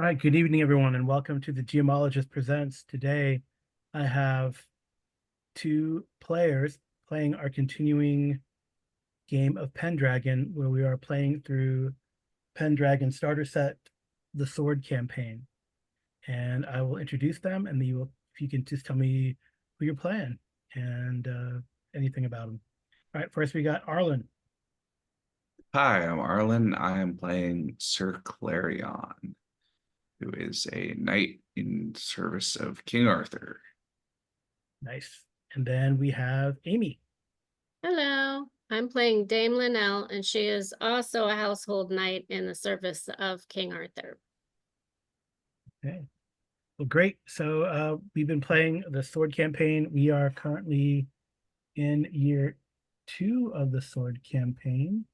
Hi, good evening, everyone, and welcome to the Geomologist Presents. Today, I have two players playing our continuing game of Pendragon, where we are playing through Pendragon starter set, the Sword campaign. And I will introduce them, and if you can just tell me who you're playing and anything about them. All right, first we got Arlen. Hi, I'm Arlen. I am playing Sir Clarion, who is a knight in service of King Arthur. Nice. And then we have Amy. Hello, I'm playing Dame Linnell, and she is also a household knight in the service of King Arthur. Okay. Well, great. So we've been playing the Sword campaign. We are currently in year 2 of the Sword campaign,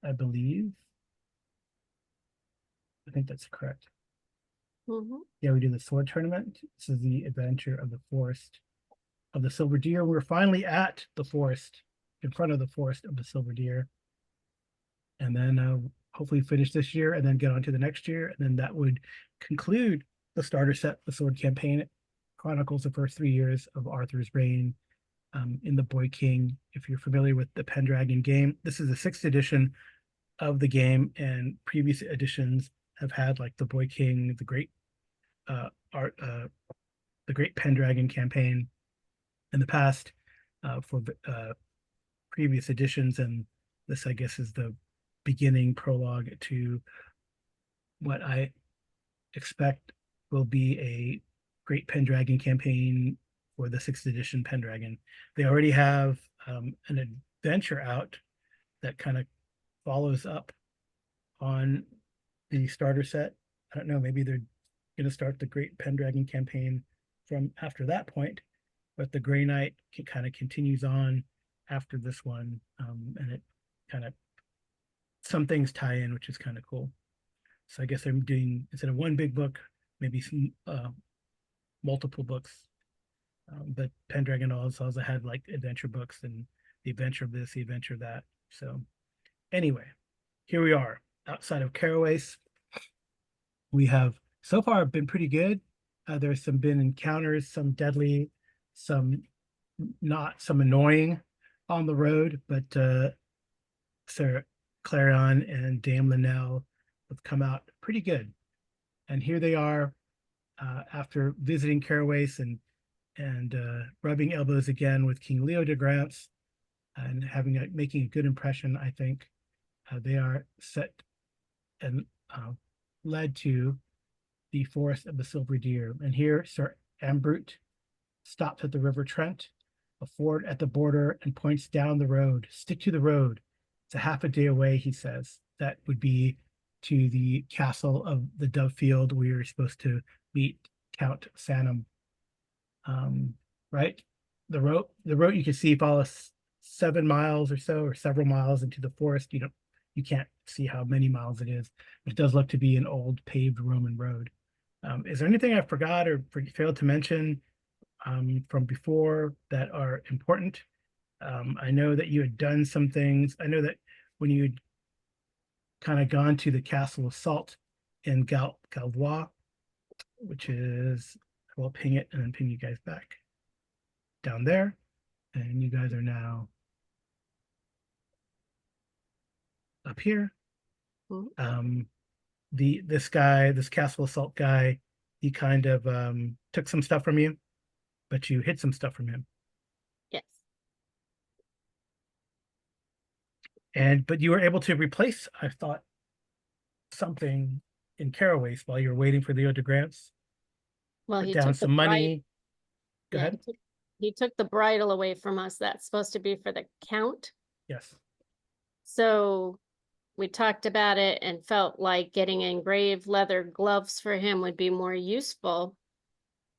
I believe. I think that's correct. Yeah, we do the Sword tournament. This is the adventure of the Forest of the Silver Deer. We're finally at the forest, in front of the Forest of the Silver Deer. And then hopefully finish this year and then get on to the next year. And then that would conclude the starter set, the Sword campaign. It chronicles the first 3 years of Arthur's reign in the Boy King. If you're familiar with the Pendragon game, this is the 6th edition of the game, and previous editions have had like the Boy King, the Great the Great Pendragon campaign in the past for previous editions, and this I guess is the beginning prologue to what I expect will be a Great Pendragon campaign for the 6th edition Pendragon. They already have an adventure out that kind of follows up on the starter set. I don't know, maybe they're going to start the Great Pendragon campaign from after that point, but the Grey Knight kind of continues on after this one, and it kind of some things tie in, which is kind of cool. So I guess I'm doing, instead of one big book, maybe some multiple books. But Pendragon also had like adventure books and the adventure of this, the adventure of that. So anyway, here we are outside of Caraway's. We have so far been pretty good. There's some been encounters, some deadly, some not, some annoying on the road, but Sir Clarion and Dame Linnell have come out pretty good. And here they are after visiting Caraway's and rubbing elbows again with King Leo de Grance and making a good impression. I think they are set and led to the Forest of the Silver Deer. And here Sir Ambrute stops at the River Trent, a ford at the border, and points down the road. Stick to the road. It's a half a day away, he says. That would be to the castle of the Dovefield, where you're supposed to meet Count Sanum. Right? The road you can see follows 7 miles or so, or several miles into the forest. You can't see how many miles it is, but it does look to be an old paved Roman road. Is there anything I forgot or failed to mention from before that are important? I know that you had done some things. I know that when you had kind of gone to the Castle of Salt in Galvois, which is, I'll ping it and then ping you guys back down there. And you guys are now up here. This Castle of Salt guy, he kind of took some stuff from you, but you hid some stuff from him. Yes. But you were able to replace, I thought, something in Caraway's while you were waiting for Leo de Grance. Well, Put he down took the some money. Go Yeah, ahead. he took the bridle away from us. That's supposed to be for the count. Yes. So we talked about it and felt like getting engraved leather gloves for him would be more useful.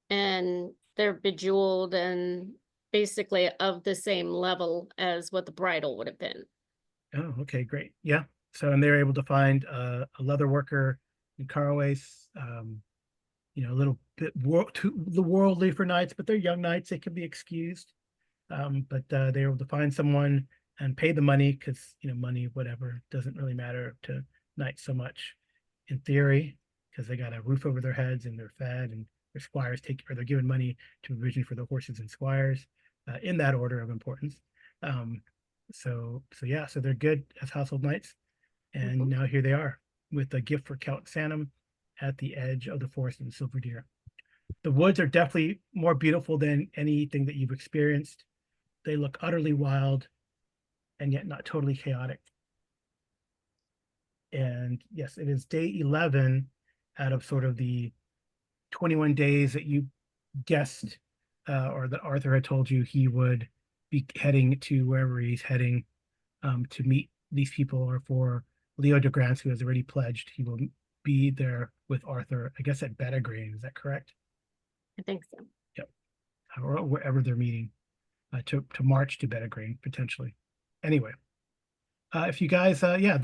And they're bejeweled and basically of the same level as what the bridle would have been. Oh, okay, great. Yeah. So, and they're able to find a leather worker in Caraway's, a little bit the worldly for knights, but they're young knights. They can be excused. But they're able to find someone and pay the money because, money, whatever, doesn't really matter to knights so much in theory, because they got a roof over their heads and they're fed, and their squires they're given money to provision for the horses and squires, in that order of importance. So yeah, so they're good as household knights, and Mhm. now here they are with a gift for Count Sanum at the edge of the forest in Silver Deer. The woods are definitely more beautiful than anything that you've experienced. They look utterly wild and yet not totally chaotic. And yes, it is day 11 out of sort of the 21 days that you guessed, or that Arthur had told you he would be heading to wherever he's heading, to meet these people, or for Leo de Grance, who has already pledged. He will be there with Arthur, I guess at Bettagrain. Is that correct? I think so. Yep. Or wherever they're meeting, to march to Bettagrain potentially. Anyway, if you guys, yeah,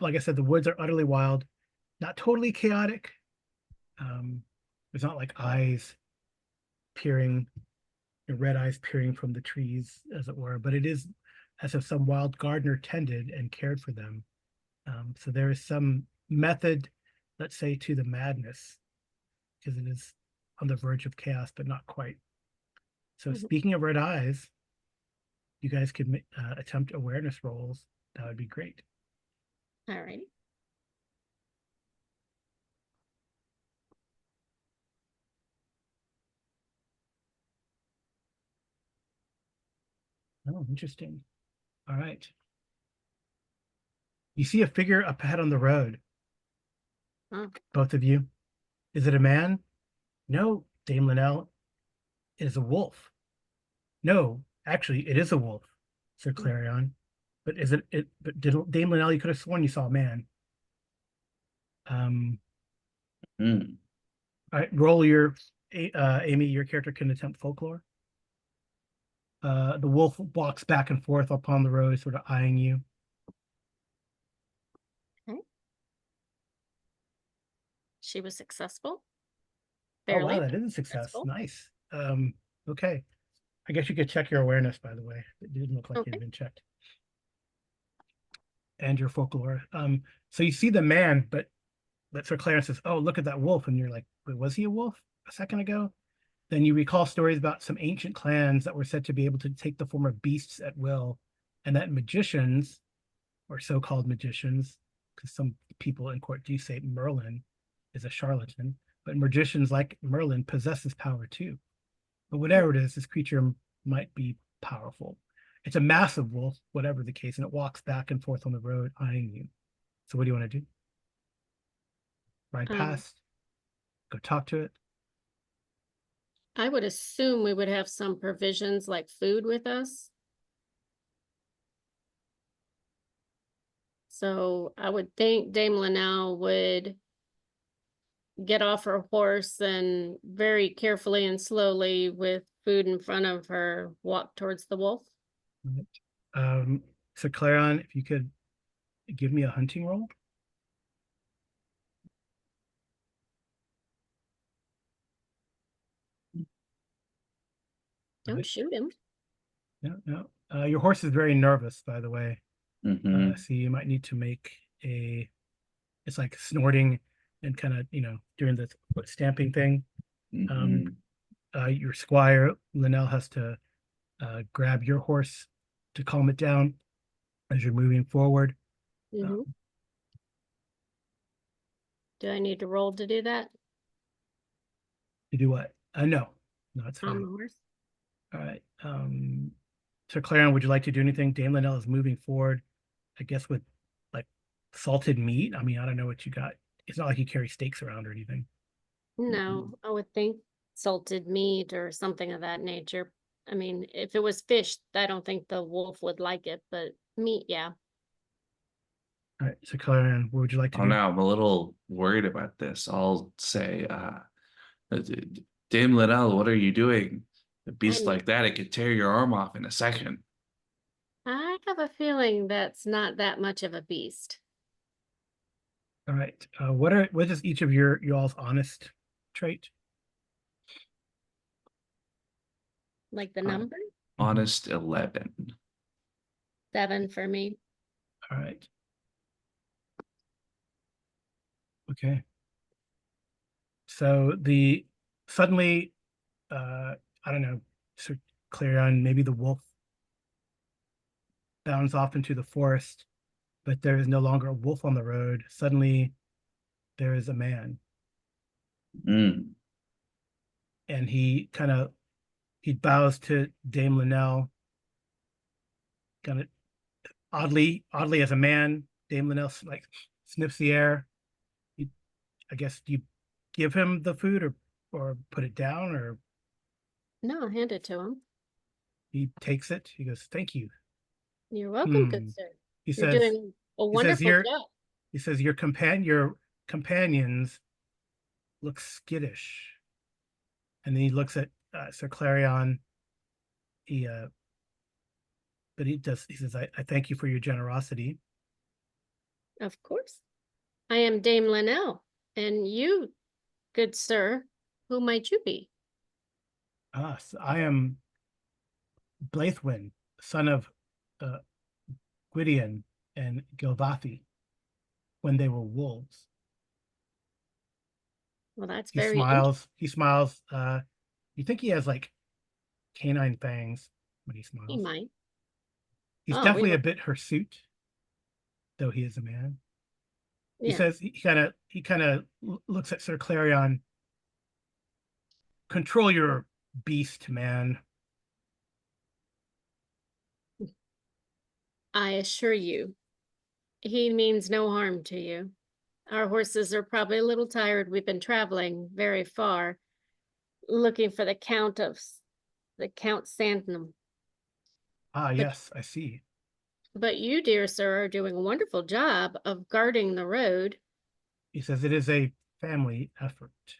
like I said, the woods are utterly wild, not totally chaotic. There's not like eyes peering, red eyes peering from the trees, as it were, but it is as if some wild gardener tended and cared for them. So there is some method, let's say, to the madness, because it is on the verge of chaos, but not quite. So Mhm. speaking of red eyes, you guys could attempt awareness rolls. That would be great. All right. Oh, interesting. All right. You see a figure up ahead on the road, Oh, both of you. Is it a man? No, Dame Linnell. It is a wolf. No, actually, it is a wolf, Sir Clarion. But is it? But Dame Linnell, you could have sworn you saw a man. Um, Hmm. all right, roll your, Amy. Your character can attempt folklore. The wolf walks back and forth upon the road, sort of eyeing you. okay. She was successful. Oh wow, Barely, that but is a success. successful. Nice. Okay. I guess you could check your awareness, by the way. It didn't look like it Okay. had been checked. And your folklore. So you see the man, but Sir Clarence says, "Oh, look at that wolf," and you're like, "Wait, was he a wolf a second ago?" Then you recall stories about some ancient clans that were said to be able to take the form of beasts at will, and that magicians, or so-called magicians, because some people in court do say Merlin is a charlatan, but magicians like Merlin possess this power too. But whatever it is, this creature might be powerful. It's a massive wolf, whatever the case, and it walks back and forth on the road eyeing you. So what do you want to do? Ride Um, past? Go talk to it? I would assume we would have some provisions like food with us. So I would think Dame Linnell would get off her horse and very carefully and slowly, with food in front of her, walk towards the wolf. Right. So Clarion, if you could give me a hunting roll. Don't Right. shoot him. No, no. Your horse is very nervous, by the way. Hmm. So you might need to make it's like snorting and kind of, doing the stamping thing. Um, Hmm. your squire, Linnell, has to grab your horse to calm it down as you're moving forward. Hmm. Do I need to roll to do that? To do what? No, it's On the fine. horse? All right. So Clarion, would you like to do anything? Dame Linnell is moving forward, I guess, with like salted meat. I mean, I don't know what you got. It's not like you carry steaks around or anything. No, I would think salted meat or something of that nature. I mean, if it was fish, I don't think the wolf would like it, but meat, yeah. All right. So Clarion, what would you like to Oh, do? now I'm a little worried about this. I'll say, Dame Liddell, what are you doing? A beast I'm, like that, it could tear your arm off in a second. I have a feeling that's not that much of a beast. All right. What is each of y'all's honest trait? Like the Uh, number? Honest 11. 7 for me. All right. Okay. So suddenly, I don't know, Sir Clarion, maybe the wolf bounds off into the forest, but there is no longer a wolf on the road. Suddenly, there is a man, Mm. and he bows to Dame Linnell, kind of oddly as a man. Dame Linnell like sniffs the air. I guess you give him the food or put it down, or No, I'll hand it to him. he takes it. He goes, "Thank you." You're welcome, good sir. He You're says, doing a he says wonderful your job. he says your companions look skittish. And then he looks at Sir Clarion. He but he says, I thank you for your generosity. Of course. I am Dame Linnell, and you, good sir, who might you be? So I am Blaithwin, son of uh, Gwydion and Gilvathi when they were wolves. Well, that's He very smiles. He smiles. You think he has like canine fangs when he He smiles? might. He's Oh, definitely a bit hirsute, though he is a man. He yeah. says he kind of looks at Sir Clarion. Control your beast, man. I assure you, he means no harm to you. Our horses are probably a little tired. We've been traveling very far, looking for the Count Sandnam. Ah, But yes, I see. but you, dear sir, are doing a wonderful job of guarding the road. He says it is a family effort. I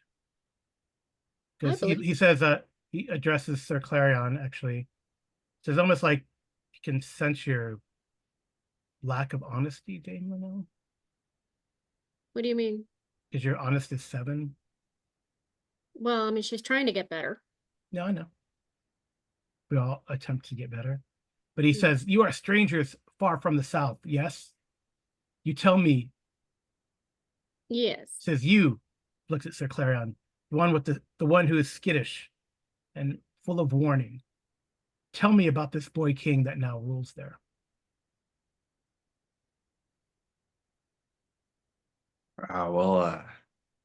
Because believe. he says he addresses Sir Clarion actually. Says almost like he can sense your lack of honesty, Dame Linnell. What do you mean? Because your honest is 7. Well, I mean, she's trying to get better. No, I know. We all attempt to get better. But he Mm. says, you are strangers far from the south, yes? You tell me, Yes. says you, looks at Sir Clarion, the one with the one who is skittish and full of warning. Tell me about this boy king that now rules there.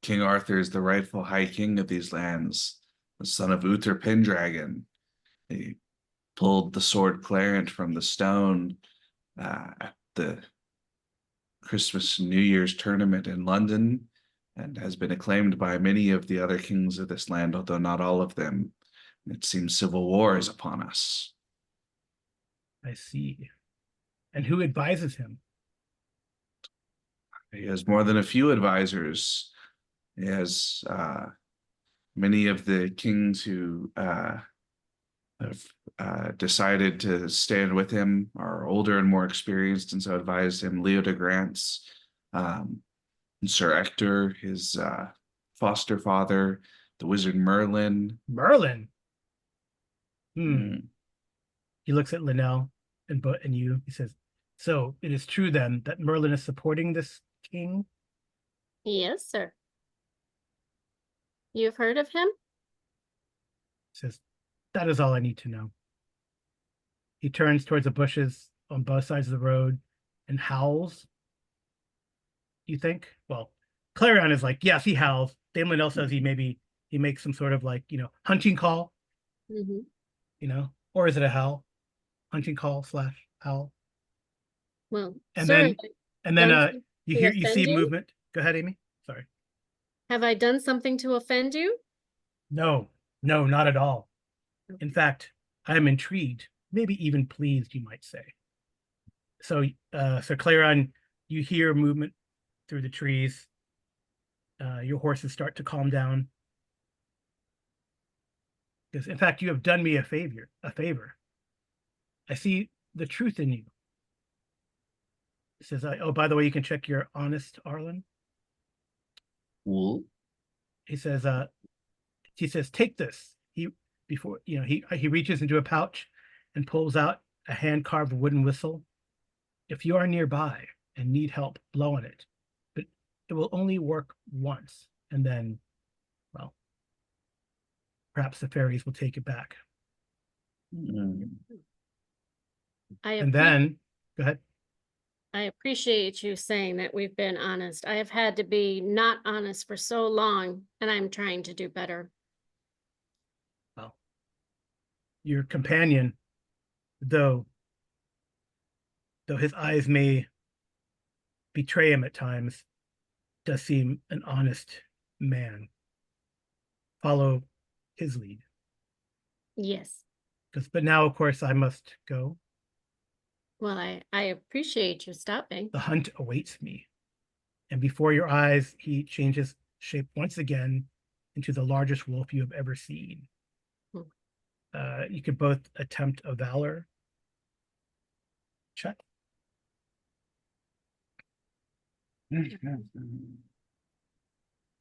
King Arthur is the rightful high king of these lands, the son of Uther Pendragon. He pulled the sword Clarent from the stone at the Christmas and New Year's tournament in London, and has been acclaimed by many of the other kings of this land, although not all of them. It seems civil war is upon us. I see. And who advises him? He has more than a few advisors. He has many of the kings who have decided to stand with him are older and more experienced, and so advised him. Leo de Grants, Sir Ector, his foster father, the wizard Merlin. Merlin. Mm. He looks at Linnell and you. He says, so it is true then that Merlin is supporting this king? Yes, sir. You've heard of him? He says, that is all I need to know. He turns towards the bushes on both sides of the road and howls. You think? Well, Clarion is like, yes, he howls. Dame Linnell says he makes some sort of like, hunting call, or is it a howl? Hunting call / howl. Well, And sir, then you see you? movement. Go ahead, Amy. Sorry. Have I done something to offend you? No, not at all. In fact, I am intrigued, maybe even pleased, you might say. So, Sir Clarion, you hear movement through the trees. Your horses start to calm down. Because, in fact, you have done me a favor. I see the truth in you. It says, oh, by the way, you can check your honest, Arlen. Cool. He says, take this. He reaches into a pouch and pulls out a hand-carved wooden whistle. If you are nearby and need help, blow on it, but it will only work once, and then well, perhaps the fairies will take it back. Mm. And then, go ahead. I appreciate you saying that we've been honest. I have had to be not honest for so long, and I'm trying to do better. Well, your companion, though his eyes may betray him at times, does seem an honest man. Follow his lead. Yes. But now, of course, I must go. Well, I appreciate you stopping. The hunt awaits me. And before your eyes, he changes shape once again into the largest wolf you have ever seen. You could both attempt a valor check.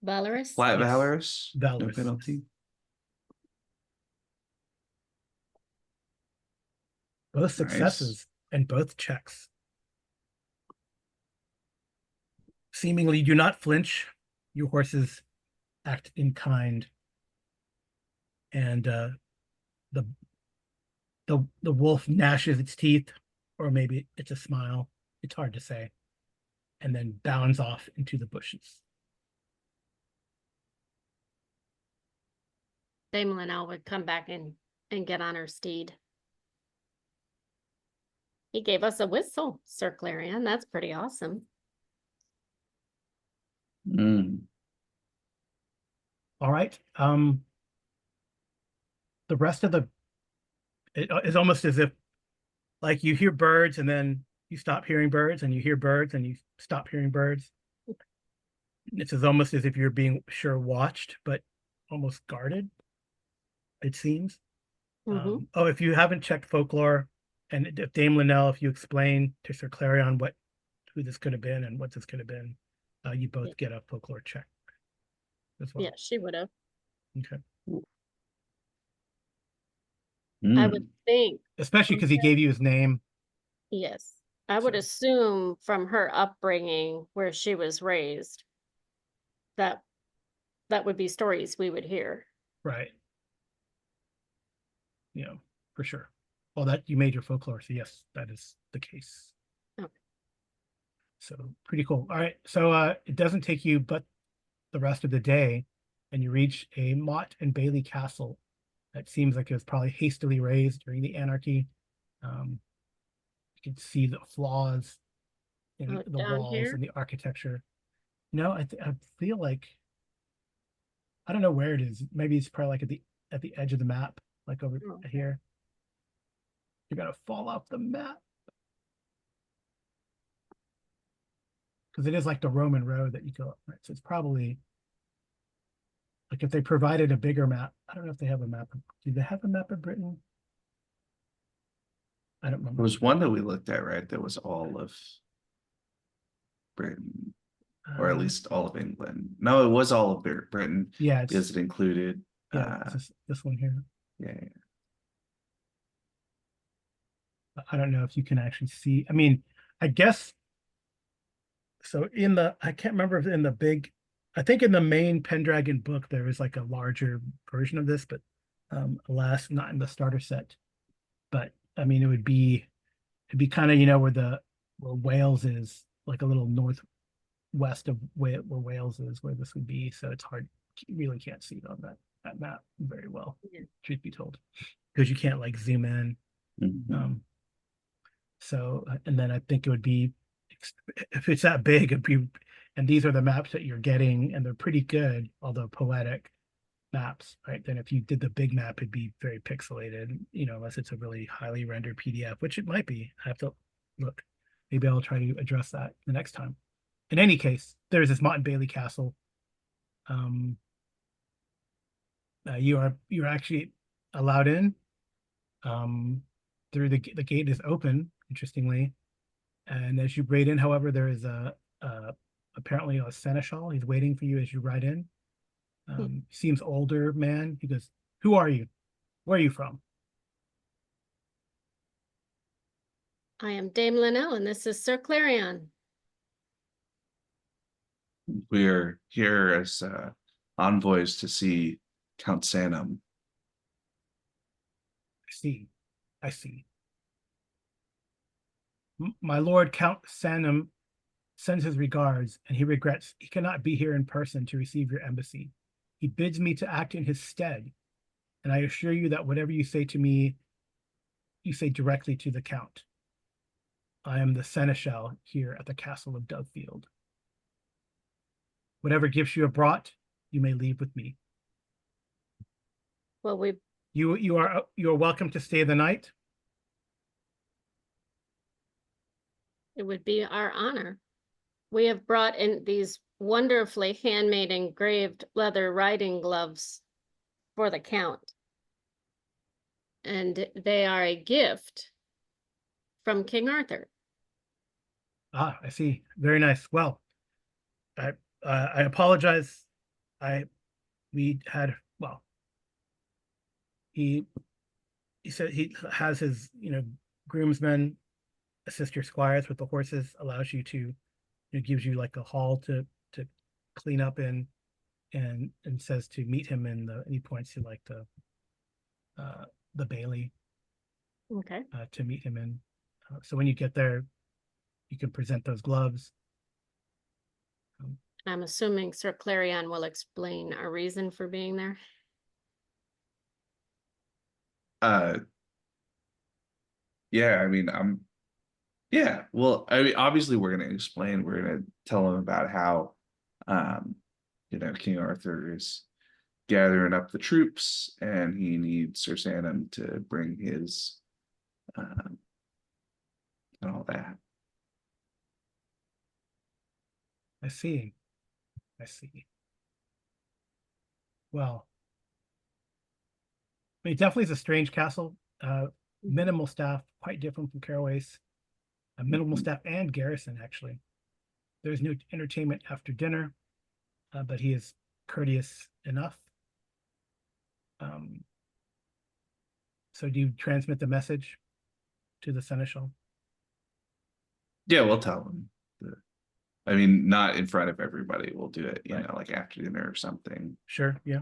Valorous? Flat Yes. valorous. No Valorous. penalty. Both successes and both checks. Seemingly do not flinch. Your horses act in kind. And the wolf gnashes its teeth, or maybe it's a smile. It's hard to say. And then bounds off into the bushes. Dame Linnell would come back and get on her steed. He gave us a whistle, Sir Clarion. That's pretty awesome. Mm. All right. The rest of it is almost as if, like, you hear birds and then you stop hearing birds, and you hear birds and you stop hearing birds. It's almost as if you're being watched, but almost guarded, it seems. Oh, if you haven't checked folklore, and if Dame Linnell, if you explain to Sir Clarion who this could have been and what this could have been, you both get a folklore check as well. Yeah, she would have. Okay. I would think. Especially because he gave you his name. Yes. I would assume from her upbringing where she was raised that would be stories we would hear. Right. Yeah, for sure. Well, that you made your folklore, so yes, that is the case. Okay. So pretty cool. All right. So it doesn't take you but the rest of the day, and you reach a Mott and Bailey castle that seems like it was probably hastily raised during the anarchy. You can see the flaws in the walls here? and the architecture. No, I feel like, I don't know where it is. Maybe it's probably like at the edge of the map, like over here. You're gonna fall off the map because it is like the Roman road that you go up, right? So it's probably like if they provided a bigger map. I don't know if they have a map. Do they have a map of Britain? I don't remember. There was one that we looked at, right? That was all of Britain, or at least all of England. No, it was all of Britain. Yeah, because it included. This one here. Yeah. I don't know if you can actually see. I mean, I guess so. I can't remember if in the big, I think in the main Pendragon book there is like a larger version of this, but alas, not in the starter set. But I mean, it'd be kind of, where Wales is, like a little northwest of where Wales is, where this would be. So it's hard. You really can't see it on that map very well, truth be told, because you can't like zoom in. So, and then I think it would be, if it's that big, and these are the maps that you're getting, and they're pretty good, although poetic maps, right? Then if you did the big map, it'd be very pixelated, unless it's a really highly rendered PDF, which it might be. I have to look. Maybe I'll try to address that the next time. In any case, there's this Mott and Bailey castle. You're actually allowed in. Through the gate is open, interestingly, and as you ride in, however, there is apparently a seneschal. He's waiting for you as you ride in. Seems older man. He goes, "Who are you? Where are you from?" I am Dame Linnell, and this is Sir Clarion. We're here as envoys to see Count Sanum. I see. I see. My lord Count Sanum sends his regards, and he regrets he cannot be here in person to receive your embassy. He bids me to act in his stead, and I assure you that whatever you say to me, you say directly to the Count. I am the seneschal here at the castle of Dovefield. Whatever gifts you have brought, you may leave with me. Well, You are welcome to stay the night. it would be our honor. We have brought in these wonderfully handmade engraved leather riding gloves for the Count. And they are a gift from King Arthur. Ah, I see. Very nice. Well, I apologize. We had, well, he said he has his, groomsmen assist your squires with the horses, allows you to, it gives you like a hall to clean up in, and says to meet him in the, and he points to like the bailey Okay. to meet him in. So when you get there, you can present those gloves. I'm assuming Sir Clarion will explain our reason for being there. Yeah, I mean, yeah, well, I mean, obviously we're going to explain, we're going to tell him about how, King Arthur is gathering up the troops and he needs Sir Sanum to bring his, and all that. I see. I see. Well, I mean, it definitely is a strange castle. Minimal staff, quite different from Caraway's. A minimal staff and garrison, actually. There's no entertainment after dinner, but he is courteous enough. So do you transmit the message to the seneschal? Yeah, we'll tell him. I mean, not in front of everybody. We'll do it, Right. like after dinner or something. Sure, yeah.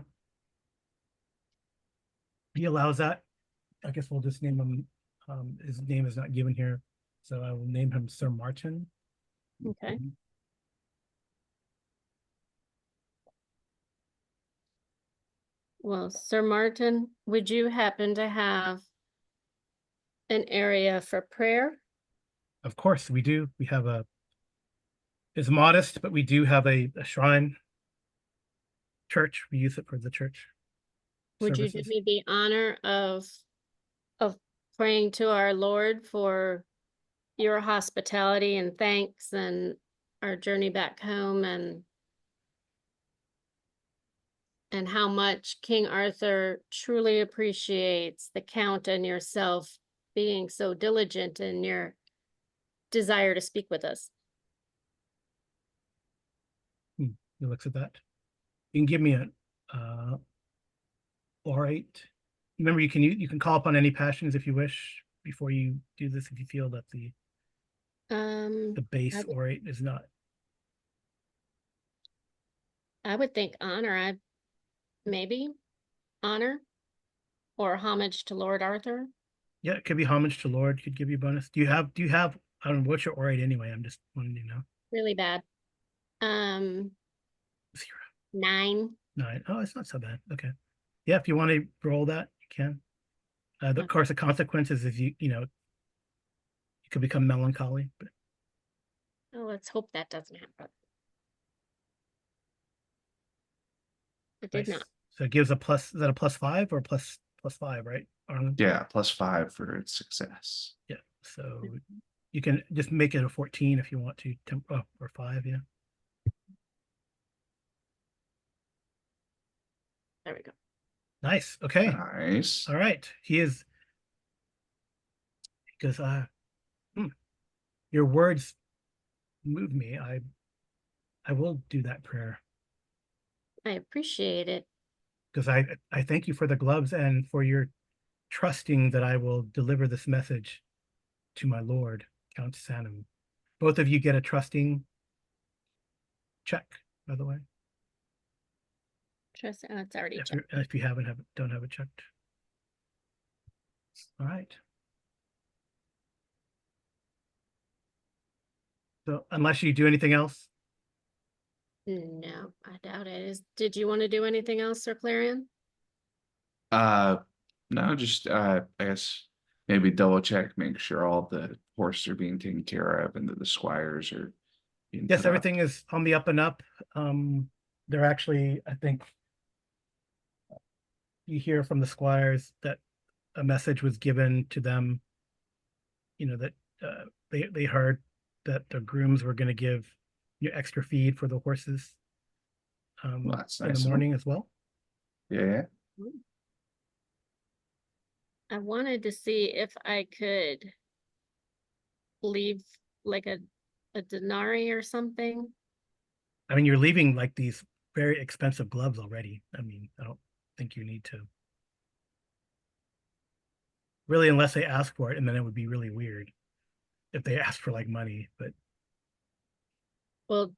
He allows that. I guess we'll just name him. His name is not given here, so I will name him Sir Martin. Okay. Well, Sir Martin, would you happen to have an area for prayer? Of course, we do. We have it's modest, but we do have a shrine church. We use it for the church Would you do services. me the honor of praying to our Lord for your hospitality and thanks and our journey back home, and how much King Arthur truly appreciates the Count and yourself being so diligent in your desire to speak with us? He looks at that. You can give me an orate. Remember, you can call upon any passions if you wish before you do this, if you feel that the base orate is not. I would think honor. Maybe honor or homage to Lord Arthur. Yeah, it could be homage to Lord. Could give you a bonus. Do you have? I don't know what's your orate anyway. I'm just wanting to know. Really bad. 0. 9. 9. Oh, it's not so bad. Okay. Yeah, if you want to roll that, you can. Of course, the consequences is you could become melancholy. But Oh, let's hope that doesn't happen. It did nice. not. So it gives a plus. Is that a +5 or +5, right? Yeah, +5 for its success. Yeah. So you can just make it a 14 if you want to, or 5. Yeah. There we go. Nice. Okay. Nice. All right. He goes, your words move me. I will do that prayer. I appreciate it. Because I thank you for the gloves and for your trusting that I will deliver this message to my lord, Count Sanum. Both of you get a trusting check, by the way. Interesting. Oh, it's already checked. If you don't have it checked. All right. So unless you do anything else, No, I doubt it. Did you want to do anything else, Sir Clarion? No, just I guess maybe double check, make sure all the horses are being taken care of and that the squires are being yes, put up. everything is on the up and up. They're actually, I think, you hear from the squires that a message was given to them, that they heard that the grooms were going to give extra feed for the horses Well, that's in nice the of 'em. morning as well. Yeah. I wanted to see if I could leave like a denarii or something. I mean, you're leaving like these very expensive gloves already. I mean, I don't think you need to. Really, unless they ask for it, and then it would be really weird if they ask for like money. But Well,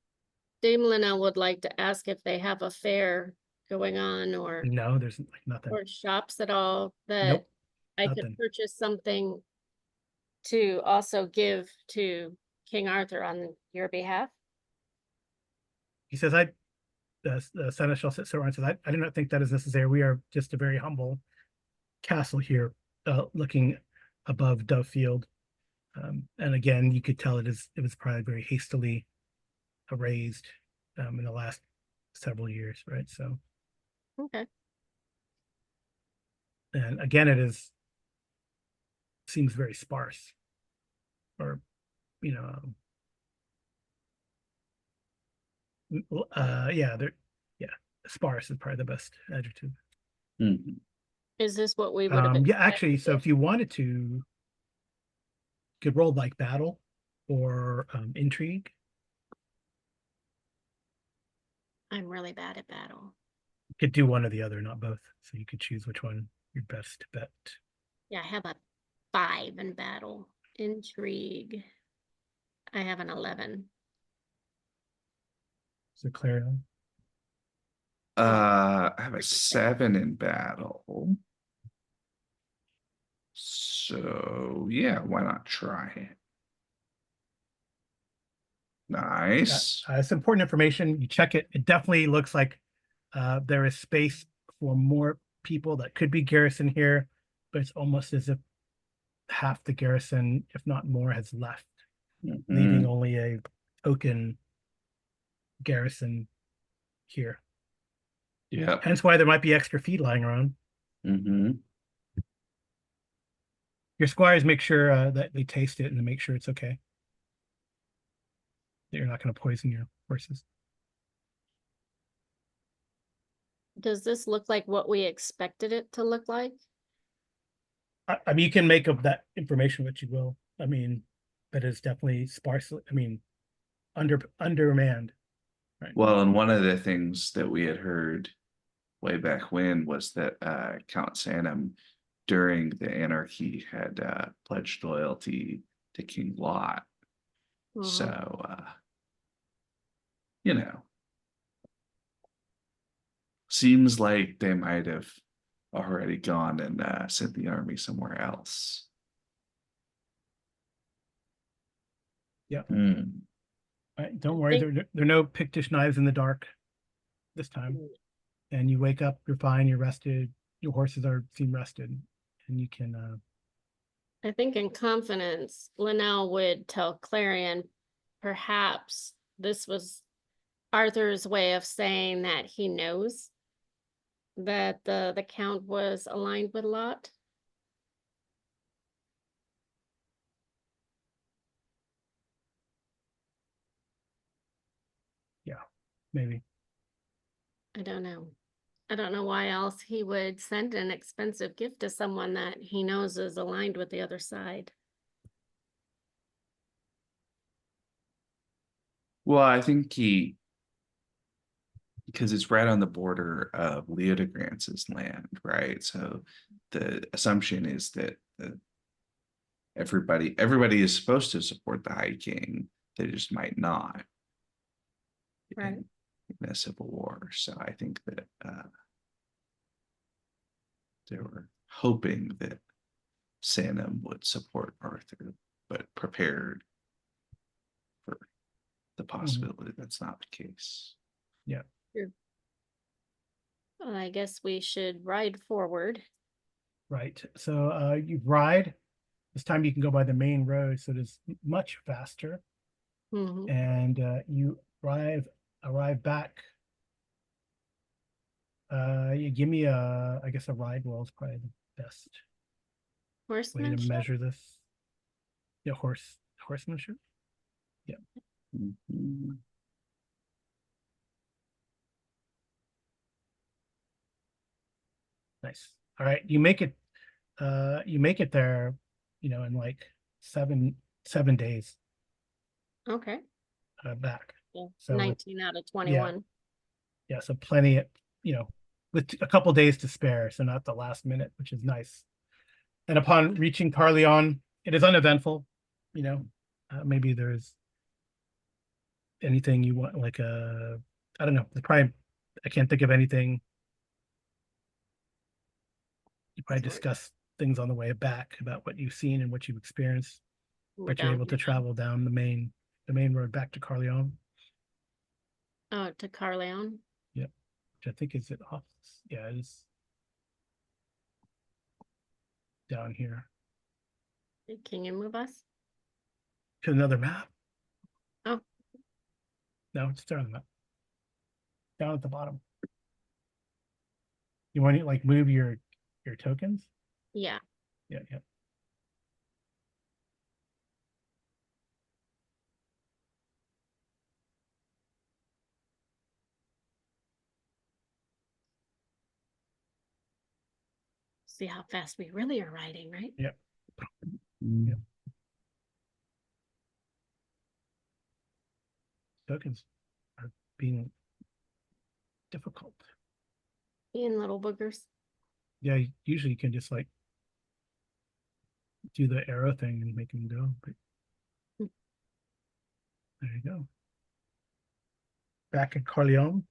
Dame Lena would like to ask if they have a fair going on or no, there's like nothing. shops at all that Nope, I could nothing. purchase something to also give to King Arthur on your behalf. He says, the seneschal says, I do not think that is necessary. We are just a very humble castle here, looking above Dove Field. And again, you could tell it was probably very hastily raised in the last several years, right? So, Okay. and again, seems very sparse, or yeah, sparse is probably the best adjective. Mhm. Is this what we would have Yeah, actually, so expected? if you wanted to, you could roll like battle or intrigue. I'm really bad at battle. You could do one or the other, not both. So you could choose which one your best bet. Yeah, I have a 5 in battle. Intrigue. I have an 11. So Clarion. I have a 7 in battle. So yeah, why not try it? Nice. It's important information. You check it. It definitely looks like there is space for more people that could be garrison here, but it's almost as if half the garrison, if not more, has left, leaving Mhm. only a token garrison here. Yep. Hence why there might be extra feed lying around. Mm-hmm. Your squires make sure that they taste it and to make sure it's okay. That you're not going to poison your horses. Does this look like what we expected it to look like? I mean, you can make of that information what you will. I mean, but it's definitely sparsely. I mean, undermanned. Right. Well, and one of the things that we had heard way back when was that Count Sanum during the anarchy had pledged loyalty to King Lot. So seems like they might have already gone and sent the army somewhere else. Yeah. Mm. Right, don't worry, there are no Pictish knives in the dark this time. And you wake up, you're fine, you're rested, your horses seem rested, and you can I think in confidence, Linnell would tell Clarion perhaps this was Arthur's way of saying that he knows that the count was aligned with Lot. maybe. I don't know. I don't know why else he would send an expensive gift to someone that he knows is aligned with the other side. Well, I think because it's right on the border of Leodogrance's land, right? So the assumption is that everybody is supposed to support the High King. They just might not. Right. in a civil war. So I think that they were hoping that Sanum would support Arthur, but prepared for the possibility that's not the case. Yeah. Well, I guess we should ride forward. Right. So you ride. This time you can go by the main road, so it is much faster. Mhm. And you arrive back. You give me I guess a ride roll is probably the best way to Horsemanship? measure this. Yeah, horsemanship. Yeah. Mhm. Nice. All right. You make it there, in like seven days Okay. back. Yeah, So 19 out of 21. Yeah, so plenty, with a couple days to spare, so not the last minute, which is nice. And upon reaching Carleon, it is uneventful. Maybe there's anything you want, like I don't know. I can't think of anything. You probably discuss things on the way back about what you've seen and what you've experienced, We're but you're down able to here now. travel down the main road back to Carleon. Oh, to Carleon. Which I think is it off. Yeah, it is down here Can you move us? to another map. Oh. No, it's there on the map. Down at the bottom. You want to like move your tokens? Yeah. Yeah. See how fast we really are riding, right? Yeah. Yeah. Tokens are being difficult. Being little boogers. Yeah, usually you can just like do the arrow thing and make them go. But there you go. Back at Carleon,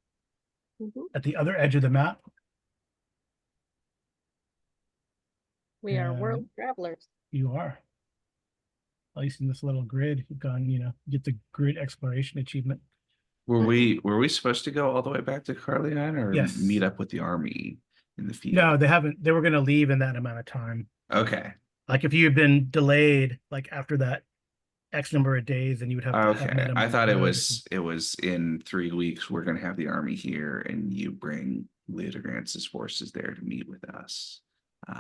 Mhm. at the other edge of the map. We are And world travelers. you are. At least in this little grid, you've gone, get the grid exploration achievement. Were we supposed to go all the way back to Carleon or Yes. meet up with the army in the field? No, they haven't. They were going to leave in that amount of time. Okay. Like if you had been delayed, like after that X number of days, then you would have to have Okay. met them. I on thought the it road or was in 3 weeks we're gonna have the army here and you bring Leodograntz's forces there to meet with us.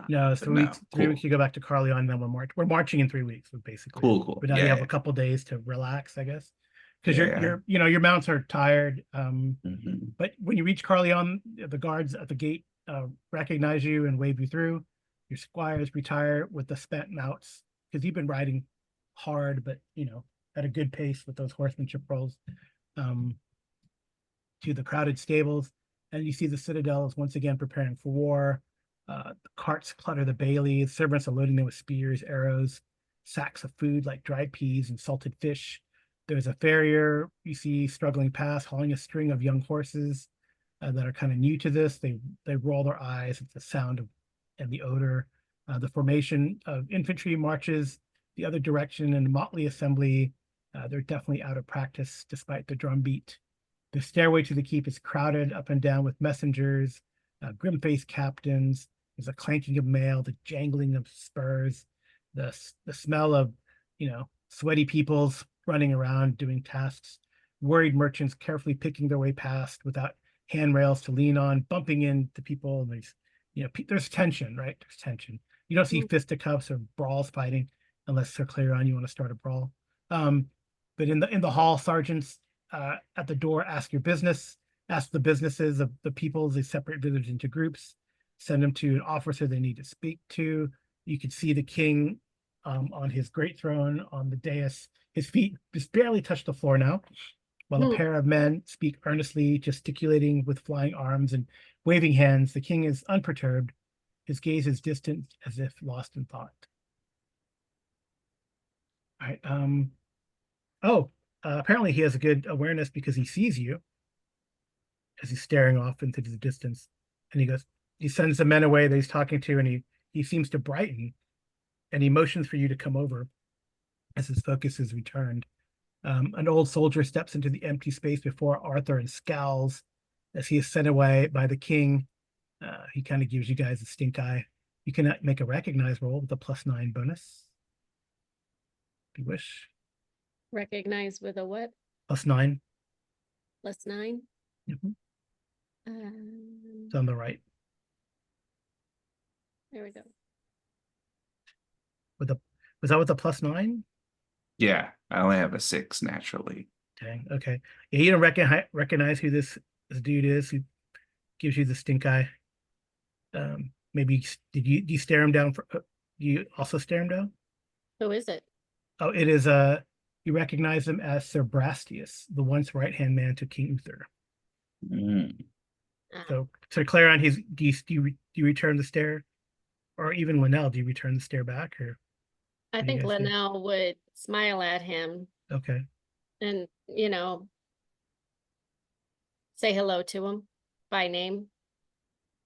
No, it's but 3 weeks. 3 weeks cool. you go back to Carleon, and then we're marching in 3 weeks, basically. Cool. But now Yeah, you have yeah. a couple days to relax, I guess, because Yeah. your mounts are tired. Mhm. But when you reach Carleon, the guards at the gate recognize you and wave you through. Your squires retire with the spent mounts because you've been riding hard, but at a good pace with those horsemanship rolls. To the crowded stables, and you see the citadel is once again preparing for war. The carts clutter the bailey. Servants are loading them with spears, arrows, sacks of food like dried peas and salted fish. There's a farrier you see struggling past, hauling a string of young horses that are kind of new to this. They roll their eyes at the sound of and the odor. The formation of infantry marches the other direction in a motley assembly. They're definitely out of practice despite the drum beat. The stairway to the keep is crowded up and down with messengers, grim-faced captains. There's a clanking of mail, the jangling of spurs, the smell of, sweaty peoples running around doing tasks, worried merchants carefully picking their way past without handrails to lean on, bumping into people. And there's tension, right? There's tension. You don't see fisticuffs or brawls fighting unless they're clear on you want to start a brawl. But in the hall, sergeants at the door, ask the businesses of the peoples. They separate visitors into groups, send them to an officer they need to speak to. You can see the king on his great throne on the dais. His feet just barely touch the floor now, while a pair of men speak earnestly, gesticulating with flying arms and waving hands. The king is unperturbed. His gaze is distant, as if lost in thought. All right. Oh, apparently he has a good awareness because he sees you. as he's staring off into the distance. And he sends the men away that he's talking to, and he seems to brighten, and he motions for you to come over as his focus is returned. An old soldier steps into the empty space before Arthur and scowls as he is sent away by the king. He kind of gives you guys a stink eye. You can make a recognize roll with a +9 bonus if you wish. Recognize with a what? +9. +9? Mhm. It's on the right. There we go. Was that with a +9? Yeah, I only have a 6 naturally. Dang. Okay. Yeah, you don't recognize who this dude is who gives you the stink eye. Maybe do you stare him down do you also stare him down? Who is it? Oh, it is you recognize him as Sir Brastius, the once right-hand man to King Uther. Mm. Ah, So Clarion, do you return the stare? Or even Linnell, do you return the stare back? Or I what do you think guys do? Linnell would smile at him Okay. and, say hello to him by name.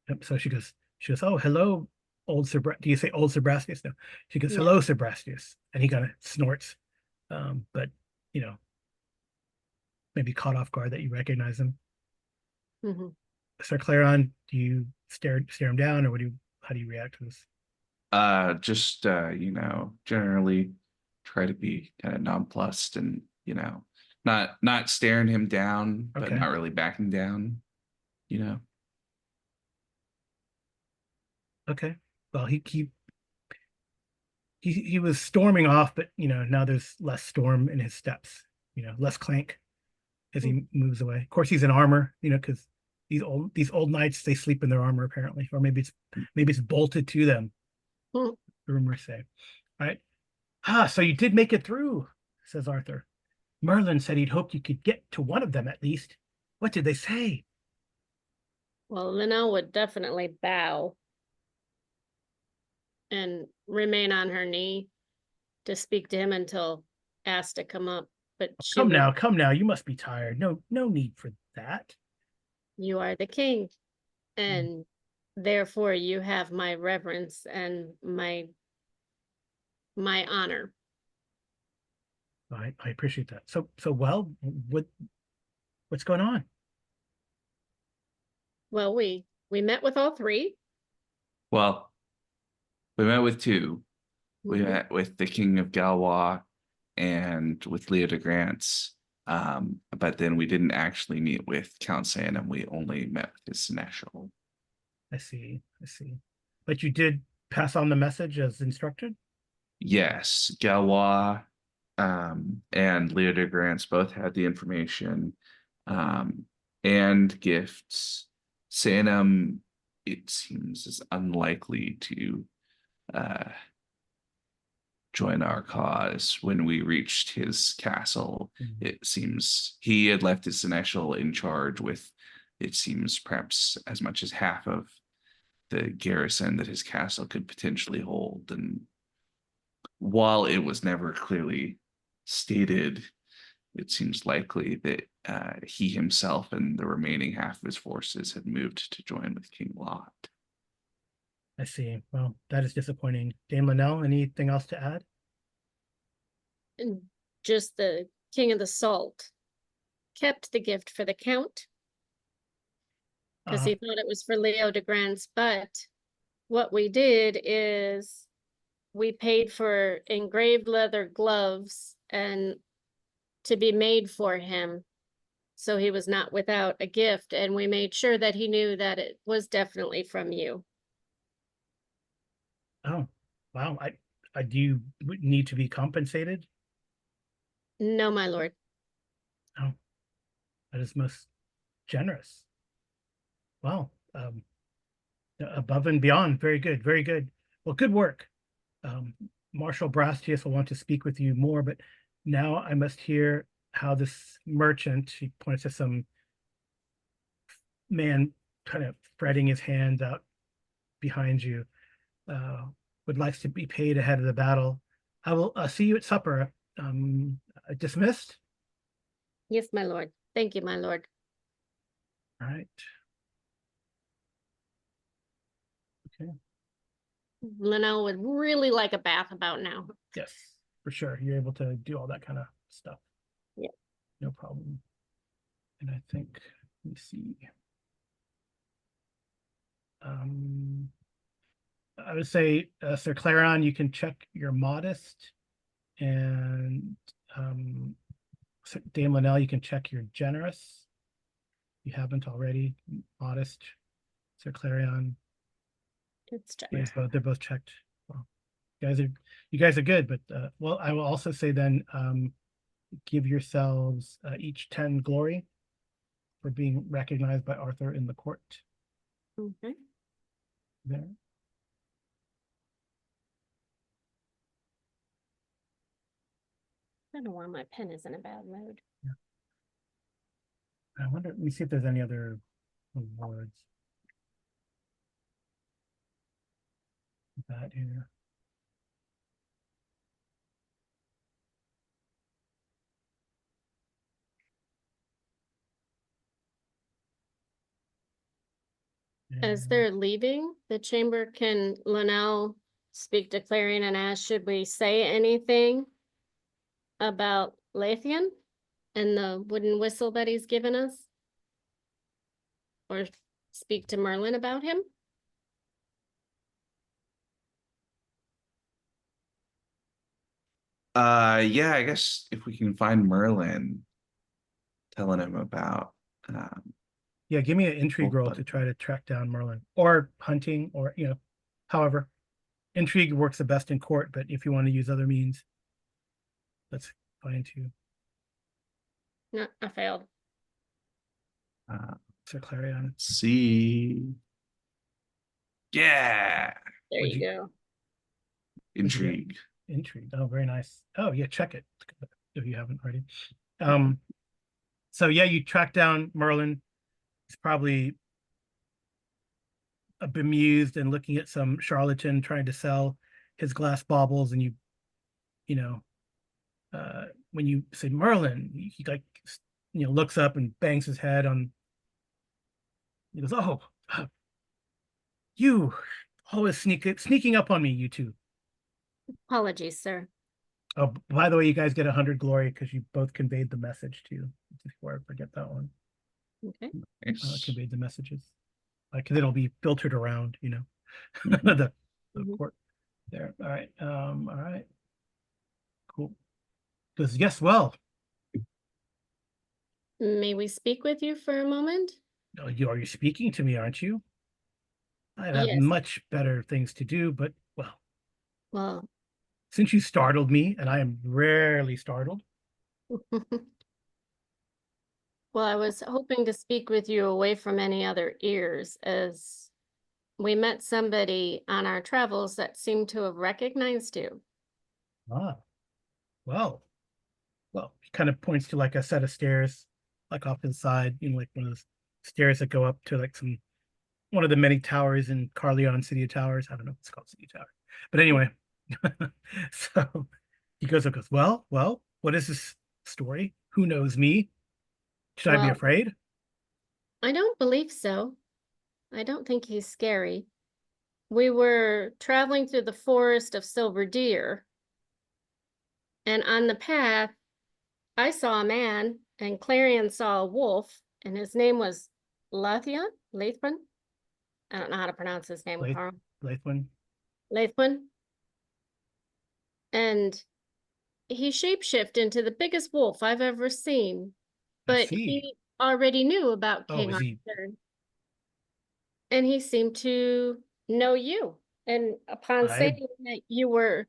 Yep. So she goes, oh, hello, old Sir do you say old Sir Brastius? No. She goes, Yeah. hello, Sir Brastius. And he kind of snorts. But maybe caught off guard that you recognize him. hmm Sir Clarion, do you stare him down, or how do you react to this? Just generally try to be kind of nonplussed and, not staring him down, but Okay. not really backing down, Okay. Well, he was storming off, but now there's less storm in his steps, less clank as he moves away. Of course, he's in armor, because these old knights, they sleep in their armor apparently, or maybe it's bolted to them. Hmm. The rumors say. All right. So you did make it through, says Arthur. Merlin said he'd hoped you could get to one of them at least. What did they say? Well, Linnell would definitely bow and remain on her knee to speak to him until asked to come up. But she Come would, now, you must be tired. No need for that. you are the king, and therefore you have my reverence and my honor. I appreciate that. So well, what's going on? Well, we met with all three. Well, we met with 2. We Mhm. met with the King of Galois and with Leo de Grants. But then we didn't actually meet with Count Sanum. We only met with his seneschal. I see. But you did pass on the message as instructed? Yes, Galois and Leo de Grants both had the information and gifts. Sanum, it seems, is unlikely to join our cause. When we reached his castle, it seems he had left his seneschal in charge with, it seems, perhaps as much as half of the garrison that his castle could potentially hold. And while it was never clearly stated, it seems likely that he himself and the remaining half of his forces had moved to join with King Lot. I see. Well, that is disappointing. Dame Linnell, anything else to add? And just the king of the salt kept the gift for the count because he thought it was for Leo de Grants. But what we did is we paid for engraved leather gloves and to be made for him, so he was not without a gift, and we made sure that he knew that it was definitely from you. Oh, wow. I do you need to be compensated? No, my lord. Oh, that is most generous. Wow. Above and beyond. Very good. Very good. Well, good work. Marshal Brastius will want to speak with you more, but now I must hear how this merchant, he points to some man kind of spreading his hands out behind you, would like to be paid ahead of the battle. I will see you at supper. Dismissed? Yes, my lord. Thank you, my lord. All right. Okay. Linnell would really like a bath about now. Yes, for sure. You're able to do all that kind of stuff. Yeah. No problem. And I think, let me see. I would say, Sir Clarion, you can check your modest, and Dame Linnell, you can check your generous. You haven't already. Modest, Sir Clarion. It's checked. They're both checked. Well, you guys are good, but well, I will also say then, give yourselves each 10 glory for being recognized by Arthur in the court. Okay. There. I don't know why my pen is in a bad mode. I wonder, let me see if there's any other awards. That here. As they're leaving the chamber, can Linnell speak to Clarion and ask, should we say anything about Lathian and the wooden whistle that he's given us? Or speak to Merlin about him? Yeah, I guess if we can find Merlin, telling him about Yeah, give me an intrigue Well, roll but- to try to track down Merlin, or hunting, or however. Intrigue works the best in court, but if you want to use other means, that's fine too. No, I failed. Sir Clarion. let's see. Yeah, There What'd you you- go. intrigue. Intrigue. Oh, very nice. Oh yeah, check it if you haven't already. So yeah, you track down Merlin. He's probably bemused and looking at some charlatan trying to sell his glass baubles, and when you say Merlin, he like looks up and bangs his head on. He goes, "Oh, you always sneaking up on me, you two." Apologies, sir. Oh, by the way, you guys get 100 glory because you both conveyed the message too. Before I forget that one, Okay. Nice. conveyed the messages, because it'll be filtered around, Mhm. the Mhm. court there. All right, all right, cool. Because yes, well, May we speak with you for a moment? are you speaking to me, aren't you? I have Yes. much better things to do, but well, Well, since you startled me, and I am rarely startled. well, I was hoping to speak with you away from any other ears, as we met somebody on our travels that seemed to have recognized you. Ah, well, he kind of points to like a set of stairs, like off to the side, like one of those stairs that go up to like one of the many towers in Carleon City of Towers. I don't know if it's called City Tower, but anyway. So he goes and goes, well, what is this story? Who knows me? Should I be Well, afraid? I don't believe so. I don't think he's scary. We were traveling through the forest of Silver Deer, and on the path, I saw a man, and Clarion saw a wolf, and his name was Lathian? Lathman? I don't know how to pronounce his name, Lath- Carl. Lathwin? Lathman? And he shapeshifted into the biggest wolf I've ever seen, I but see. he already knew about Oh, King is he? Arthur, and he seemed to know you. And upon I saying that you were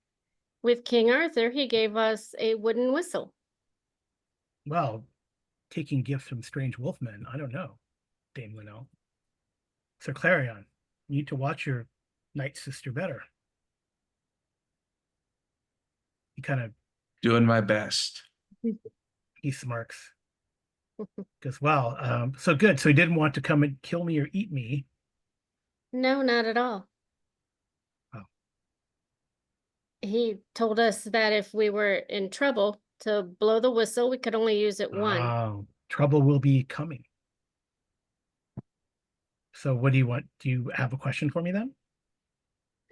with King Arthur, he gave us a wooden whistle. well, taking gifts from strange wolfmen. I don't know, Dame Linnell. Sir Clarion, you need to watch your night sister better. He kind of Doing my best. he smirks. Goes, well, so good. So he didn't want to come and kill me or eat me. No, not at all. Oh. He told us that if we were in trouble to blow the whistle, we could only use it once. Trouble will be coming. So what do you want? Do you have a question for me then?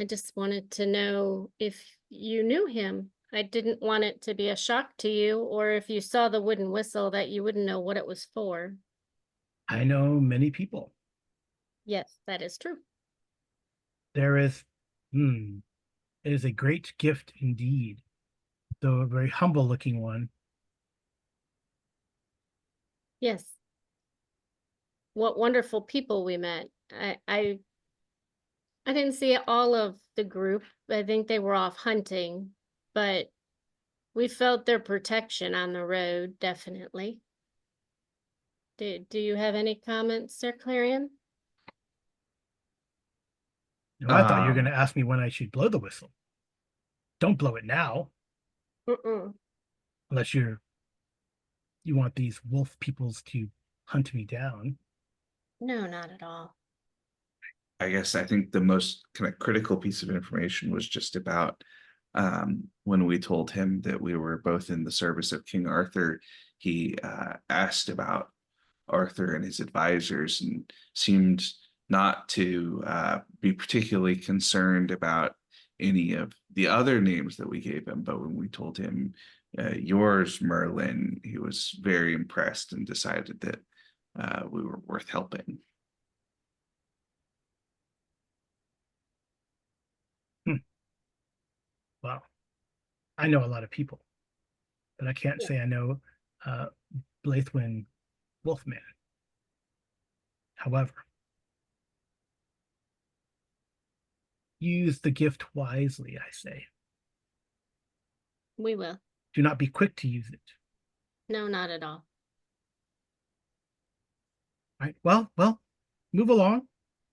I just wanted to know if you knew him. I didn't want it to be a shock to you, or if you saw the wooden whistle that you wouldn't know what it was for. I know many people. Yes, that is true. There is, it is a great gift indeed, though a very humble looking one. Yes. What wonderful people we met. I didn't see all of the group. I think they were off hunting, but we felt their protection on the road, definitely. Do you have any comments, Sir Clarion? No, I thought you were going Um, to ask me when I should blow the whistle. Don't blow it now, Mm-mm. unless you want these wolf peoples to hunt me down. No, not at all. I guess I think the most kind of critical piece of information was just about when we told him that we were both in the service of King Arthur. He asked about Arthur and his advisors and seemed not to be particularly concerned about any of the other names that we gave him. But when we told him yours, Merlin, he was very impressed and decided that we were worth helping. Wow. I know a lot of people, but I can't Yeah. say I know uh, Blathwin Wolfman. However, use the gift wisely, I say. We will. Do not be quick to use it. No, not at all. Right? Well, move along.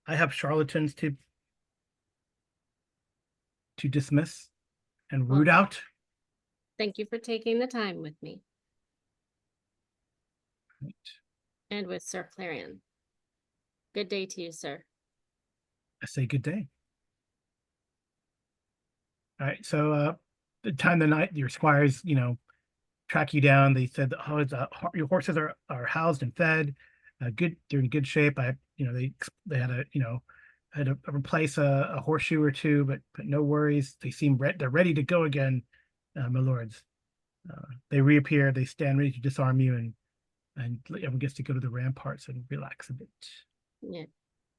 I have charlatans to dismiss and root Well, out. thank you for taking the time with me Right. and with Sir Clarion. Good day to you, sir. I say good day. All right. So the time of the night, your squires, track you down. They said, "Oh, your horses are housed and fed. Good, they're in good shape." They had to replace a horseshoe or two, but no worries. They seem they're ready to go again, my lords. They reappear. They stand ready to disarm you, and everyone gets to go to the ramparts and relax a bit. Yeah.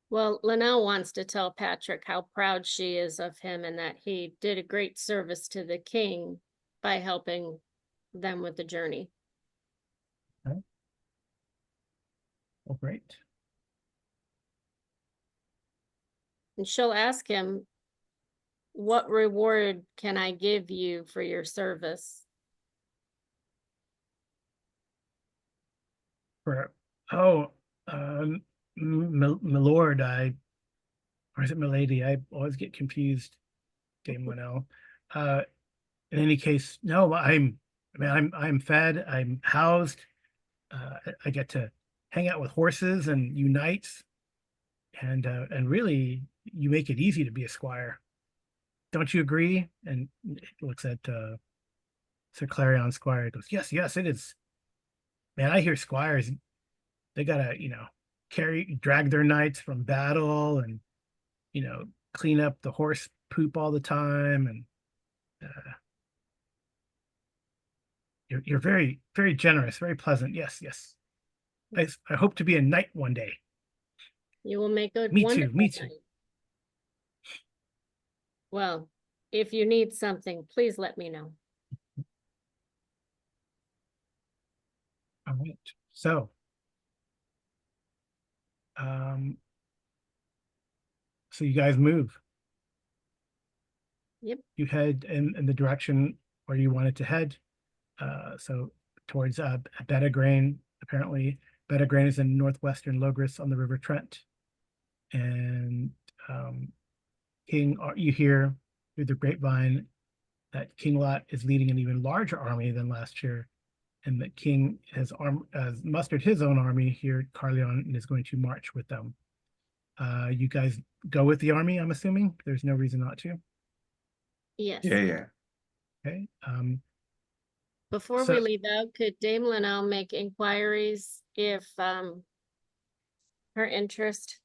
Well, Linnell wants to tell Patrick how proud she is of him and that he did a great service to the king by helping them with the journey. Okay. Well, great. And she'll ask him, what reward can I give you for your service? For oh, my lord, or is it my lady? I always get confused. Dame Linnell. Uh, in any case, no, I'm fed, I'm housed. I get to hang out with horses and unite, and really, you make it easy to be a squire. Don't you agree? And it looks at Sir Clarion Squire. It goes, yes, yes, it is. Man, I hear squires, they gotta, drag their knights from battle and, clean up the horse poop all the time. And you're very, very generous, very pleasant. Yes, yes. I hope to be a knight one day. You will make a Me too, me wonderful too. knight. Well, if you need something, please let me know. All right. So, um, so you guys move. Yep. You head in the direction where you wanted to head. So towards Bettagrain. Apparently, Bettagrain is in northwestern Logris on the River Trent. And you hear through the grapevine that King Lot is leading an even larger army than last year, and that King has mustered his own army here at Carleon and is going to march with them. You guys go with the army, I'm assuming? There's no reason not to. Yes. Yeah. Okay. Before we leave out, could Dame Linnell make inquiries if her interest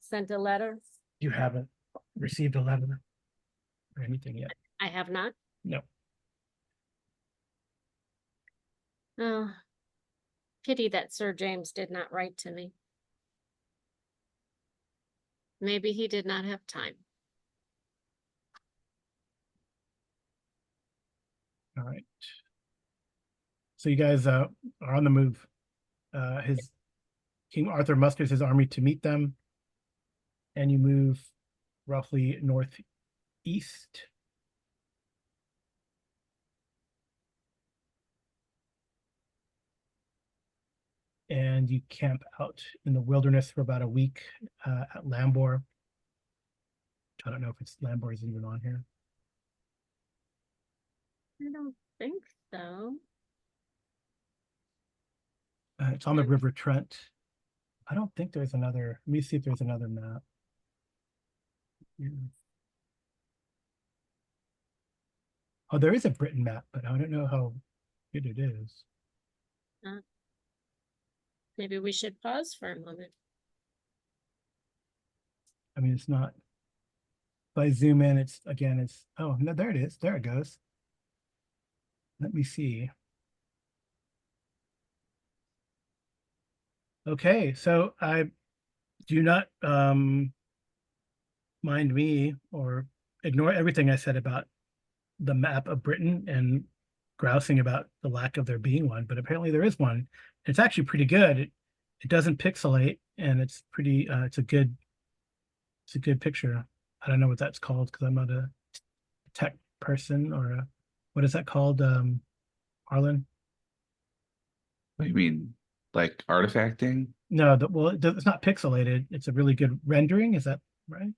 sent a letter? You haven't received a letter or anything yet. I have not. No. Oh, pity that Sir James did not write to me. Maybe he did not have time. All right. So you guys are on the move. His King Arthur musters his army to meet them, and you move roughly northeast. And you camp out in the wilderness for about a week at Lambor. I don't know if it's Lambor is even on here. I don't think so. It's on the River Trent. I don't think there's another. Let me see if there's another map. Yeah. Oh, there is a Britain map, but I don't know how good it is. Maybe we should pause for a moment. I mean, it's not. If I zoom in, it's again, it's, oh, no, there it is. There it goes. Let me see. Okay, so I do not mind me or ignore everything I said about the map of Britain and grousing about the lack of there being one, but apparently there is one. It's actually pretty good. It doesn't pixelate, and it's pretty it's a good picture. I don't know what that's called because I'm not a tech person, or what is that called, Harlan? What do you mean? Like artifacting? No, well, it's not pixelated. It's a really good rendering. Is that right?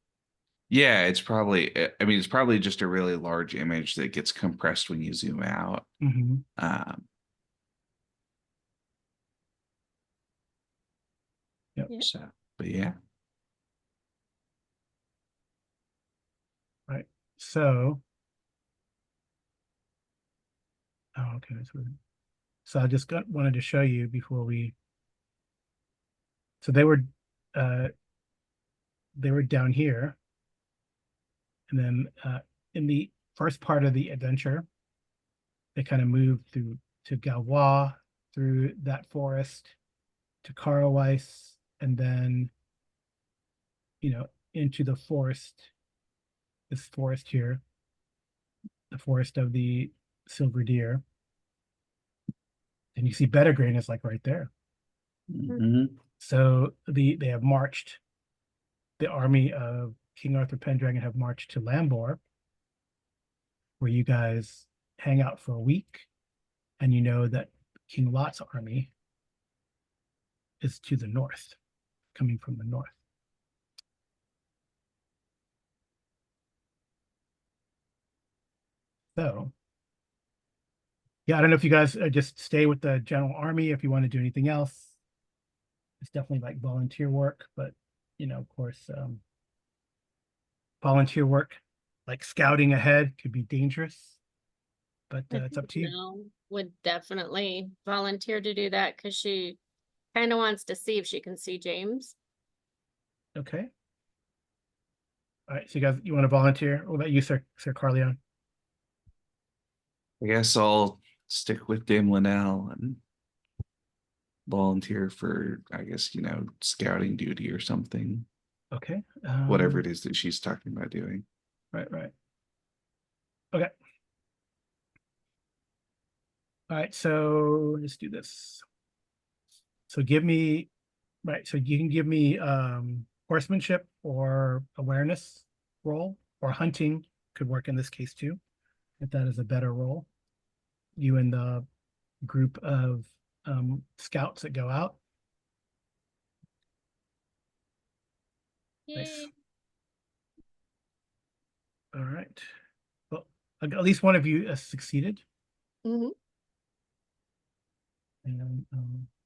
Yeah, it's probably, I mean, it's probably just a really large image that gets compressed when you zoom out. Mm-hmm. Yep. Yeah. So, but yeah. Right. So, oh, okay. So I just wanted to show you before we. So they were down here, and then in the first part of the adventure, they kind of moved through to Galois, through that forest, to Caroweiss, and then, into the forest, this forest here, the forest of the Silver Deer. And you see Bettergrain is like right there. Mhm. So they have marched, the army of King Arthur Pendragon have marched to Lambor, where you guys hang out for a week, and you know that King Lot's army is to the north, coming from the north. So, yeah, I don't know if you guys just stay with the general army, if you want to do anything else. It's definitely like volunteer work, but of course, volunteer work, like scouting ahead, could be dangerous, but it's up to you. No, would definitely volunteer to do that because she kind of wants to see if she can see James. Okay. All right, so you want to volunteer? What about you, Sir Carleon? I guess I'll stick with Dame Linnell and volunteer for, I guess, scouting duty or something. Okay. Whatever it is that she's talking about doing. Right. Okay. All right, so let's do this. So give me, right, so you can give me horsemanship or awareness roll, or hunting could work in this case too, if that is a better role. You and the group of scouts that go out. Nice. Yay. All right. Well, at least one of you succeeded. Mhm. And how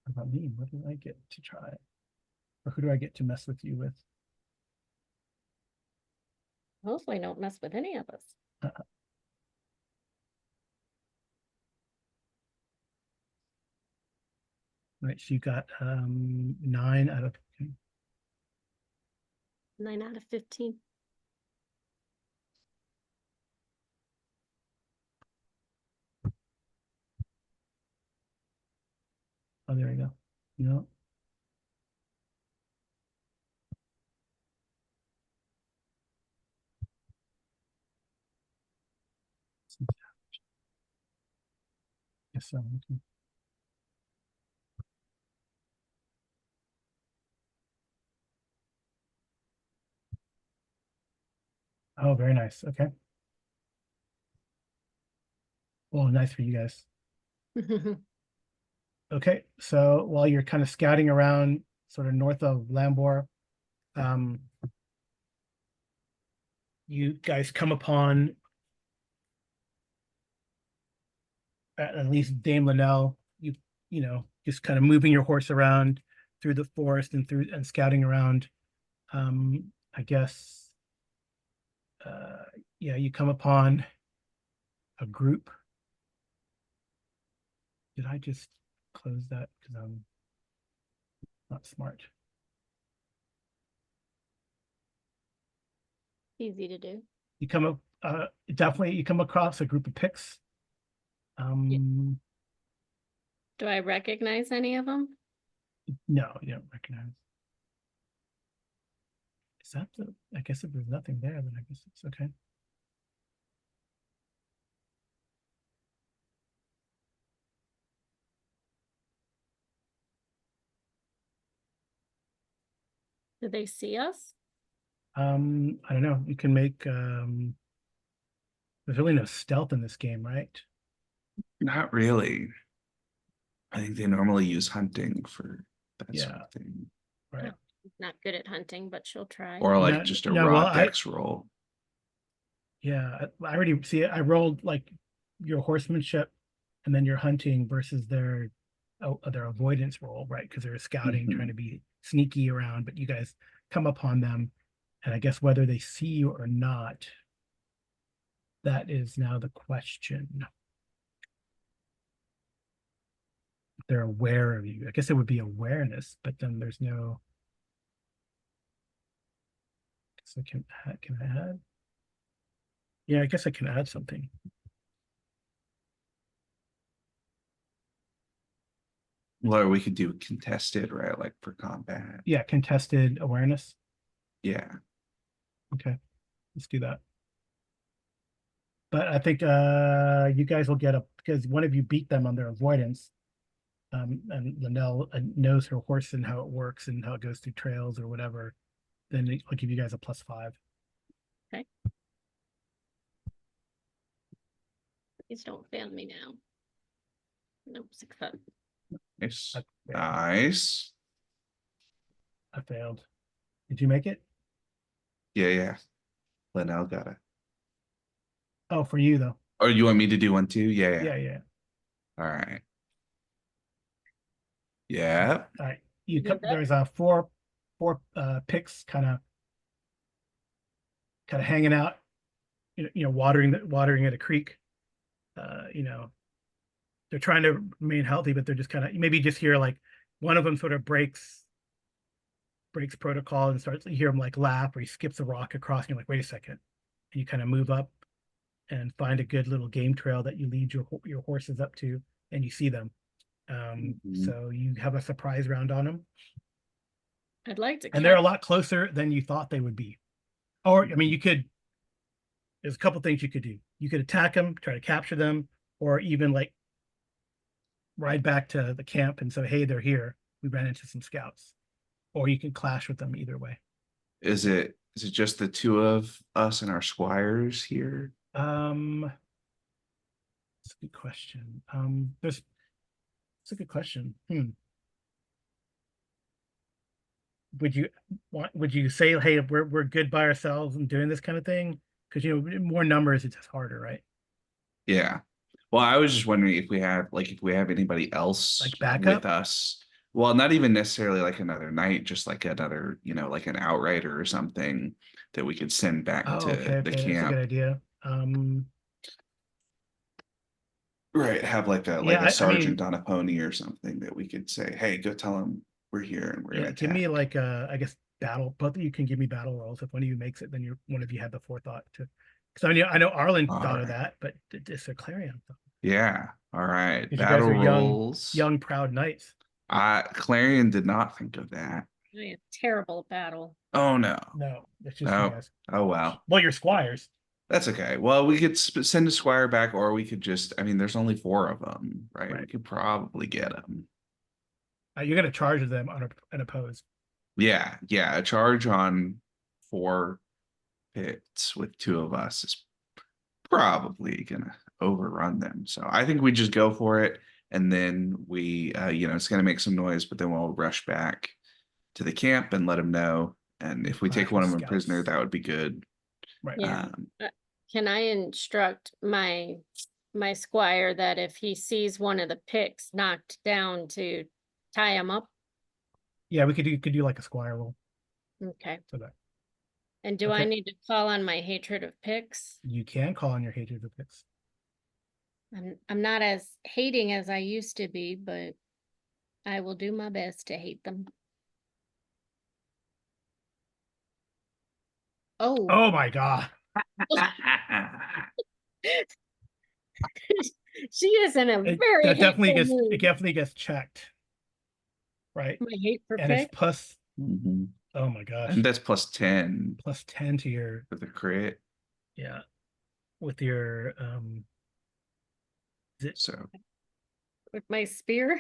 about me? What do I get to try? Or who do I get to mess with you with? Hopefully don't mess with any of us. Right, so you got 9 out of. 9 out of 15. Oh, there you go. No. Yes, so. Okay. Oh, very nice. Okay. Well, nice for you guys. Okay, so while you're kind of scouting around sort of north of Lambor, you guys come upon at least Dame Linnell, you know, just kind of moving your horse around through the forest and scouting around. I guess yeah, you come upon a group. Did I just close that because I'm not smart? Easy to do. You come up definitely you come across a group of picks. Do I recognize any of them? No, you don't recognize. Is that the, I guess if there's nothing there, then I guess it's okay. Do they see us? I don't know. You can make there's really no stealth in this game, right? Not really. I think they normally use hunting for that sort Yeah. of thing. Right. Not good at hunting, but she'll try. Or like No, just a no, raw well, dex roll. Yeah, I already see it. I rolled like your horsemanship and then your hunting versus their avoidance roll, right? Because they're scouting, trying to be sneaky around, but you guys come upon them, and I guess whether they see you or not, that is now the question. They're aware of you. I guess it would be awareness, but then there's no. So can I add? Yeah, I guess I can add something. Or we could do contested, right? Like for combat. Yeah, contested awareness. Yeah. Okay, let's do that. But I think you guys will get up because one of you beat them on their avoidance. And Linnell knows her horse and how it works and how it goes through trails or whatever. Then I'll give you guys a +5. Okay. Please don't fail me now. Nope, 6 up. Nice. I failed. Nice. I failed. Did you make it? Yeah. Linnell got it. Oh, for you though. Or you want me to do one too? Yeah. Yeah. All right. Yeah. All right. You did that? There's a four picks kind of hanging out, watering at a creek. They're trying to remain healthy, but they're just kind of maybe just hear like one of them sort of breaks protocol and starts, you hear him like laugh, or he skips a rock across and you're like, wait a second. And you kind of move up and find a good little game trail that you lead your horses up to, and you see them. So you have a surprise round on them. I'd like to. And they're a lot closer than you thought they would be. Or, I mean, there's a couple things you could do. You could attack them, try to capture them, or even like ride back to the camp and say, hey, they're here. We ran into some scouts. Or you can clash with them either way. Is it just the two of us and our squires here? That's a good question. It's a good question. Would you say, hey, we're good by ourselves and doing this kind of thing? Because more numbers, it's just harder, right? Yeah. Well, I was just wondering if we have anybody else like backup with us. Well, not even necessarily like another knight, just like another, like an outrider or something that we could send back to okay, the that's a good camp. idea. Right, have like a Yeah, sergeant on a pony or something that we could say, hey, go tell him we're here and we're gonna give me attack. like I guess battle. Both of you can give me battle rolls. If one of you makes it, then one of you had the forethought to. Because I know Arlen thought of Alright. that, but it's a Clarion. Yeah. All right. Because you guys Battle are rolls. young, proud knights. Clarion did not think of that. A terrible battle. Oh no. No, it's just you No. guys. Oh well. Well, you're squires. That's okay. Well, we could send a squire back, or we could just. I mean, there's only 4 of them, right? We Right. could probably get them. You're gonna charge them unopposed. Yeah, yeah. A charge on 4 pits with 2 of us is probably gonna overrun them. So I think we just go for it, and then we, it's gonna make some noise, but then we'll rush back to the camp and let them know. And if we take Clash one with of them prisoner, scouts. that would be good. Right. Yeah. Um, Can I instruct my squire that if he sees one of the picks knocked down to tie him up? Yeah, we could do like a squire roll Okay. for that. And do I Okay. need to call on my hatred of picks? You can call on your hatred of pits. I'm not as hating as I used to be, but I will do my best to hate them. Oh, Oh my god. she is in a It, very that definitely hateful gets it mood. definitely gets checked. Right. My hate for And it's pick. plus, Mhm. oh my gosh, And that's plus 10 plus 10 to your, for the crit. yeah, with your So With my spear.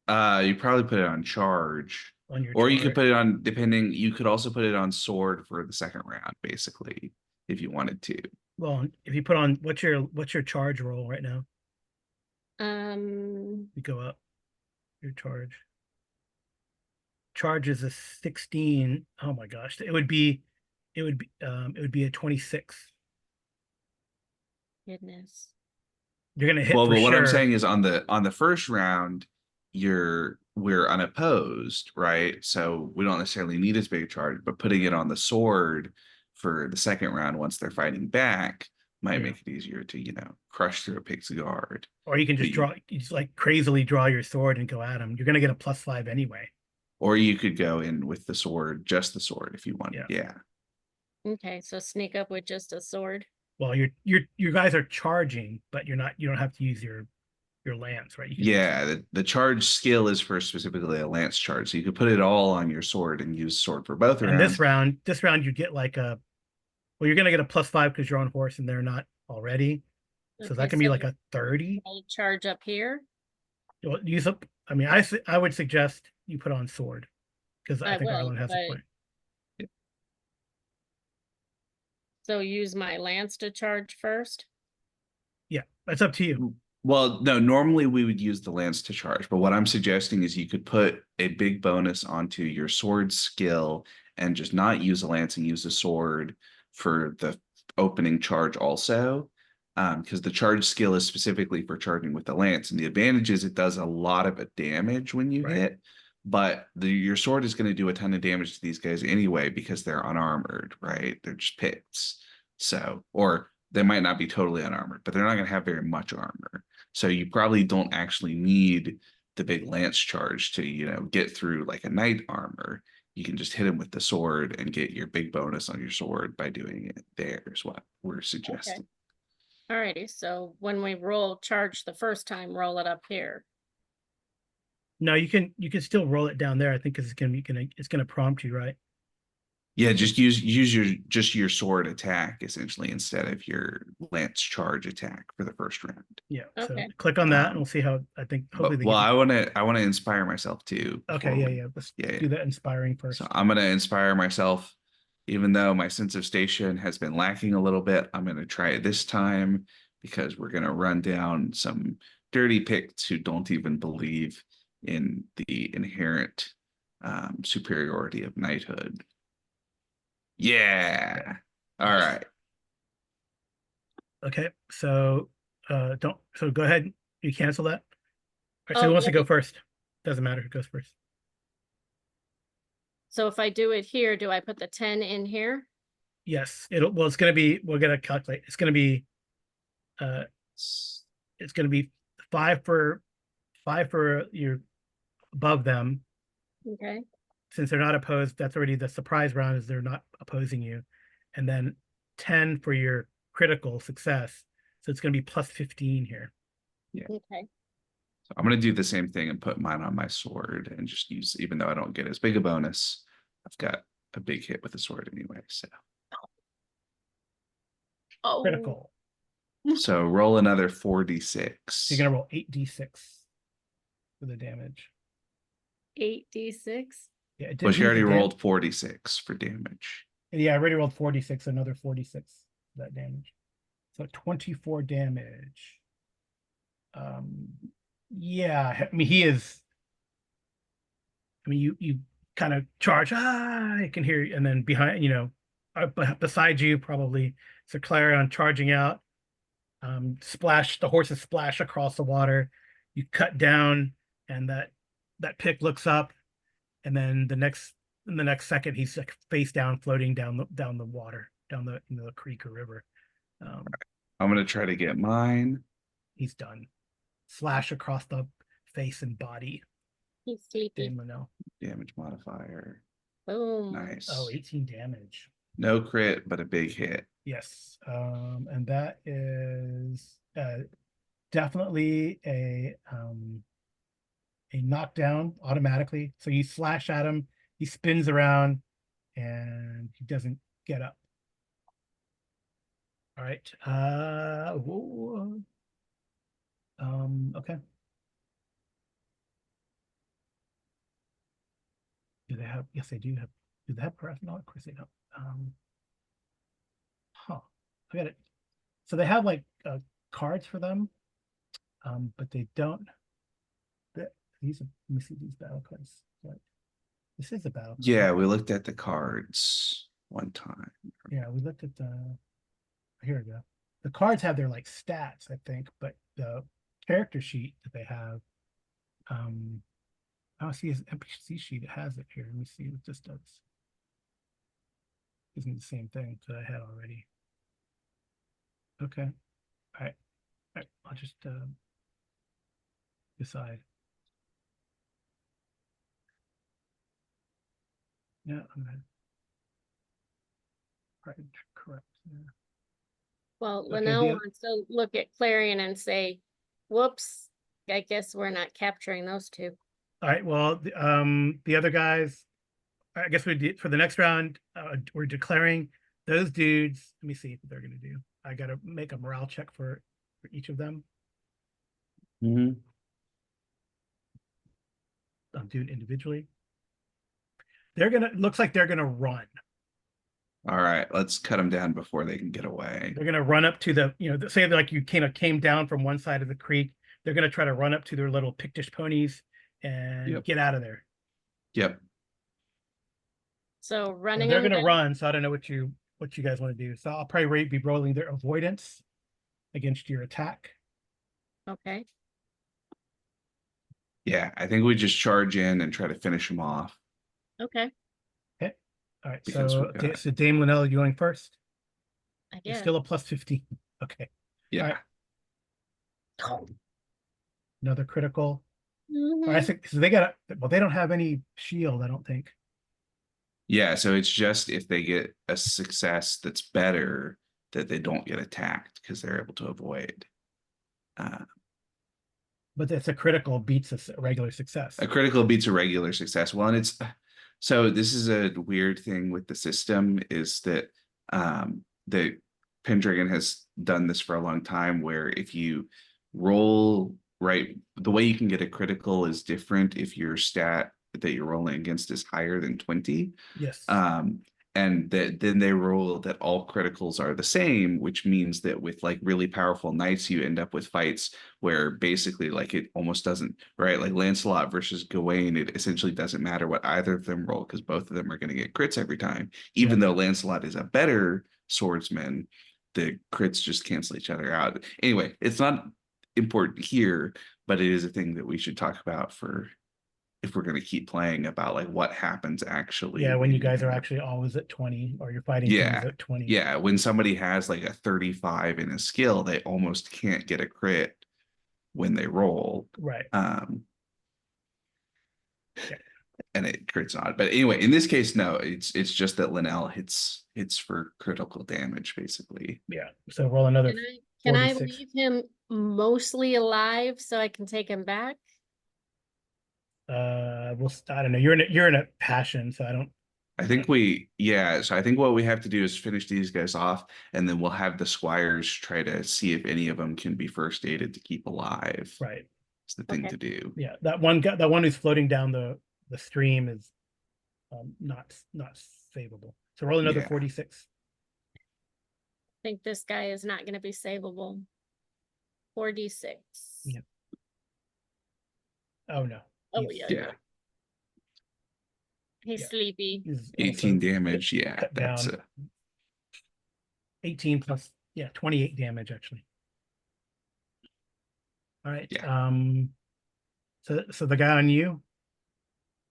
you probably put it on charge. on your Or you could charge. put it on, depending, you could also put it on sword for the second round, basically, if you wanted to. Well, if you put on what's your charge roll right now? You go up your charge. Charge is a 16. Oh my gosh. It would be a 26. Goodness. You're gonna hit Well, for but what I'm sure. saying is on the first round, we're unopposed, right? So we don't necessarily need as big a charge, but putting it on the sword for the second round once they're fighting back might Yeah. make it easier to, crush through a pig's guard. Or you can just But you just like crazily draw your sword and go at them. You're gonna get a +5 anyway. Or you could go in with the sword, just the sword if you wanted. Yeah. Okay, so sneak up with just a sword. Well, you guys are charging, but you don't have to use your lance, right? You can Yeah, the charge skill is for specifically a lance charge. So you could put it all on your sword and use sword for both and rounds. this round you get like well, you're gonna get a +5 because you're on horse and they're not already. So that Okay, can be like a 30. I'll charge up here. Well, use up. I mean, I would suggest you put on sword because I think will, Arlen has a but- point. So use my lance to charge first. Yeah, it's up to you. Well, no, normally we would use the lance to charge, but what I'm suggesting is you could put a big bonus onto your sword skill and just not use a lance and use a sword for the opening charge also. Because the charge skill is specifically for charging with the lance, and the advantage is it does a lot of damage when you Right. hit, but your sword is going to do a ton of damage to these guys anyway because they're unarmored, right? They're just pits. So, or they might not be totally unarmored, but they're not going to have very much armor. So you probably don't actually need the big lance charge to, get through like a knight armor. You can just hit him with the sword and get your big bonus on your sword by doing it there is what we're suggesting. Alrighty, so when we roll charge the first time, roll it up here. No, you can still roll it down there. I think because it's gonna prompt you, right? Yeah, just use your sword attack essentially instead of your lance charge attack for the first round. Yeah. So Okay. click on that and we'll see how I think hopefully But, they well, give I want to inspire myself too. Okay, yeah. Let's Yeah. do that inspiring first. So I'm going to inspire myself, even though my sense of station has been lacking a little bit. I'm going to try it this time because we're going to run down some dirty picks who don't even believe in the inherent superiority of knighthood. Yeah. All right. Okay, so go ahead. You cancel that. All right, so Oh, who wants to yeah. go first? Doesn't matter who goes first. So if I do it here, do I put the 10 in here? Yes, it's gonna be, we're gonna calculate. It's gonna be 5 for your above them, Okay. since they're not opposed, that's already the surprise round is they're not opposing you. And then 10 for your critical success. So it's going to be plus 15 here. Okay. So I'm gonna do the same thing and put mine on my sword and just use, even though I don't get as big a bonus, I've got a big hit with the sword anyway. Oh, Critical. So roll another 4d6. So you're going to roll 8d6 for the damage. 8d6. Yeah, it Well, didn't she beat already the rolled 4d6 for damage. Yeah, I already rolled 46, another 46 for that damage. So 24 damage. Yeah, I mean he is. I mean you kind of charge, I can hear you, and then behind, beside you probably Sir Clarion charging out. Splash, the horses splash across the water. You cut down, and that pick looks up, and then in the next second he's like face down, floating down the water, down the creek or river. I'm gonna try to get mine. He's done. Slash across the face and body. He's sleepy. Dame Linnell. Damage modifier. Boom. Nice. Oh, 18 damage. No crit, but a big hit. Yes. And that is definitely a knockdown automatically. So you slash at him, he spins around, and he doesn't get up. All right. Okay. Do they have? Yes, they do have. Do they have paraffin? No, of course they don't. I got it. So they have like cards for them, but they don't. These are, let me see these battle cards. Right. This is a battle card. Yeah, we looked at the cards one time. Yeah, we looked at the. Here we go. The cards have their like stats, I think, but the character sheet that they have, I don't see his NPC sheet. It has it here. Let me see what this does. Isn't the same thing that I had already. Okay. All right. All right. I'll just decide. Yeah, I'm gonna try to correct. Yeah. Well, Okay, Linnell wants to look at Clarion and say, whoops, I guess we're not capturing those two. All right. Well, the other guys, I guess we did for the next round. We're declaring those dudes. Let me see what they're gonna do. I gotta make a morale check for each of them. I'll do it individually. They're gonna. Looks like they're gonna run. All right, let's cut them down before they can get away. They're gonna run up to the. Say like you kind of came down from one side of the creek. They're gonna try to run up to their little Pictish ponies and get out of there. Yep. So running. They're gonna run. So I don't know what you guys want to do. So I'll probably be rolling their avoidance against your attack. Okay. Yeah, I think we just charge in and try to finish them off. Okay. Okay. All right. Because So Dame Linnell, you going first? I You're guess. still a plus 15. Okay. Yeah. All right. Another critical. Mhm. All right, so they got well, they don't have any shield, I don't think. Yeah, so it's just if they get a success that's better that they don't get attacked because they're able to avoid. But it's a critical beats a regular success. A critical beats a regular success. Well, and it's so this is a weird thing with the system is that the Pendragon has done this for a long time where if you roll right, the way you can get a critical is different if your stat that you're rolling against is higher than 20. Yes. And then they roll that all criticals are the same, which means that with like really powerful knights, you end up with fights where basically like it almost doesn't, right? Like Lancelot versus Gawain, it essentially doesn't matter what either of them roll because both of them are going to get crits every time. Even though Lancelot is a better swordsman, the crits just cancel each other out. Anyway, it's not important here, but it is a thing that we should talk about for if we're going to keep playing about like what happens actually. Yeah, when you guys are actually always at 20 or you're fighting things at 20. Yeah, when somebody has like a 35 in a skill, they almost can't get a crit when they roll. Right. Yeah. and it crits on it. But anyway, in this case, no, it's just that Linnell hits for critical damage, basically. Yeah. So roll another Can I 46. leave him mostly alive so I can take him back? I don't know. You're in a passion, so I don't. I think so I think what we have to do is finish these guys off, and then we'll have the squires try to see if any of them can be first aided to keep alive. Right. It's the thing Okay. to do. Yeah. That one guy, that one who's floating down the stream is not savable. So roll another Yeah. 46. I think this guy is not going to be savable. 4d6. Yeah. Oh no. Oh, He's- yeah. Yeah. He's Yeah. sleepy. he's 18 also damage. Yeah, cut that's down. 18 plus 28 damage actually. All right. Yeah. So the guy on you.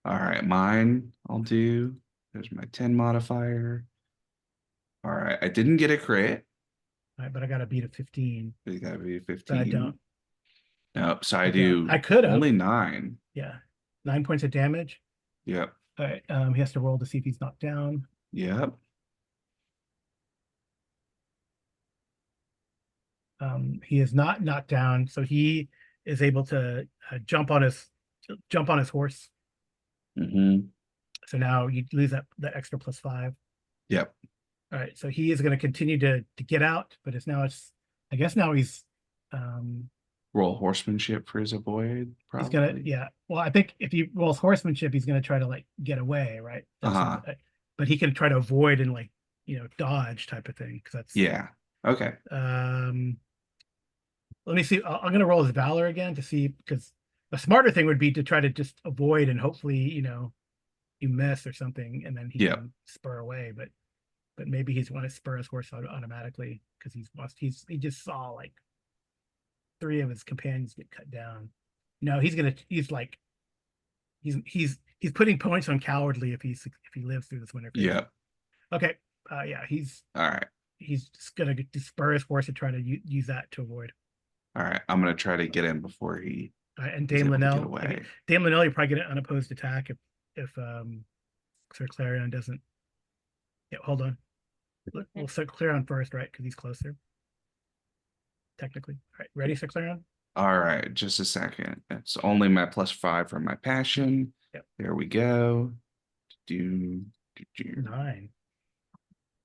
all right. Mine, I'll do. There's my 10 modifier. All right. I didn't get a crit. All right, but I got to beat a 15. It's gotta be But 15. I don't. Nope. So I Okay. do I could have. only 9. Yeah. 9 points of damage. Yep. All right. He has to roll to see if he's knocked down. Yep. He is not knocked down, so he is able to jump on his horse. Mm-hmm. So now you lose that extra +5. Yep. All right, so he is going to continue to get out, but I guess now he's Roll horsemanship for his avoid. he's Probably. gonna Well, I think if he rolls horsemanship, he's gonna try to like get away, right? Uh-huh. But he can try to avoid and like dodge type of thing because that's Yeah. Okay. Let me see. I'm gonna roll his valor again to see because a smarter thing would be to try to just avoid and hopefully you miss or something and then he Yep. can spur away. But maybe he's want to spur his horse automatically because he just saw like 3 of his companions get cut down. No, he's putting points on cowardly if he lives through this winter phase. Yep. Okay. Yeah, he's All right. just gonna spur his horse and try to use that to avoid. All right. I'm gonna try to get him before he And is Dame able to get Linnell. away. Dame Linnell, you probably get an unopposed attack if Sir Clarion doesn't. Yeah, hold on. We'll Sir Clarion first, right? Because he's closer. Technically. All right, ready, Sir Clarion? All right, just a second. It's only my +5 from my passion. Yep. There we go. 9.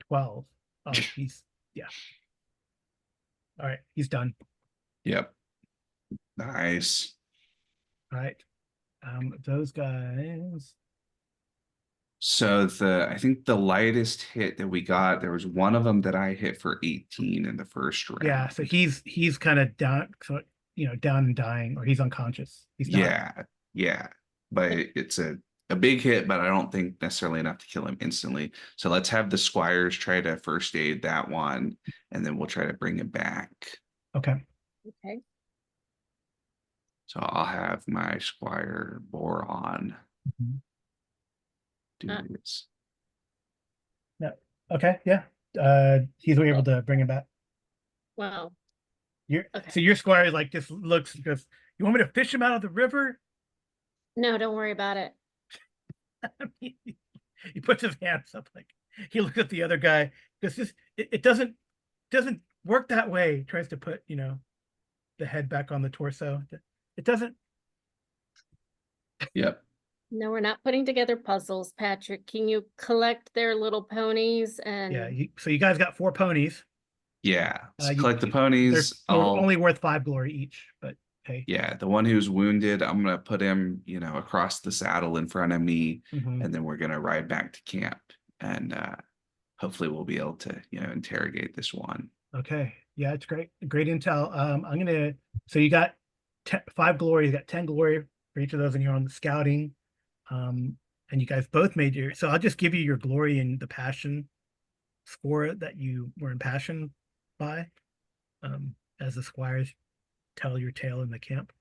12. Oh, yeah. All right, he's done. Yep. Nice. All right. Those guys. So I think the lightest hit that we got, there was one of them that I hit for 18 in the first round. Yeah, so he's kind of down, so down and dying, or he's unconscious. He's not. Yeah. But it's a big hit, but I don't think necessarily enough to kill him instantly. So let's have the squires try to first aid that one, and then we'll try to bring him back. Okay. Okay. So I'll have my squire Boron do this. No. Okay. Yeah. He's able to bring him back. Well, So your squire like just looks goes, you want me to fish him out of the river? no, don't worry about it. He puts his hands up like he looks at the other guy because it doesn't work that way. He tries to put the head back on the torso. It doesn't. Yep. No, we're not putting together puzzles, Patrick. Can you collect their little ponies and Yeah. So you guys got 4 ponies. Yeah. So You- collect the ponies. They're only worth 5 glory each, but hey. Yeah, the one who's wounded, I'm gonna put him, across the saddle in front of me, Mhm. and then we're gonna ride back to camp, and hopefully we'll be able to, interrogate this one. Okay. Yeah, it's great intel. So you got 5 glory, you got 10 glory for each of those, and you're on the scouting. And you guys both made so I'll just give you your glory and the passion score that you were impassioned by, as the squires tell your tale in the camp.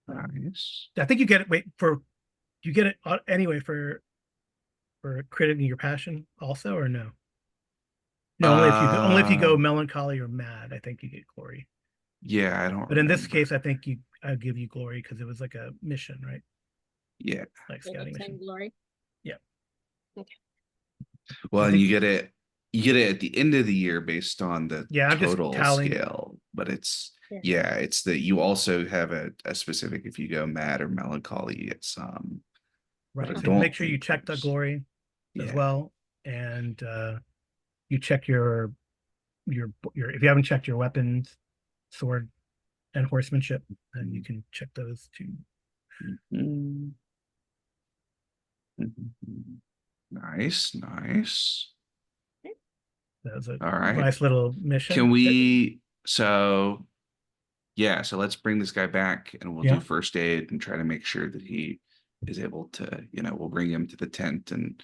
Nice. I think you get it. You get it anyway for crediting your passion also, or no? No, only if you go melancholy or mad. I think you get glory. Yeah, I don't. But in this remember. case, I think I'll give you glory because it was like a mission, right? Yeah. like For the scouting 10 mission. glory. Well, I and think- you get it at the end of the year based on the Yeah, I'm just total tallying. scale, but Yeah. it's that you also have a specific, if you go mad or melancholy, it's but I Right. So don't make sure you think check the there's- glory as Yeah. well, and you check your if you haven't checked your weapons, sword, and horsemanship, then you can check those too. Mhm. Mhm. Nice, nice. That was a All right. nice little mission. Can we so yeah, so let's bring this guy back and we'll Yeah. do first aid and try to make sure that he is able to, we'll bring him to the tent and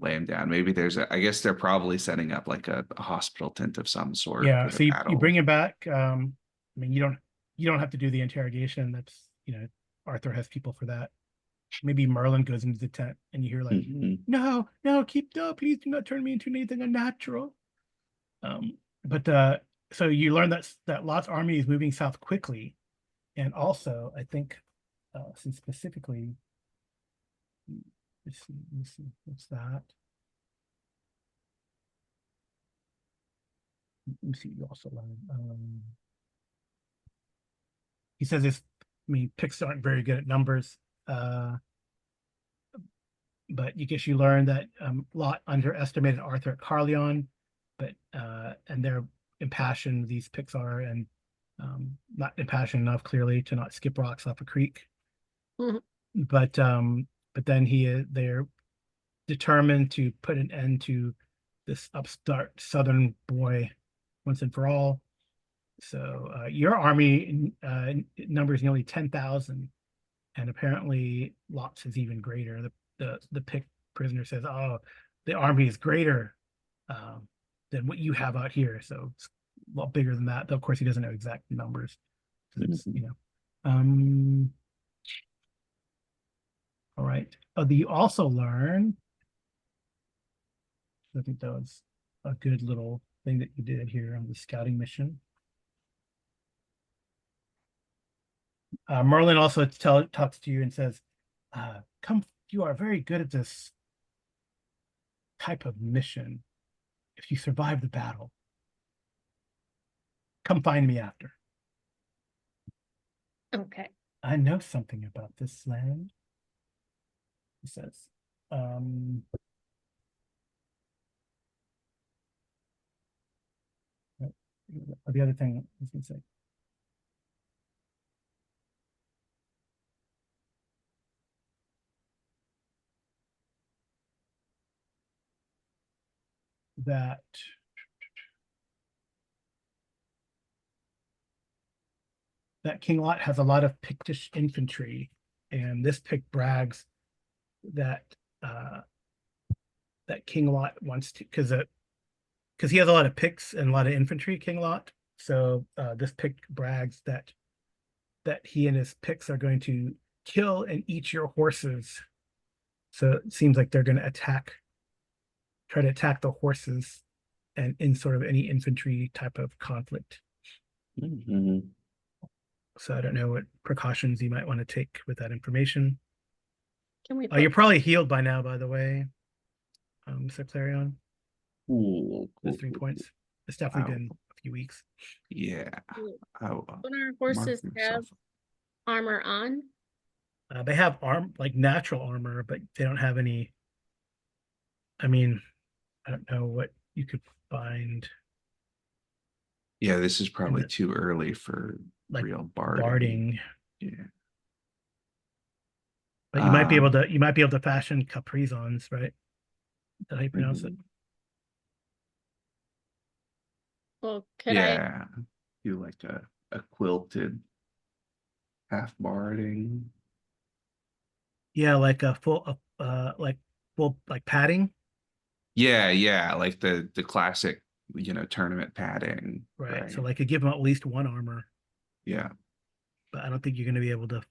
lay him down. Maybe I guess they're probably setting up like a hospital tent of some sort Yeah, for the so you battle. bring him back. I mean, you don't have to do the interrogation. That's Arthur has people for that. Maybe Merlin goes into the tent and you hear like, Mhm. no, please do not turn me into anything unnatural. But so you learn that Lot's army is moving south quickly, and also I think, since specifically, let me see, what's that? Let me see. You also learn. He says this. I mean, picks aren't very good at numbers. But you learn that Lot underestimated Arthur at Carleon, but and they're impassioned, these picks are, and not impassioned enough clearly to not skip rocks off a creek. Mhm. But then they're determined to put an end to this upstart southern boy once and for all. So your army numbers nearly 10,000, and apparently Lot's is even greater. The pick prisoner says, "Oh, the army is greater than what you have out here." So it's a lot bigger than that. Though, of course, he doesn't know exact numbers. It's, all right. Oh, you also learn. I think that was a good little thing that you did here on the scouting mission. Merlin also talks to you and says, "Come, you are very good at this type of mission. If you survive the battle, come find me after. Okay. I know something about this land," he says. Um, the other thing I was going to say. That King Lot has a lot of Pictish infantry, and this pick brags that that King Lot wants to, because he has a lot of picks and a lot of infantry, King Lot. So this pick brags that he and his picks are going to kill and eat your horses. So it seems like they're going to try to attack the horses, and in sort of any infantry type of conflict. Mhm. So I don't know what precautions you might want to take with that information. Can we You're put, probably healed by now, by the way, Mr. Clarion. Cool, The cool, 3 cool, points. cool. It's definitely Wow. been a few weeks. Yeah. I'll when our mark horses have myself. armor on? They have like natural armor, but they don't have any. I mean, I don't know what you could find Yeah, this is probably the- too early for like real barding. barding, Yeah. but you might be able to fashion caprizons, right? Is that how you pronounce it? Well, could I, Yeah. Do like a quilted half barding. Yeah, like a full, like padding, Yeah, like the classic, tournament padding. right? So Right. like, you give them at least one armor, Yeah. but I don't think you're going to be able to.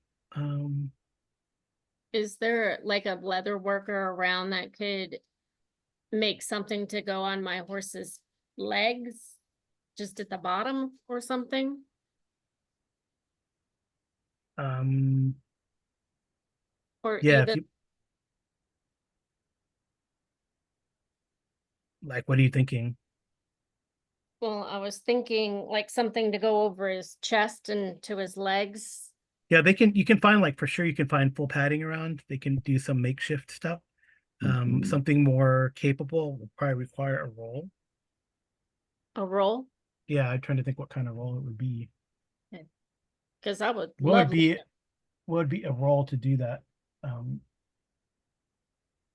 is there like a leather worker around that could make something to go on my horse's legs? Just at the bottom or something? Um, Or Yeah, even, like, what are you thinking? well, I was thinking like something to go over his chest and to his legs. Yeah, you can find, like, for sure you can find full padding around. They can do some makeshift stuff. Mhm. Something more capable will probably require a roll. A roll, Yeah, I'm trying to think what kind of roll it would be. because I would What would love be what would be a roll to do that? Um,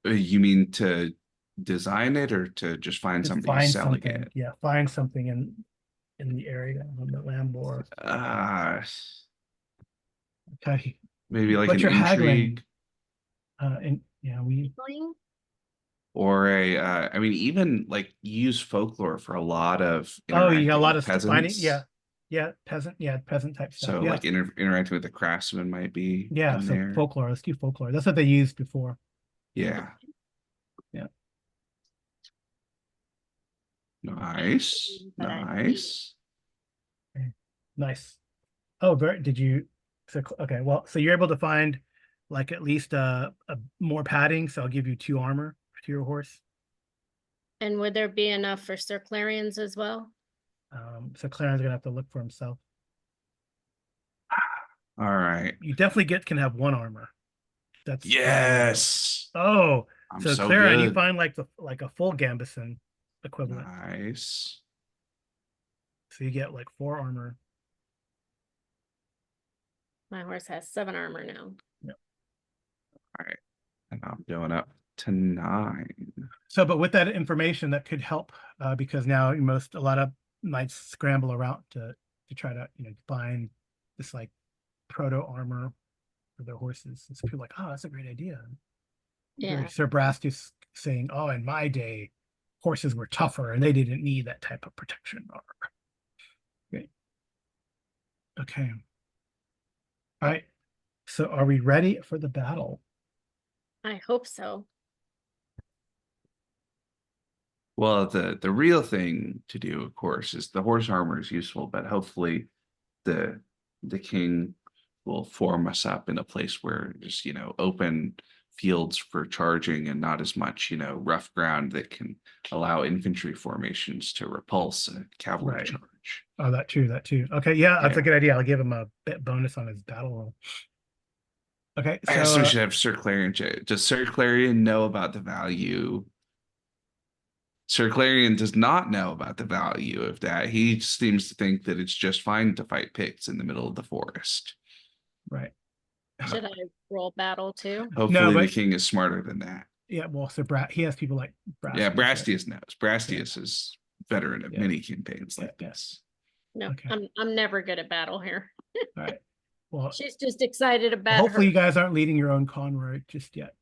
You mean to design it or to just find to somebody find selling something. it? Yeah, find something in the area on the Lambor. Uh, Okay, maybe like but an you're haggling. intrigue And yeah, we. it. or a I mean even like use folklore for a lot of Oh, you got a interacting lot with of finding. Yeah, peasants. yeah, peasant. Yeah, peasant type stuff. So Yeah, like interacting with the craftsman might be yeah. in So there. folklore. Let's do folklore. That's what they used before. Yeah. Yeah. Nice. But I Nice. Okay. Nice. Oh, very. Did you? So okay. Well, so you're able to find like at least a more padding. So I'll give you 2 armor to your horse. And would there be enough for Sir Clarions as well? So Clarence gonna have to look for himself. All right. You definitely can have 1 armor. That's Yes. oh, I'm so so Clarion, you good. find like a full Gambison equivalent. Nice. So you get like 4 armor. My horse has 7 armor now. All right. And I'm going up to 9. So, but with that information, that could help because now a lot of knights scramble around to try to find this like proto armor for their horses. And so people are like, oh, that's a great idea. Yeah. Sir Brastus saying, oh, in my day, horses were tougher and they didn't need that type of protection. Great. Okay. All right. So are we ready for the battle? I hope so. Well, the real thing to do, of course, is the horse armor is useful, but hopefully the the king will form us up in a place where just, open fields for charging and not as much, rough ground that can allow infantry formations to repulse a cavalry Right. charge. Oh, that too. Okay, yeah, that's a Yeah. good idea. I'll give him a bit bonus on his battle roll. Okay, I guess we so should have Sir Clarion. Does Sir Clarion know about the value? Sir Clarion does not know about the value of that. He seems to think that it's just fine to fight Picts in the middle of the forest. right. Should I roll battle too? No, Hopefully, the but king is smarter than that. yeah, well, so he has people like Yeah, Brastius, right? Brastius knows. Brastius is veteran of Yeah. many campaigns like Yeah. this. No, Okay. I'm never good at battle here. All right. Well, She's just excited about hopefully her. you guys aren't leading your own convoy just yet.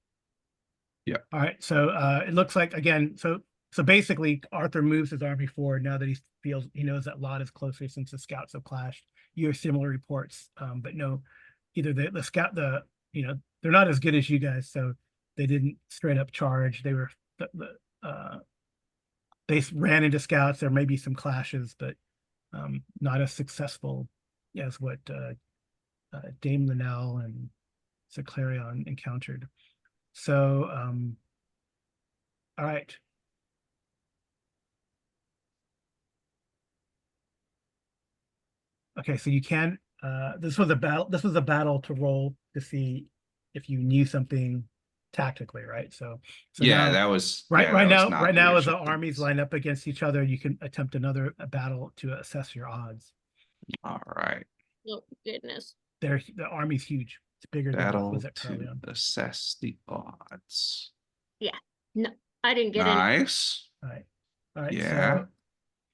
Yeah. All right. So it looks like again, so basically Arthur moves his army forward now that he knows that Lot is closer since the scouts have clashed. You hear similar reports, but no, either the scout they're not as good as you guys, so they didn't straight up charge. They were they ran into scouts. There may be some clashes, but not as successful as what Dame Linnell and Sir Clarion encountered. So, all right. Okay, so you can. This was a battle. This was a battle to roll to see if you knew something tactically, right? So Yeah, now, that was not right now, as the leadership armies things. line up against each other, you can attempt another battle to assess your odds. All right. Oh, goodness. The army's huge. It's bigger than what was Battle at to Carleon. assess the odds. Yeah. No, I didn't get any. Nice. All right. All right. Yeah.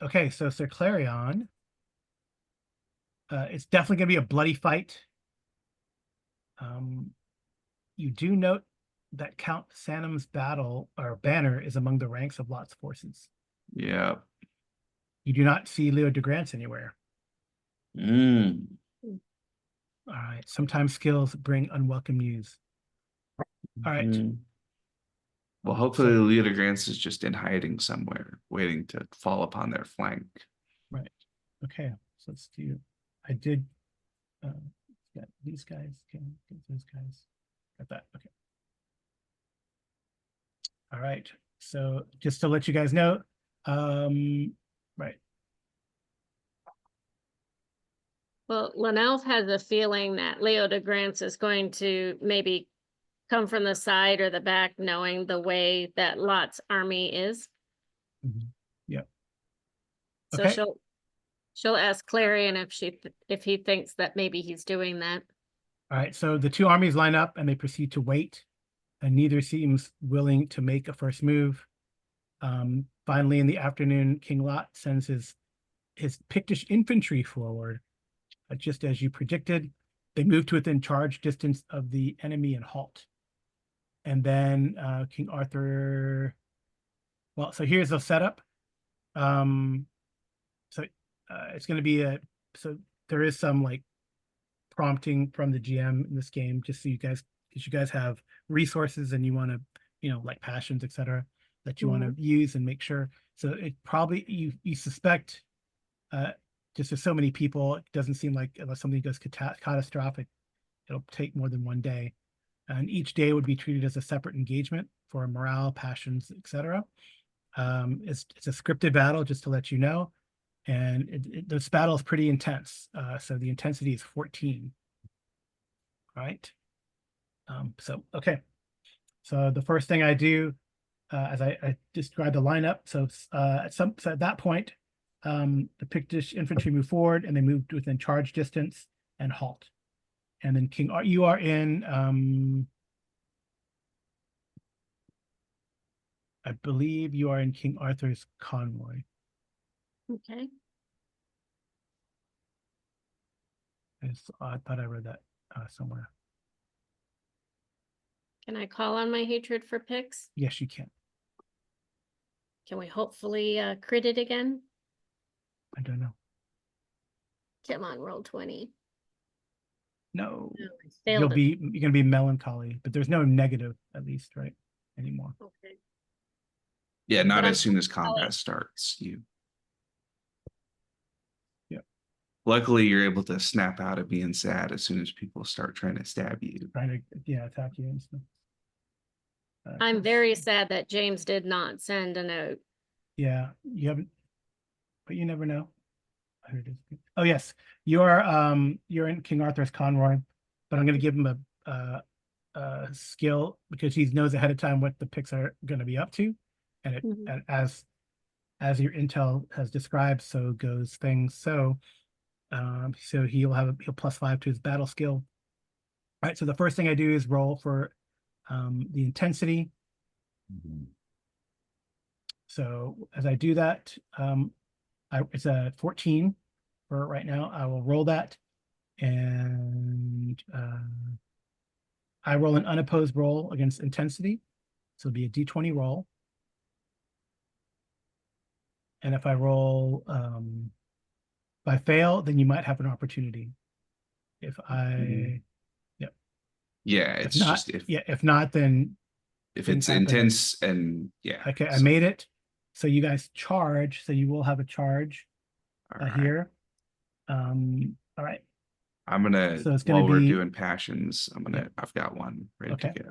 So, okay. So Sir Clarion, it's definitely going to be a bloody fight. You do note that Count Sanum's banner is among the ranks of Lot's forces. Yeah. You do not see Leo de Grance anywhere. Mm. All right. Sometimes skills bring unwelcome news. All right. Mm. Well, hopefully Leo de Grance is just in hiding somewhere, waiting to fall upon their flank. Right. Okay. So let's do. I did. Got these guys. Okay. Get those guys. Got that. Okay. All right. So just to let you guys know, right. Well, Lanelf has a feeling that Leo de Grance is going to maybe come from the side or the back, knowing the way that Lot's army is. Yep. So Okay. she'll ask Clarion if he thinks that maybe he's doing that. All right. So the two armies line up and they proceed to wait, and neither seems willing to make a first move. Finally, in the afternoon, King Lot sends his Pictish infantry forward, just as you predicted. They move to within charge distance of the enemy and halt. And then King Arthur. Well, so here's the setup. So it's going to be so there is some like prompting from the GM in this game, just so you guys, because you guys have resources and you want to, like passions, etc., that you want to use and make sure. So it probably you suspect, just there's so many people, it doesn't seem like unless something goes catastrophic, it'll take more than one day, and each day would be treated as a separate engagement for morale, passions, etc. It's a scripted battle, just to let you know, and this battle is pretty intense. So the intensity is 14. Right. So okay. So the first thing I do, as I described the lineup, so at that point, the Pictish infantry move forward and they move within charge distance and halt. And then you are in, I believe you are in King Arthur's convoy. Okay. I thought I read that somewhere. Can I call on my hatred for Pix? Yes, you can. Can we hopefully crit it again? I don't know. Come on, roll 20. No, No, I failed you're gonna be melancholy, but there's no negative, at least, right, anymore. Okay. Yeah, not But as soon as probably- combat starts. Yeah. Luckily, you're able to snap out of being sad as soon as people start trying to stab you. Trying to attack you and stuff. I'm very sad that James did not send a note. Yeah, you haven't, but you never know. Here it is. Oh yes, you're in King Arthur's convoy, but I'm going to give him a skill because he knows ahead of time what the Picts are going to be up to, and and as your intel has described, so goes things. So so he'll +5 to his battle skill. All right, so the first thing I do is roll for the intensity. So as I do that, it's a 14 for right now. I will roll that, and I roll an unopposed roll against intensity, so it'll be a D20 roll. And if I roll, if I fail, then you might have an opportunity. If I, Yeah, if it's not, just if not, then if things it's happen. intense and yeah. Okay, I so- made it. So you guys charge. So you will have a charge all right. here. All right. I'm gonna, So it's gonna while we're be- doing passions, I've got one ready Okay. to go.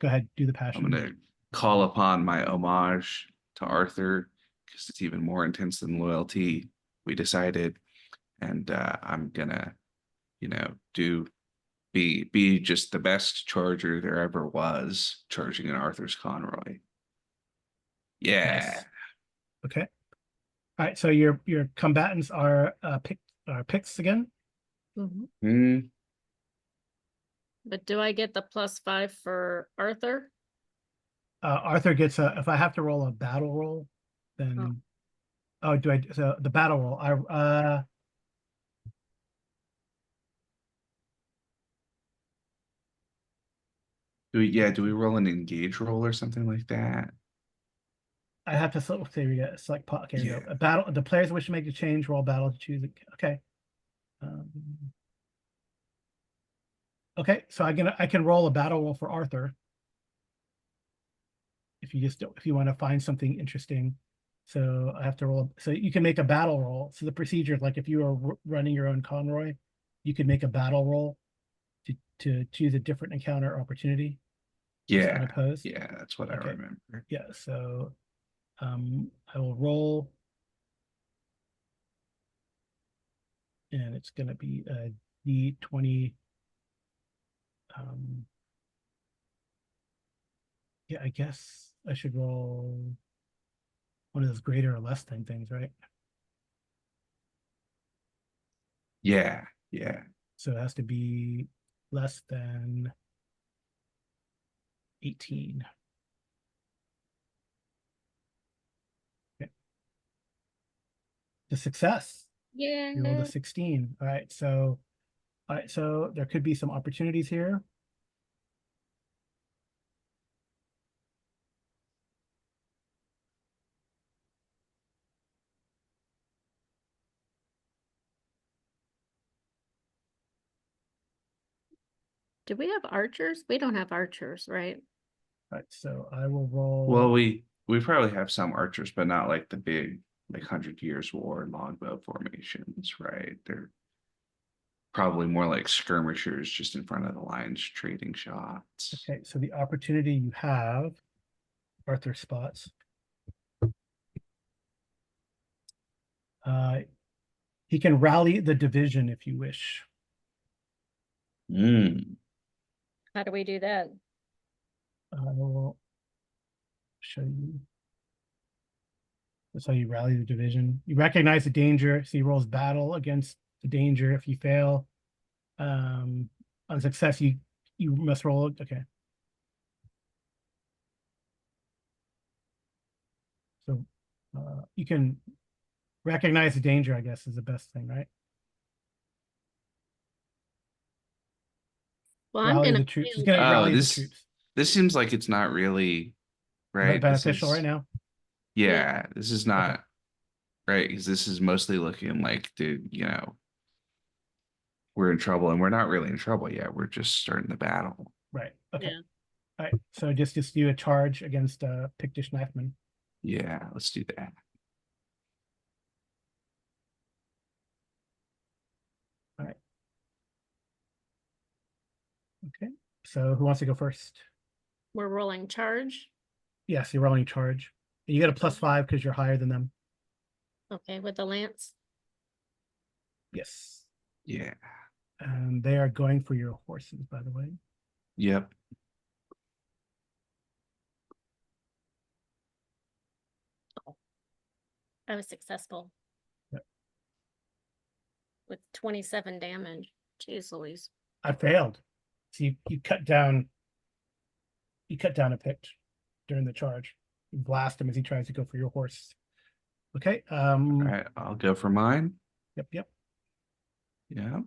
Go ahead, do the I'm passion. gonna call upon my homage to Arthur because it's even more intense than loyalty, we decided. And I'm gonna, be just the best charger there ever was, charging in Arthur's convoy. Yeah. Nice. Okay. All right. So your combatants are Picts again. Mm, But do I get the +5 for Arthur? Arthur gets if I have to roll a battle roll, then do I? So the battle roll, do we roll an engage roll or something like that? I have to select okay, Yeah. a battle. The players wish to make a change, roll battle to choose it. Okay. Okay, so I can roll a battle roll for Arthur. If you want to find something interesting. So I have to roll. So you can make a battle roll. So the procedure, like if you are running your own convoy, you can make a battle roll to choose a different encounter opportunity. Just Yeah, unopposed. yeah, that's what I Okay. remember. Yeah, so I will roll. And it's gonna be a D20. Yeah, I guess I should roll one of those greater or less than things, right? Yeah, yeah. So it has to be less than 18. Okay. The success. You rolled a Yeah. 16. All right, so there could be some opportunities here. Do we have archers? We don't have archers, right? All right, so I will roll. Well, we probably have some archers, but not like the big like 100 Years War longbow formations, right? They're probably more like skirmishers just in front of the lines trading shots. Okay, so the opportunity you have, Arthur spots. He can rally the division if you wish. Mm. How do we do that? I will show you. That's how you rally the division. You recognize the danger, so he rolls battle against the danger. If you fail, on success, you must roll. Okay. So you can recognize the danger, I guess, is the best thing, right? Well, I'm Rally gonna the troops. He's fail gonna it. Oh, rally the this troops. this seems like it's not really right. This Beneficial is right now. yeah, this is not Okay. right because this is mostly looking like, dude, we're in trouble and we're not really in trouble yet. We're just starting the battle. Right. Okay. Yeah. All right. So just do a charge against Pictish knifeman. Yeah, let's do that. All right. Okay. So who wants to go first? We're rolling charge. Yes, you're rolling charge. You get a +5 because you're higher than them. Okay, with the lance. Yes. Yeah. And they are going for your horses, by the way. Yep. I was successful. Yep. With 27 damage. Jeez Louise. I failed. So you cut down a Pict during the charge. You blast him as he tries to go for your horse. Okay. All right, I'll go for mine. Yep. Yeah.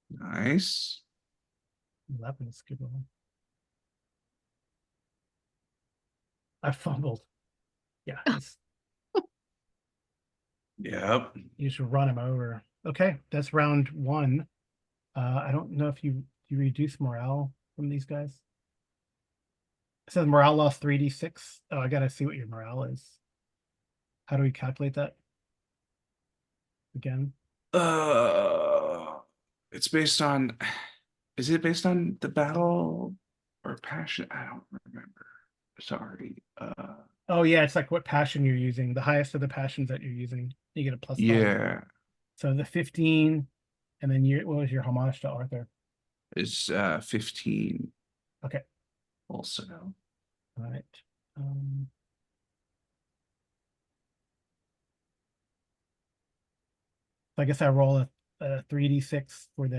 Nice. 11 is a good roll. I fumbled. Yeah, Yep. you should run him over. Okay, that's round 1. I don't know if you reduce morale from these guys. It says morale loss 3d6. Oh, I gotta see what your morale is. How do we calculate that? Again? It's based on, is it based on the battle or passion? I don't remember. Sorry. Oh yeah, it's like what passion you're using. The highest of the passions that you're using, you get a +5. Yeah, So the 15, and then what was your homage to Arthur? it's 15 Okay, also. all right. So I guess I roll a 3d6 for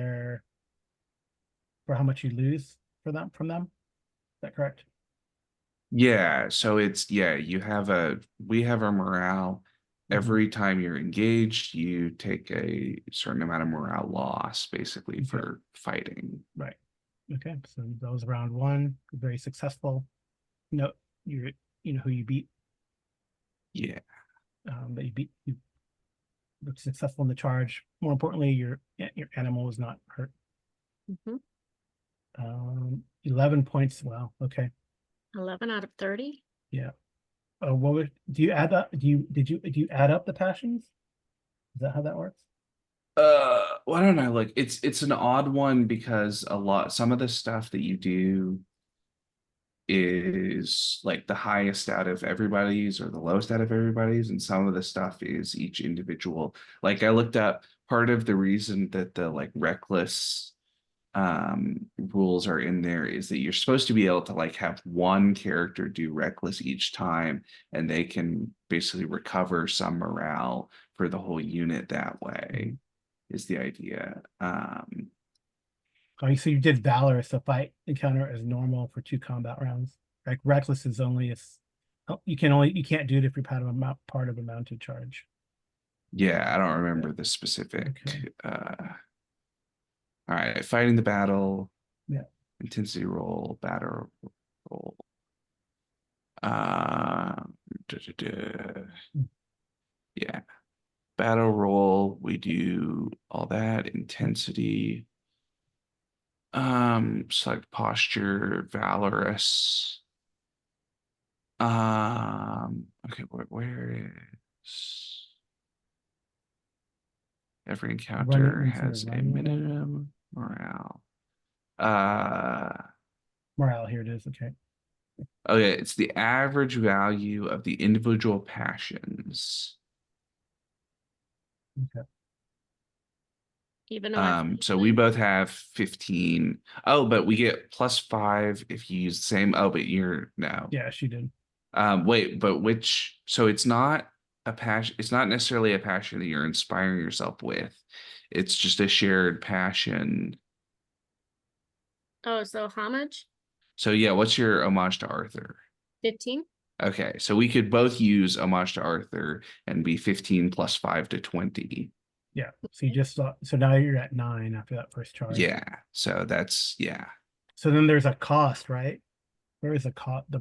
how much you lose from them. Is that correct? Yeah, so it's we have a morale. Every time you're engaged, you take a certain amount of morale loss, basically, Okay. for fighting. Right. Okay, so that was round 1. Very successful. No, you know who you beat. Yeah. That you beat. You were successful in the charge. More importantly, your animal was not hurt. Mm-hmm. 11 points. Wow. Okay. 11 out of 30. Yeah. Do you add up? Do you add up the passions? Is that how that works? Why don't I look? It's an odd one because some of the stuff that you do is like the highest out of everybody's or the lowest out of everybody's, and some of the stuff is each individual. Like I looked up part of the reason that the like reckless rules are in there is that you're supposed to be able to like have one character do reckless each time, and they can basically recover some morale for the whole unit that way, is the idea. Oh, so you did valor, so fight encounter as normal for 2 combat rounds. Like reckless is only you can't do it if you're part of a mounted charge. Yeah, I don't remember the specific. Okay. All right, fighting the battle. Yeah. Intensity roll, battle roll. Uh, Yeah. Battle roll, we do all that. Intensity. Select posture, valorous. Okay, where is every encounter has a minimum morale. Morale, here it is. Okay. Okay, it's the average value of the individual passions. Okay. Even though I So we both have 15. Oh, but we get +5 if you use the same. Oh, but you're no. Yeah, she did. Wait, but so it's not a passion, it's not necessarily a passion that you're inspiring yourself with. It's just a shared passion. Oh, so homage? So yeah, what's your homage to Arthur? 15? Okay, so we could both use homage to Arthur and be 15 +5 to 20. Yeah. So you just saw, so now you're at 9 after that first charge. Yeah, so that's So then there's a cost, right? Where is the cost? The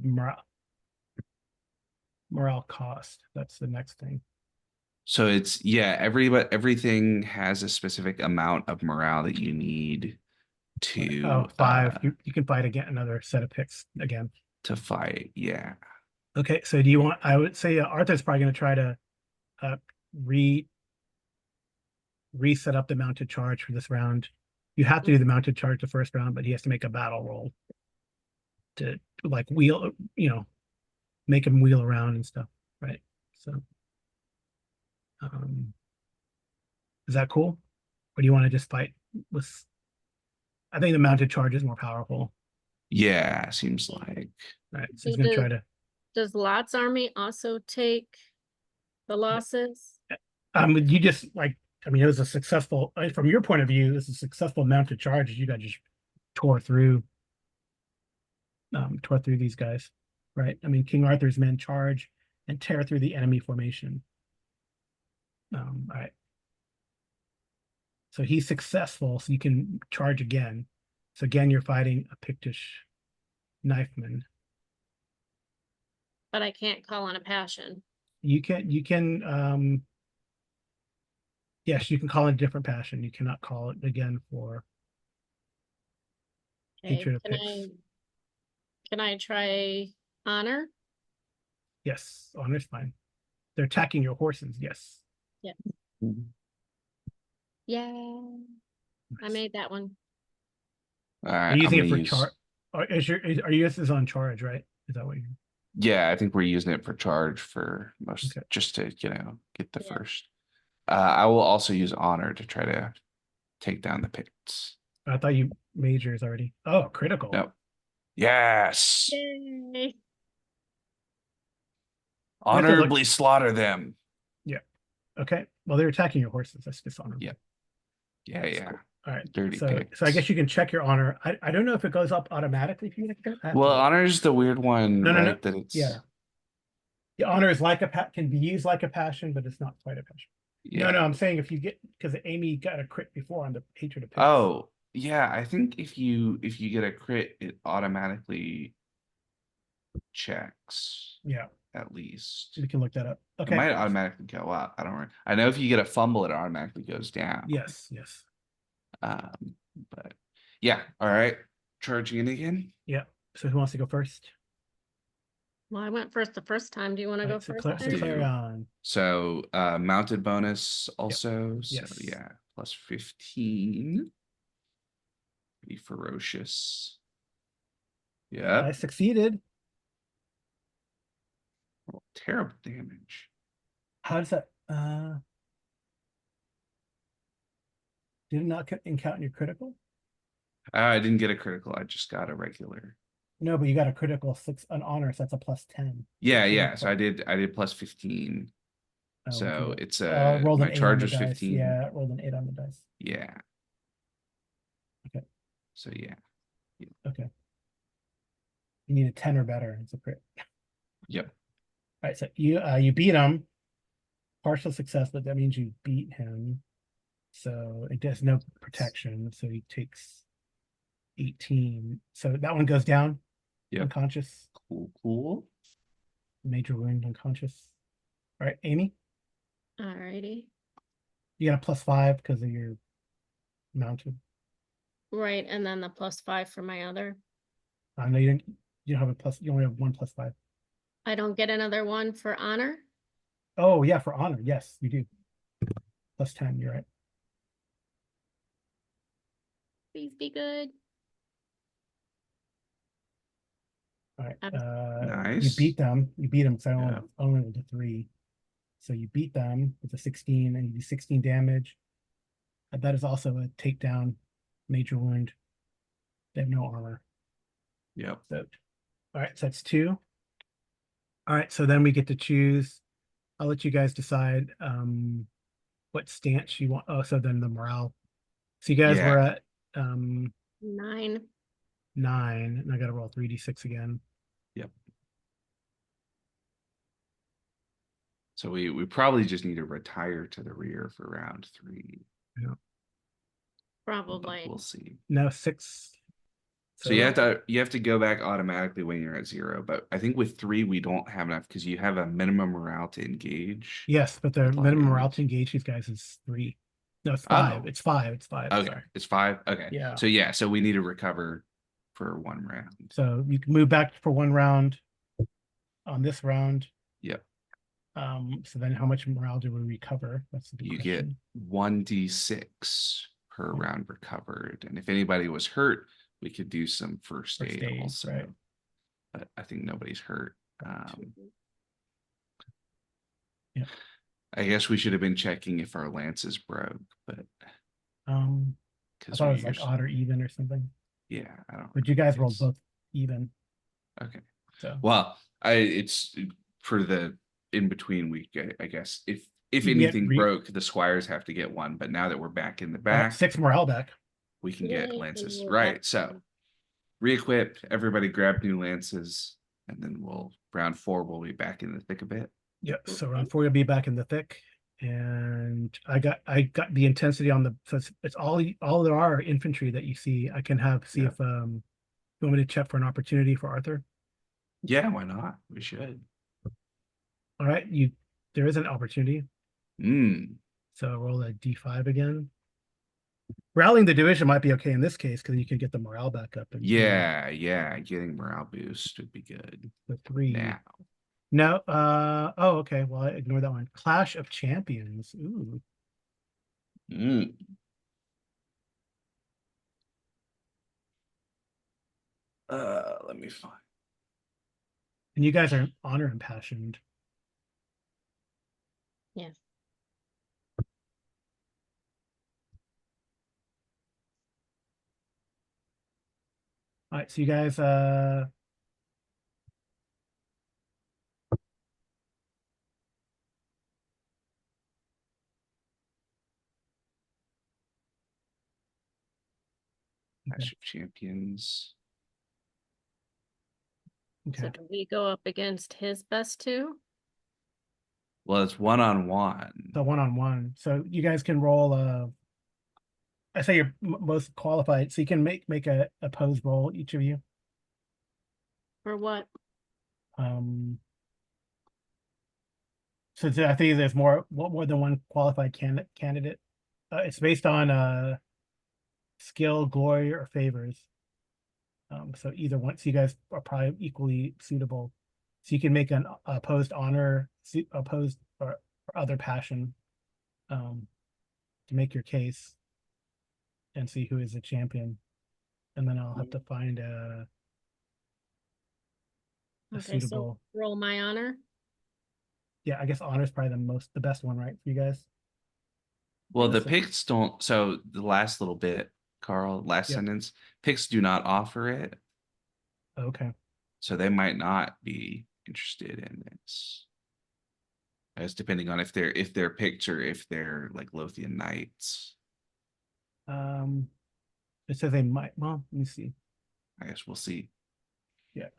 morale cost. That's the next thing. So it's everything has a specific amount of morale that you need to 5. You can fight again another set of picks again. to fight. Yeah. Okay, so do you want? I would say Arthur's probably going to try to reset up the mounted charge for this round. You have to do the mounted charge the first round, but he has to make a battle roll to like wheel, make him wheel around and stuff, right? So, is that cool? Or do you want to just fight with? I think the mounted charge is more powerful. Yeah, seems like. Right, so he's going to try to. Does Lot's army also take the losses? You just it was a successful, from your point of view, this is a successful mounted charge. You guys just tore through these guys, right? I mean, King Arthur's men charge and tear through the enemy formation. All right. So he's successful, so you can charge again. So again, you're fighting a Pictish knifeman. But I can't call on a passion. You can yes, you can call it a different passion. You cannot call it again for hatred of Picts. Can I try honor? Yes, honor's fine. They're attacking your horses, yes. Yeah. Yeah. I made that one. All right, Are you using it for charge? Are yours is on charge, right? Is that what you're? Yeah, I think we're using it for charge for most, just to get the first. I will also use honor to try to take down the Picts. I thought you made yours already. Oh, critical. Nope. Yes. Yay. Honorably slaughter them. Yeah. Okay. Well, they're attacking your horses. That's dishonorable. Yeah. Yeah. All right. Dirty so I guess you can check your honor. I don't know if it goes up automatically if you like that. Well, honor is the weird one, no, right? No. That it's The honor is like can be used like a passion, but it's not quite a passion. Yeah. No, I'm saying if you get, because Amy got a crit before on the hatred of Picts. Oh, yeah. I think if you get a crit, it automatically checks. Yeah. At least. We can look that up. Okay. It might automatically go up. I don't know. I know if you get a fumble, it automatically goes down. Yes. But yeah. All right. Charging in again. Yeah. So who wants to go first? Well, I went first the first time. Do you want to go first? Clarion. So mounted bonus also. Yes. So yeah, plus 15. Be ferocious. Yeah. I succeeded. Oh, terrible damage. How does that, did it not encounter your critical? I didn't get a critical. I just got a regular. No, but you got a critical 6 an honor, so that's a plus 10. Yeah, So yeah. So I did plus 15. Oh, So what'd you get? it's Rolled my an 8 on charge the was dice. 15. Yeah, rolled an 8 on the dice. Yeah. Okay. So yeah. Okay. You need a 10 or better. It's a crit. Yep. All right, so you beat him. Partial success, but that means you beat him. So it does no protection. So he takes 18. So that one goes down. Yep. Unconscious. Cool. Major wound, unconscious. All right, Amy, Alrighty. you got a +5 because of your mounted. Right, and then the +5 for my other. I know you don't have a plus. You only have 1 +5. I don't get another one for honor. Oh yeah, for honor. Yes, you do. +10. You're right. Please be good. All right. Nice. You beat them. You beat them because I Yeah. only rolled a 3. So you beat them with a 16 and you do 16 damage. That is also a takedown, major wound. They have no armor. Yep. So, all right, so that's 2. All right, so then we get to choose. I'll let you guys decide what stance you want. Oh, so then the morale. So you guys were Yeah. at 9. 9, and I gotta roll 3d6 again. Yep. So we probably just need to retire to the rear for round 3. Yeah. But Probably. we'll see. No, 6. So you have to go back automatically when you're at 0. But I think with 3 we don't have enough because you have a minimum morale to engage. Yes, but the with minimum morale land. to engage these guys is 3. No, it's 5. Oh. It's 5. It's 5. Okay, Sorry. it's 5. Okay. Yeah. So yeah, so we need to recover for 1 round. So you can move back for 1 round on this round. Yep. So then how much morale do we recover? That's the big You question. get 1d6 per round recovered, and if anybody was hurt, we could do some first aid also. Right. But I think nobody's hurt. Yeah. I guess we should have been checking if our lances broke, but I because thought it was like odd or even or something. Yeah, I don't. But you guys rolled both even. Okay. So well, it's for the in between week. I guess if You get anything broke, the squires have to get 1. But now that we're back in the back, 6 morale back. we can Yay, get and lances. we're Right. back So to- re-equip. Everybody grab new lances, and then round 4 we'll be back in the thick of it. Yep. So round 4 will be back in the thick. And I got the intensity on the, so it's all there are infantry that you see. I can see if you want me to check for an opportunity for Arthur. Yeah, why not? We should. All right, there is an opportunity. So roll a d5 again. Rallying the division might be okay in this case because you can get the morale back up. And Yeah, getting morale boost would be good. The 3. Now. No, oh, okay. Well, I ignore that one. Clash of Champions. Ooh. Let me find. And you guys are honor impassioned. Yes. All right, so you guys Clash of Champions. okay. So do we go up against his best 2? Well, it's 1-on-1. So 1-on-1. So you guys can roll I say you're most qualified, so you can make a opposed roll, each of you. For what? So I think there's more than one qualified candidate. It's based on skill, glory, or favors. So either one. So you guys are probably equally suitable. So you can make an opposed honor, opposed or other passion to make your case and see who is the champion. And then I'll have to find a Okay, so suitable. roll my honor. Yeah, I guess honor is probably the best one, right, for you guys? Well, the So- Picts don't. So the last little bit, Carl, last Yep. sentence, Picts do not offer it, Okay. so they might not be interested in this. As depending on if they're Picts or if they're like Lothian knights. It says they might. Well, let me see. I guess we'll see. Yeah.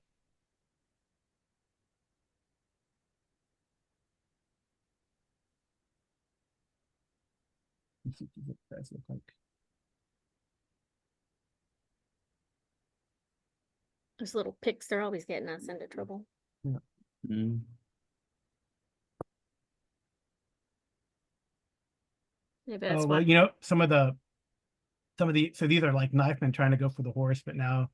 Let's see what these guys look like. Those little picks, they're always getting us into trouble. Mm. Maybe that's Oh why. well, you know, some of the so these are like knifemen trying to go for the horse, but now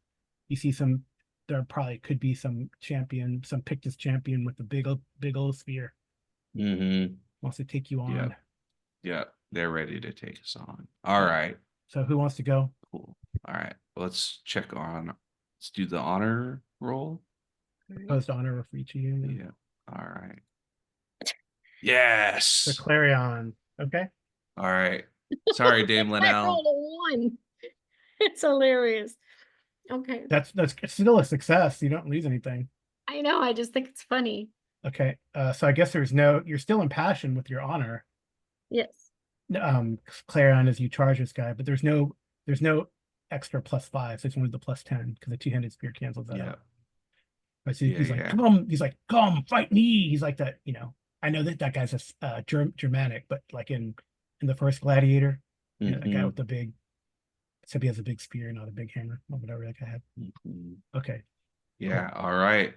you see some. There probably could be some champion, some Pictus champion with a big old spear Mm-hmm. wants to take you on. Yeah, they're ready to take us on. All right, So who wants to go? cool. All right, let's check on. Let's do the honor roll. Post honor for each of you. Yeah. All right. The Yes. Clarion. Okay. All right. Sorry, Dame I Linnell. rolled a 1. It's hilarious. Okay. That's still a success. You don't lose anything. I know, I just think it's funny. Okay. So I guess you're still in passion with your honor. Yes. Clarion is you charge this guy, but there's no extra +5, so it's only the +10 because the two-handed spear cancels that Yeah. out. But so Yeah, he's like, yeah. come fight me. He's like that, I know that guy's a Germanic, but like in the first Gladiator, that guy Mhm. with the big, except he has a big spear, not a big hammer, or whatever that guy had. Mhm. Okay. Yeah. All right.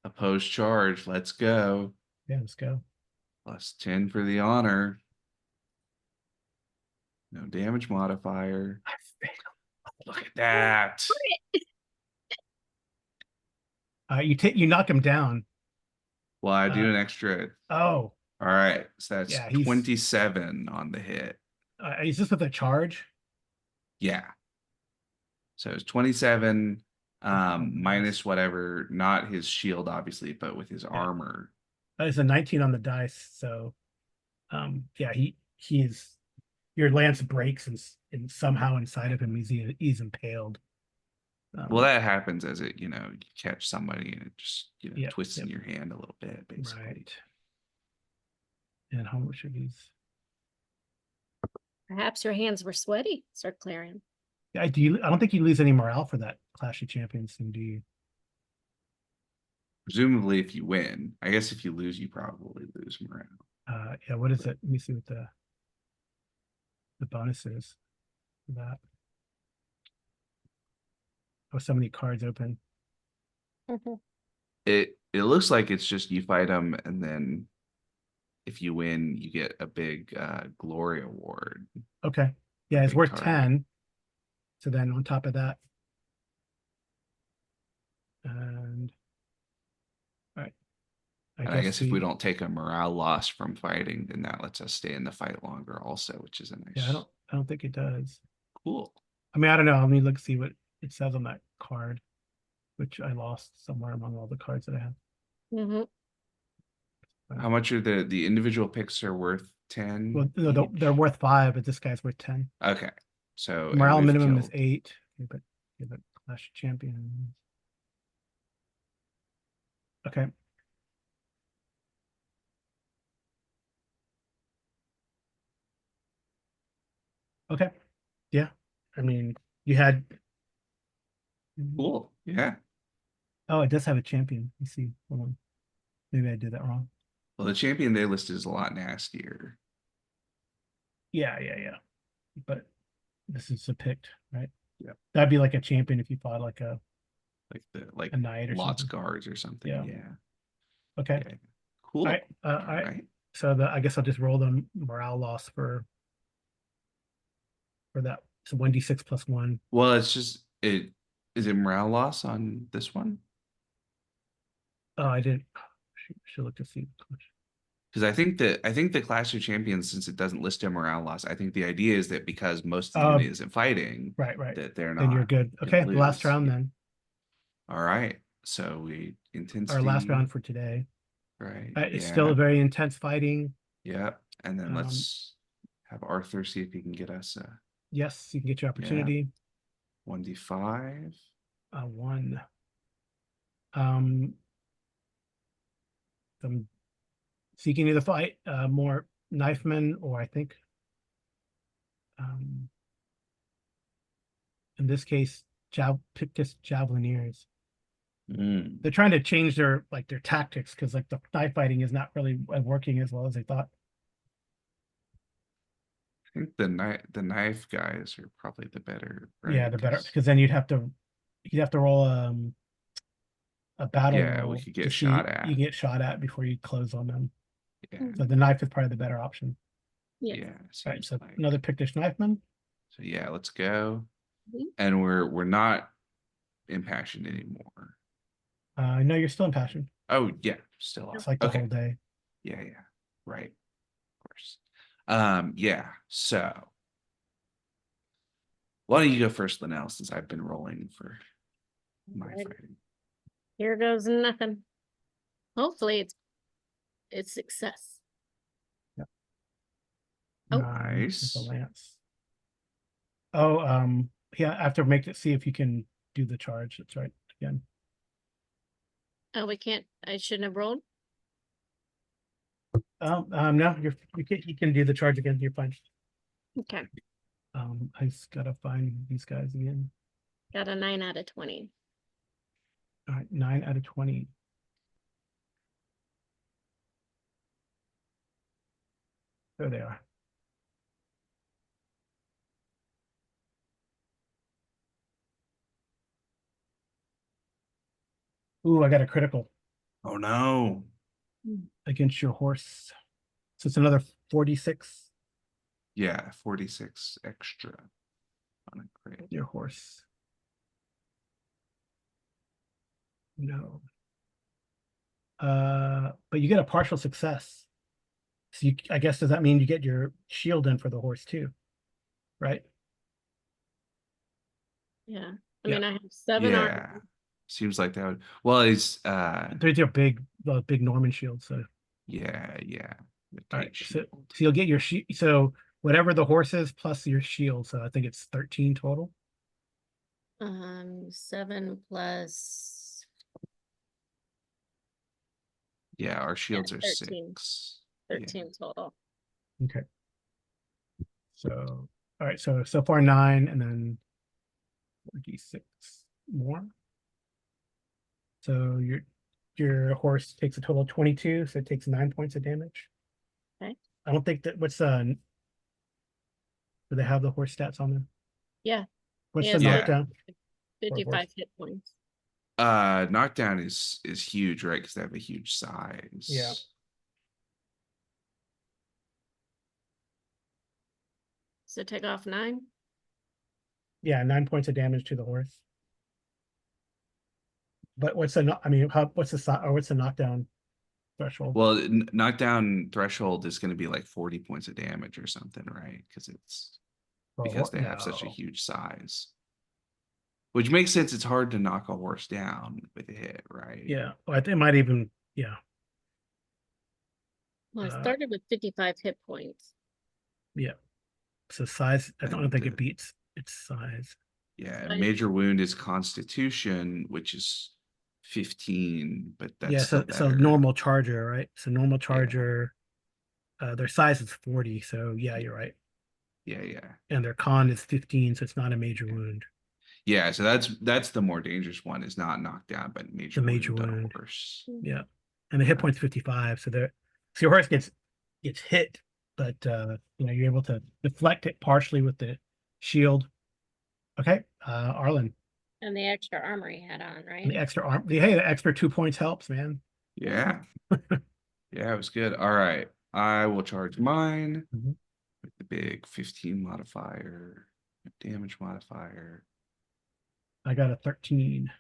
Opposed charge. Let's go. Yeah, let's go. +10 for the honor. No damage modifier. I failed. Look at that. You knock him down. Well, I do an extra. Oh, All right. So that's Yeah, 27 on the hit. is this with a charge? Yeah. So it's 27 nice. minus whatever, not his shield, obviously, but with his armor. It's a 19 on the dice, so yeah, he's your lance breaks and somehow inside of him he's impaled. Well, that happens as you catch somebody and it just Yep, twists in yep. your hand a little bit, basically. Right. And how much are these? Perhaps your hands were sweaty, Sir Clarion. I don't think you lose any morale for that Clash of Champions thing, do you? Presumably, if you win, I guess if you lose, you probably lose morale. Yeah, what is it? Let me see what the bonus is for that. Oh, so many cards open. It looks like it's just you fight them, and then if you win, you get a big glory award. Okay. Yeah, it's Big worth card. 10. So then on top of that. And all right. I guess if we don't take a morale loss from fighting, then that lets us stay in the fight longer also, which is a nice. Yeah, I don't think it does. Cool. I mean, I don't know. Let me look see what it says on that card, which I lost somewhere among all the cards that I have. Mm-hmm. How much are the individual picks are worth 10? Well, no, they're worth 5, but this guy's worth 10. Okay. So Morale we've minimum is killed- 8. Okay, but Clash of Champions. Okay. Okay. Yeah. I mean, you had. Cool. Yeah. Oh, it does have a champion. Let's see. Hold on. Maybe I did that wrong. Well, the champion they list is a lot nastier. Yeah. But this is a picked, right? Yeah. That'd be like a champion if you fought like a knight or lots something. guards or something. Yeah. Yeah. Okay. Okay. Cool. All right. So I guess I'll just roll the morale loss for that. So 1d6 plus 1. Well, it's just is it morale loss on this one? Oh, I didn't. Should look to see. Because I think the Clash of Champions, since it doesn't list a morale loss, I think the idea is that because most of the unit isn't fighting, Right. that they're Then you're not good. gonna Okay, last lose. round Yeah. then. All right. So we intensity. Our last round for today. Right. It's Yeah. still a very intense fighting. Yeah. And then Um, let's have Arthur see if he can get us a Yes, you can get your opportunity. 1d5. One. I'm seeking either fight more knifemen, or I think in this case Pictus javelineers. Mm. They're trying to change their tactics, because like the knife fighting is not really working as well as they thought. I think the knife guys are probably the better, right? Yeah, the better, because then you'd have to roll a battle Yeah, roll we could get to see shot at. you can get shot at before you close on them. Yeah. So the knife is probably the better option. Yeah. Yeah. All right, seems so like. another Pictish knifeman. So yeah, let's go. Mhm. And we're not impassioned anymore. No, you're still impassioned. Oh yeah, still It's on. like the Okay. whole day. Yeah, right. Of course. Yeah. So why don't you go first, Linnell, since I've been rolling for my Alright. fighting. Here goes nothing. Hopefully it's success. Oh. Nice. The lance. Oh, yeah, I have to see if you can do the charge. That's right. Again. Oh, we can't. I shouldn't have rolled. No, you can do the charge again. You're fine. Okay. I just gotta find these guys again. Got a 9 out of 20. All right, 9 out of 20. There they are. Ooh, I got a critical Oh no. against your horse. So it's another 46. Yeah, 46 extra on a crit. Your horse. No. But you get a partial success. So I guess, does that mean you get your shield in for the horse too? Right? Yeah. I Yeah. mean, I have 7 Yeah. armor. Seems like that would. Well, he's There's your big Norman shield. So yeah. The all tight right, so shield. you'll get your shield. So whatever the horse is plus your shield. So I think it's 13 total. 7 plus Yeah, our shields are 13. 6. 13 total. Okay. So all right, so far 9, and then 4d6 more. So your horse takes a total of 22, so it takes 9 points of damage. Okay. I don't think that do they have the horse stats on them? Yeah. What's Yeah, the so knockdown? 55 hit points. Knockdown is huge, right? Because they have a huge size. Yeah. So take off 9. Yeah, 9 points of damage to the horse. But what's the what's the knockdown threshold? Well, knockdown threshold is going to be like 40 points of damage or something, right? Because they have such a huge size. Which makes sense. It's hard to knock a horse down with a hit, right? Yeah, well, I think it might even, yeah. Well, I started with 55 hit points. Yeah. So size, I don't think And, it beats its size. Yeah, major wound is Constitution, which is 15, but that's Yeah, still so better. normal charger, right? So normal charger, their size is 40, so yeah, you're right. Yeah. And their con is 15, so it's not a major wound. Yeah, so that's the more dangerous one, is not knockdown, but major wound on a horse. Yeah. And the hit point's 55, so your horse gets hit, but you're able to deflect it partially with the shield. Okay, Arlen. And the extra armor he had on, right? And the extra arm. Hey, the extra 2 points helps, man. Yeah. Yeah, it was good. All right. I will charge mine with the big 15 modifier, damage modifier. I got a 13.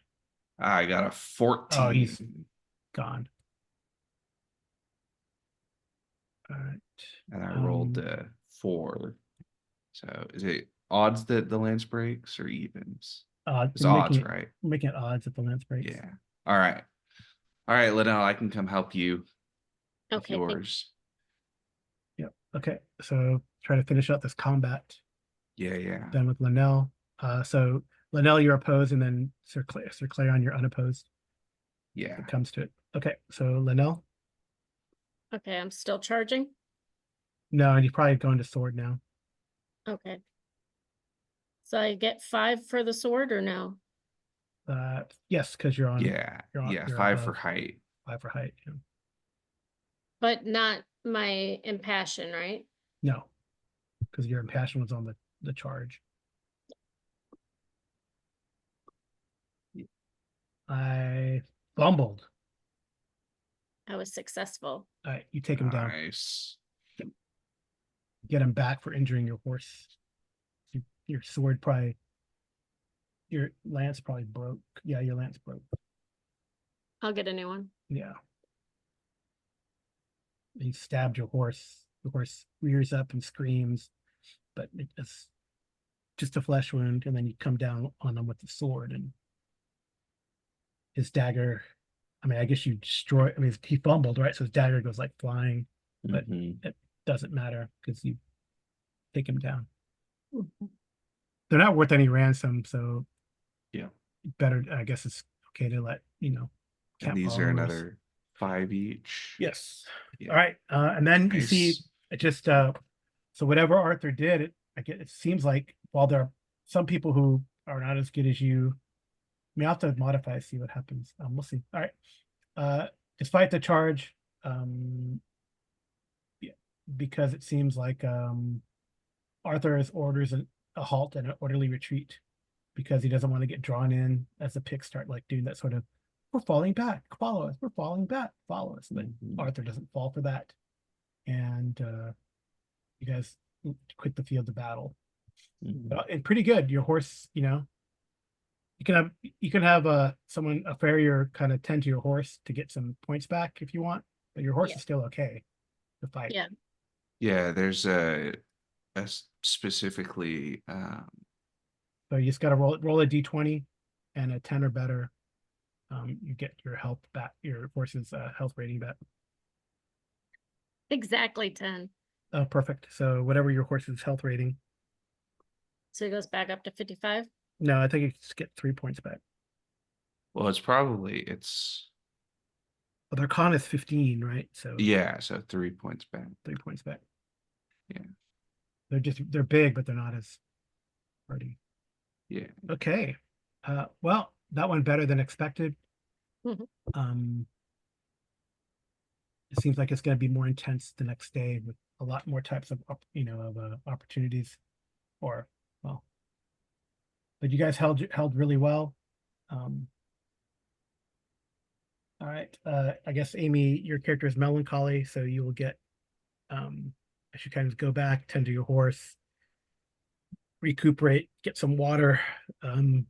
I got a 14. Oh, he's gone. All right. and I rolled 4. So is it odds that the lance breaks or evens? It's You're odds, right? making it odds if the lance breaks. Yeah. All right. All right, Linnell, I can come help you with Okay, thank- yours. Yep. Okay. So try to finish out this combat. Yeah. Done with Linnell. So Linnell, you're opposed, and then Sir Clarion, you're unopposed. Yeah. If it comes to it. Okay. So Linnell. okay, I'm still charging. No, and you're probably going to sword now. Okay. So I get 5 for the sword or no? Yes, because you're on. Yeah. You're 5 for above. height. 5 for height. Yeah. But not my impassion, right? No, because your impassion was on the charge. I fumbled. I was successful. All right, you take him down. Nice. Get him back for injuring your horse. Your sword probably, your lance probably broke. Yeah, your lance broke. I'll get a new one. Yeah. You stabbed your horse. The horse rears up and screams, but it's just a flesh wound, and then you come down on him with the sword, and his dagger. I mean, I guess you destroy. I mean, he fumbled, right? So his dagger goes like flying, but Mhm. it doesn't matter because you take him down. Mhm. They're not worth any ransom, so Yeah. better. I guess it's okay to let And camp these are followers. another 5 each. Yes. Yeah. All right. And then you see Nice. it just so whatever Arthur did, it seems like while there are some people who are not as good as you, I mean, I'll have to modify, see what happens. We'll see. All right. Despite the charge, yeah, because it seems like Arthur has orders a halt and an orderly retreat because he doesn't want to get drawn in as the picks start like doing that sort of, we're falling back, follow us, we're falling back, follow us. But Mhm. Arthur doesn't fall for that. And you guys quit the field of battle. Mhm. And pretty good. Your horse, you can have a farrier kind of tend to your horse to get some points back if you want, but your horse Yeah. is still okay to fight. Yeah. Yeah, there's a specifically So you just got to roll a d20 and a 10 or better. You get your health back, your horse's health rating back. Exactly 10. Oh, perfect. So whatever your horse's health rating. So it goes back up to 55. No, I think you just get 3 points back. well, it's Well, their con is 15, right? So yeah, so 3 points back. 3 points back. Yeah. They're big, but they're not as hardy. Yeah. Okay. Well, that went better than expected. Mhm. It seems like it's going to be more intense the next day with a lot more types of opportunities, or well, but you guys held really well. All right. I guess Amy, your character is melancholy, so you will get. I should kind of go back, tend to your horse, recuperate, get some water, and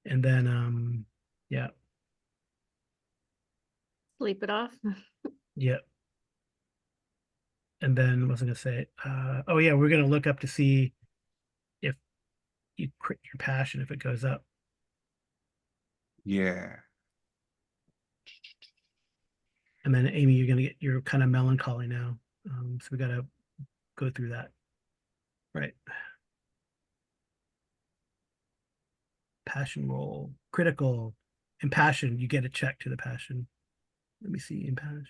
then yeah, Sleep it off. yeah. And then what was I gonna say? Oh yeah, we're gonna look up to see if you crit your passion if it goes up. Yeah. And then Amy, you're gonna get you're kind of melancholy now. So we gotta go through that. Right. Passion roll, critical, and passion, you get a check to the passion. Let me see, in passion.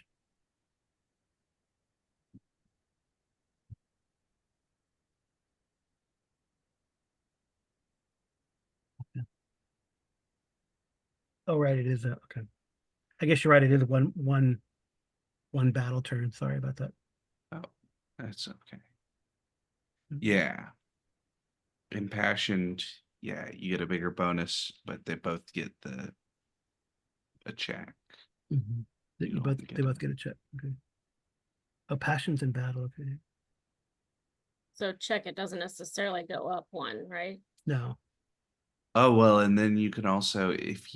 Oh, right, it is okay. I guess you're right, it is one battle turn. Sorry about that. Oh, that's okay. Yeah. Impassioned, yeah, you get a bigger bonus, but they both get a check. Mm-hmm. They You both don't they both get a check. Okay. Oh, passions in battle. Okay. So check, it doesn't necessarily go up 1, right? No. Oh well, and then you can also if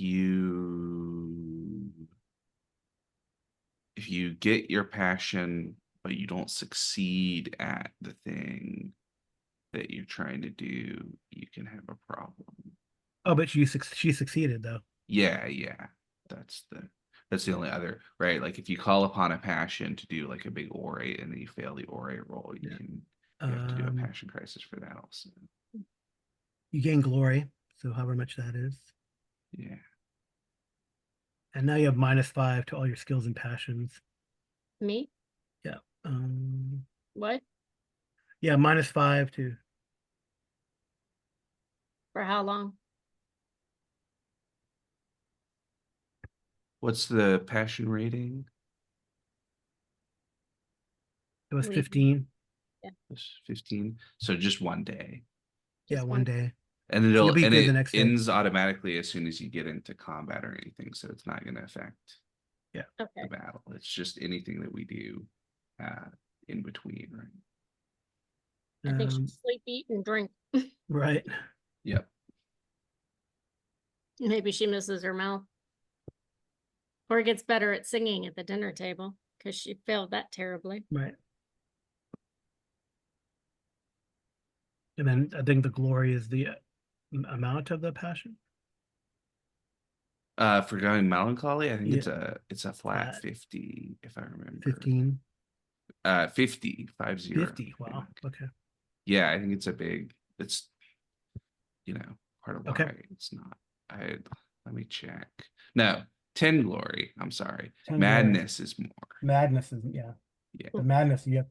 if you get your passion, but you don't succeed at the thing that you're trying to do, you can have a problem. Oh, but she succeeded though. Yeah, yeah. That's the only other, right? Like if you call upon a passion to do like a big orate and then you fail the orate roll, Yeah. you have to do a passion crisis for that also. You gain glory, so however much that is. Yeah. And now you have -5 to all your skills and passions. Me? Yeah. What? Yeah, -5 to For how long? What's the passion rating? it was What do you- 15. It's 15. So just one day. Yeah, Just one day. And So you'll be good the it next day. ends automatically as soon as you get into combat or anything, so it's not gonna affect Yeah. Okay. the battle. It's just anything that we do in between, right? I think she sleep, eat, and drink. Right. Yep. Maybe she misses her mouth. Or gets better at singing at the dinner table because she failed that terribly. Right. And then I think the glory is the amount of the passion. For going melancholy, I think Yeah. it's a flat Flat. 50, if I remember. 15. 50, 50. 50. Wow. Okay. Yeah, I think it's it's part of why Okay. it's not. Let me check. No, 10 glory. I'm sorry. 10 Madness is more. Madness is yeah. Yeah. The madness you have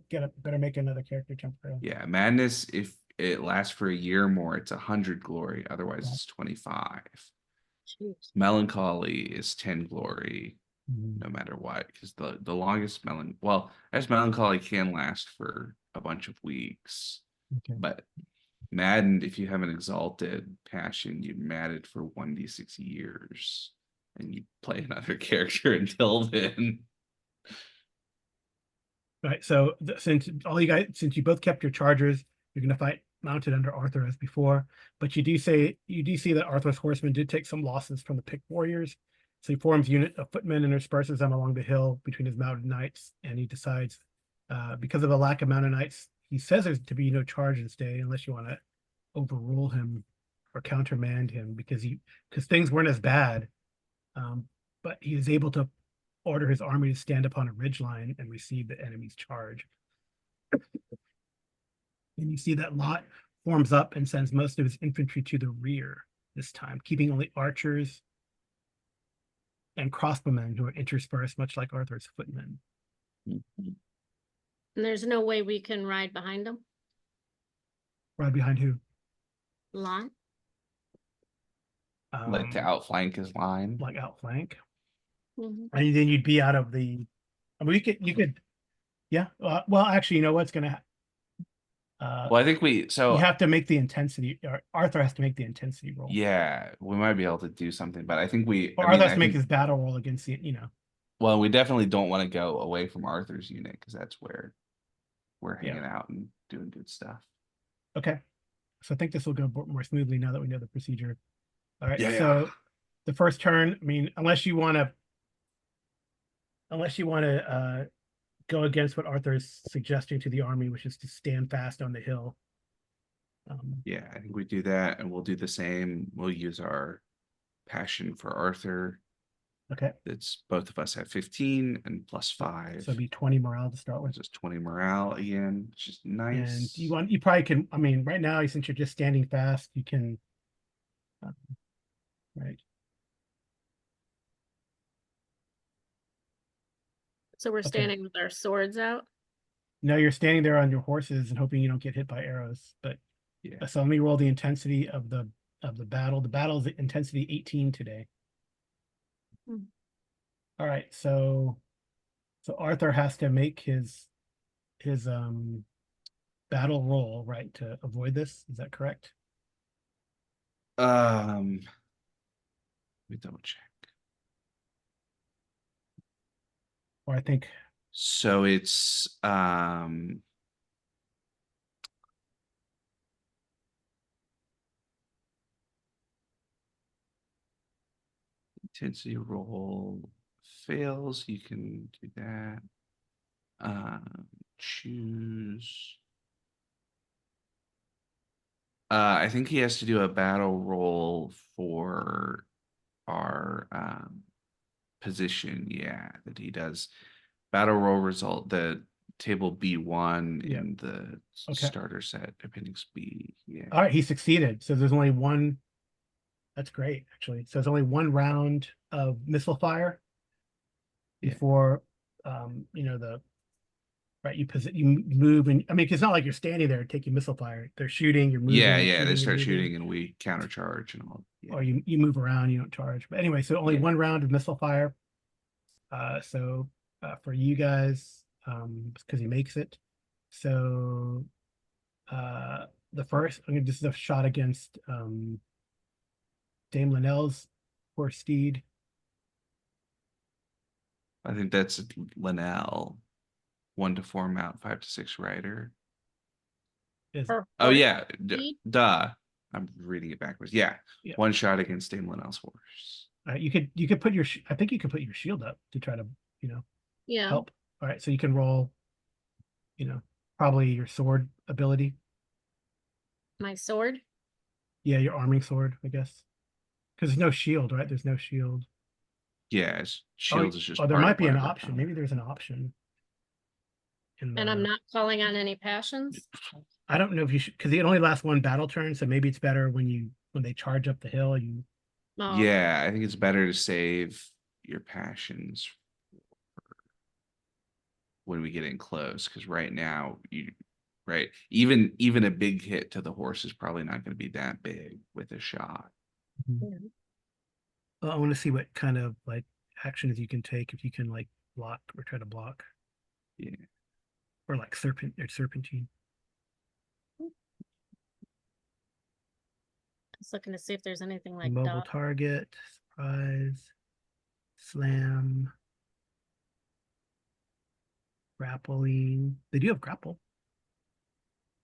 to better make another character jump through. Yeah, madness, if it lasts for a year or more, it's 100 glory. Otherwise, Yeah. it's 25. Jeez. Melancholy is 10 glory, Mhm. no matter what, because the longest as melancholy can last for a bunch of weeks, Okay. but maddened, if you have an exalted passion, you madded for 1d6 years, and you play another character until then. Right. So since you both kept your chargers, you're going to fight mounted under Arthur as before. But you do see that Arthur's horsemen did take some losses from the picked warriors. So he forms unit of footmen and disperses them along the hill between his mounted knights. And he decides, because of a lack of mounted knights, he says there's to be no charge this day unless you want to overrule him or countermand him because things weren't as bad. But he is able to order his army to stand upon a ridgeline and receive the enemy's charge. And you see that Lot forms up and sends most of his infantry to the rear this time, keeping only archers and crossbowmen who are interspersed, much like Arthur's footmen. And there's no way we can ride behind them. Right behind who? Lot. Like to outflank his line. Like outflank. Mhm. And then you'd be out of the. I mean, you could, yeah. Well, actually, you know what's gonna. Well, I think you have to make the intensity. Or Arthur has to make the intensity roll. yeah, we might be able to do something, but I think Or Arthur has to make his battle roll against the. Well, we definitely don't want to go away from Arthur's unit because that's where we're hanging out and doing good stuff. Okay. So I think this will go more smoothly now that we know the procedure. All right. Yeah, So the first turn, I mean, unless you want to go against what Arthur is suggesting to the army, which is to stand fast on the hill. Yeah, I think we do that, and we'll do the same. We'll use our passion for Arthur. Okay. It's both of us have 15 and +5. So it'd be 20 morale to start with. Just 20 morale again, which is nice. And you probably can, I mean, right now, since you're just standing fast, you can, right. So we're standing with our swords out. No, you're standing there on your horses and hoping you don't get hit by arrows. But Yeah. so let me roll the intensity of the battle. The battle is intensity 18 today. Hmm. All right, so Arthur has to make his battle roll, right, to avoid this. Is that correct? Let me double check. Or I think So it's intensity roll fails, you can do that. Choose. I think he has to do a battle roll for our position. Yeah, that he does. Battle roll result, the table B1 Yeah. in the Okay. starter set, appendix B. Yeah. All right, he succeeded. So there's only one. That's great, actually. So there's only one round of missile fire Yeah. before, the right. You move, and I mean, it's not like you're standing there taking missile fire. They're shooting. You're moving. Yeah, you're yeah. They you're start moving, shooting and we countercharge and all. Yeah. or you move around. You don't charge. But anyway, so only Yeah. one round of missile fire. For you guys, because he makes it. So, the first, this is a shot against Dame Linnell's horse steed. I think that's Linnell. 1 to 4 mount, 5 to 6 rider. Is Or Oh horse yeah, speed? duh. I'm reading it backwards. Yeah. Yeah. 1 shot against Dame Linnell's horse. you could put your I think you could put your shield up to try to Yeah, help. All right, so you can roll, probably your sword ability. my sword. Yeah, your arming sword, I guess. Because there's no shield, right? There's no shield. Yeah, shield is just there part might of be an whatever option. power. Maybe there's an option. And I'm not calling on any passions. I don't know if you should, because it only lasts one battle turn, so maybe it's better when they charge up the hill. Oh, Yeah, I think it's better to save your passions when we get in close, because right now even a big hit to the horse is probably not going to be that big with a shot. yeah. Well, I want to see what kind of like actions you can take if you can like block or try to block. Yeah. Or like serpentine. Just looking to see if there's anything like Mobile dot. target, surprise, slam, grappling. They do have grapple.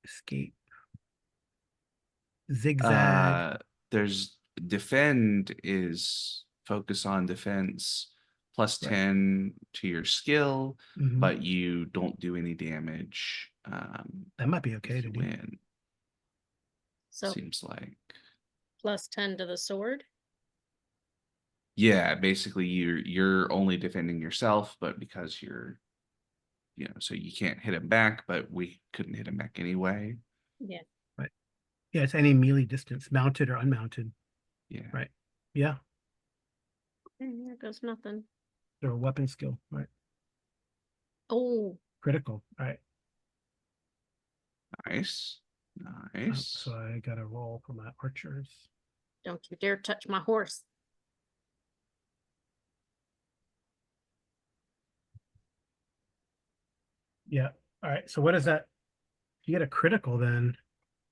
Escape. Zigzag. There's defend is focus on defense plus Right. 10 to your skill, Mhm. but you don't do any damage. That might be okay if to you do. win. So Seems like. plus 10 to the sword. Yeah, basically you're only defending yourself, but because you're, so you can't hit him back, but we couldn't hit him back anyway. Yeah. Right. Yeah, it's any melee distance, mounted or unmounted. Yeah. Right. Yeah. And there goes nothing. They're a weapon skill, right? Oh, Critical. All right. Nice. Nice. So I got a roll for my archers. don't you dare touch my horse. Yeah. All right. So what is that? You get a critical then.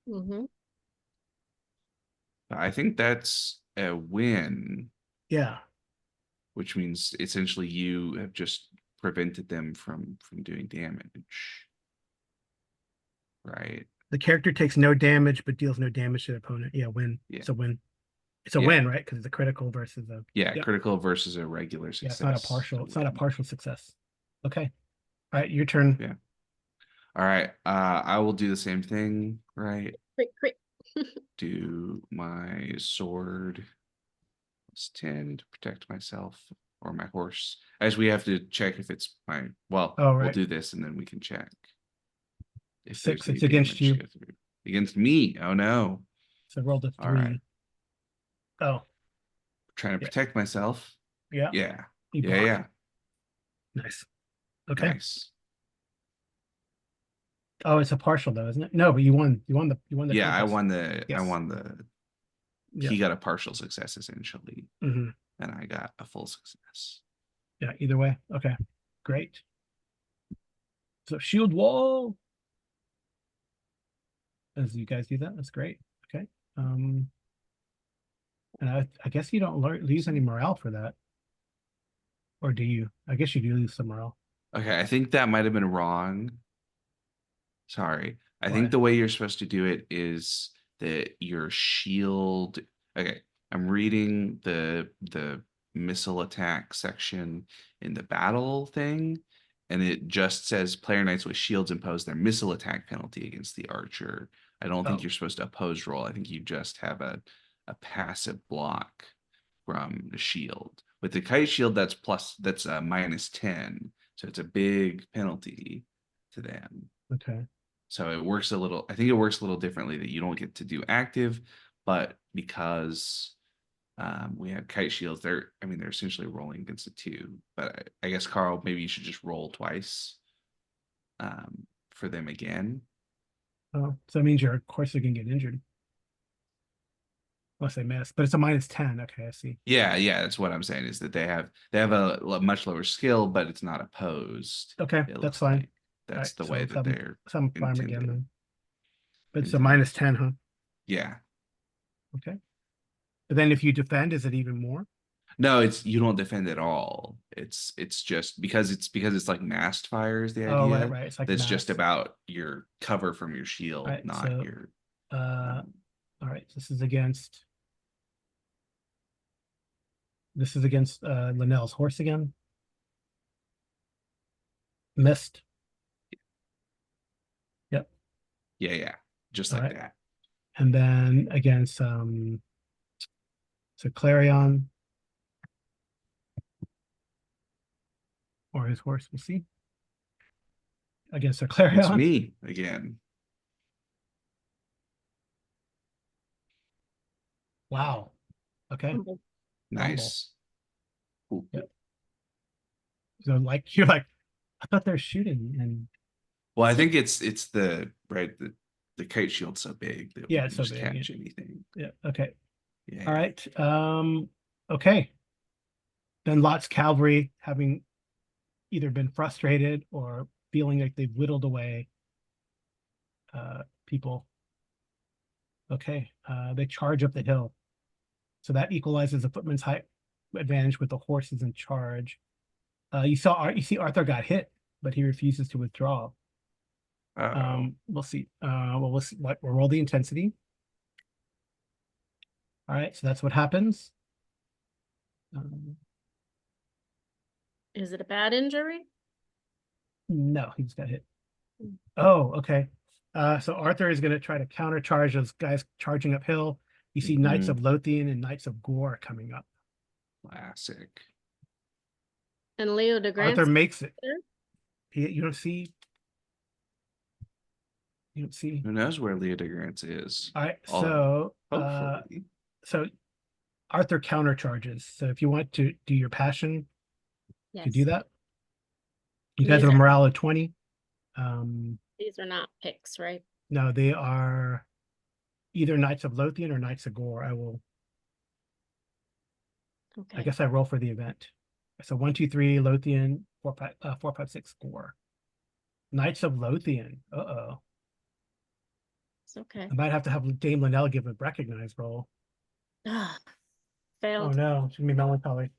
Mm-hmm. I think that's a win, Yeah. which means essentially you have just prevented them from doing damage. Right. The character takes no damage but deals no damage to the opponent. Yeah, win. Yeah. It's a win. It's a Yeah. win, right? Because it's a critical versus a Yeah, Yep. critical versus a regular yeah. success. It's not a partial. It's not a win. partial success. Okay. All right, your turn. Yeah. All right. I will do the same thing, right? Quick. Do my sword plus 10 to protect myself or my horse. As we have to check if it's my Oh, we'll right. do this and then we can check. If 6, there's any it's against damage you. to go through. Against me. Oh no. So roll the 3. All right. Oh, Trying to Yeah. protect myself. yeah. Yeah. You Yeah, block. yeah. Nice. Okay. Nice. Oh, it's a partial though, isn't it? No, but you won. You won the. Yeah, I contest. won the Yes. Yeah. he got a partial success essentially, hmm and I got a full success. Yeah. Either way. Okay. Great. So shield wall. As you guys do that, that's great. Okay. And I guess you don't lose any morale for that, or do you? I guess you do lose some morale. Okay, I think that might have been wrong. Sorry. I Why? think the way you're supposed to do it is that your shield. Okay, I'm reading the missile attack section in the battle thing, and it just says player knights with shields impose their missile attack penalty against the archer. I don't think Oh. you're supposed to oppose roll. I think you just have a passive block from the shield. With the kite shield, that's -10, so it's a big penalty to them. Okay. So it works a little, I think it works a little differently that you don't get to do active, but because we have kite shields, they're essentially rolling against a 2. But I guess, Carl, maybe you should just roll twice for them again. Oh, so that means your horse are gonna get injured. Unless they miss, but it's a -10. Okay, I see. Yeah, that's what I'm saying, is that they have a much lower skill, but it's not opposed. Okay, It that's looks fine. like. That's Alright, the so way let's that have 'em- they're let's have 'em farm again intended. then. But it's a Intended. -10, huh? Yeah. Okay. But then if you defend, is it even more? No, you don't defend at all. It's just because it's like massed fire is the Oh, idea. right. It's like That's just mass. about your cover from your shield, Alright, not so your all right, this is against Linnell's horse again. Missed. Yep. yeah, just All like right. that. And then against so Clarion or his horse, we'll see. Against a It's Clarion. me again. Wow. Okay. Nice. Cool. Yep. So like you're like, I thought they're shooting, and Well, I think it's the the kite shield's so big that we Yeah, can it's so just big, catch anything. yeah, okay. Yeah. All right. Okay. Then Lot's cavalry, having either been frustrated or feeling like they've whittled away people. Okay. They charge up the hill. So that equalizes the footman's height advantage with the horses in charge. You see Arthur got hit, but he refuses to withdraw. We'll see. We'll see we'll roll the intensity. All right, so that's what happens. Is it a bad injury? No, he just got hit. Oh, okay. So Arthur is going to try to countercharge those guys charging uphill. You see Knights of Lothian and Knights of Gore coming up. Classic. And Leo de Arthur Grant's makes it. there? You don't see. You don't see. Who knows where Leo de Grant's is? All right, so Hopefully. so Arthur countercharges. So if you want to do your passion, you Yes. do that. You guys These have a are- morale of 20. These are not picks, right? No, they are either Knights of Lothian or Knights of Gore. I Okay. guess I roll for the event. So 1, 2, 3 Lothian, 4, 5, 6 Gore. Knights of Lothian. Uh-oh. It's okay. I might have to have Dame Linnell give a recognize roll. Ah, Oh failed. no, it's gonna be melancholy.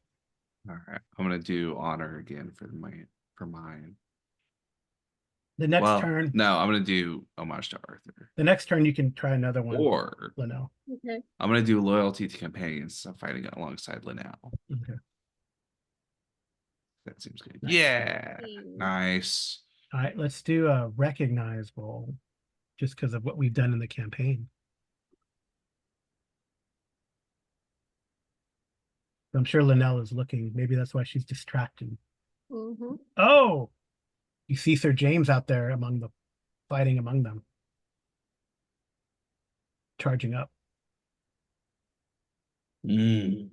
All right. I'm gonna do honor again for mine. The next Well, turn, no, I'm gonna do homage to Arthur. the next turn you can try another one. Or Linnell. Okay. I'm gonna do loyalty to companions. So I'm fighting alongside Linnell. Okay. That seems good. Nice. Yeah. Mm. Nice. All right, let's do a recognize roll, just because of what we've done in the campaign. I'm sure Linnell is looking. Maybe that's why she's distracted. Mm-hmm. Oh, you see Sir James out there fighting among them, charging up. All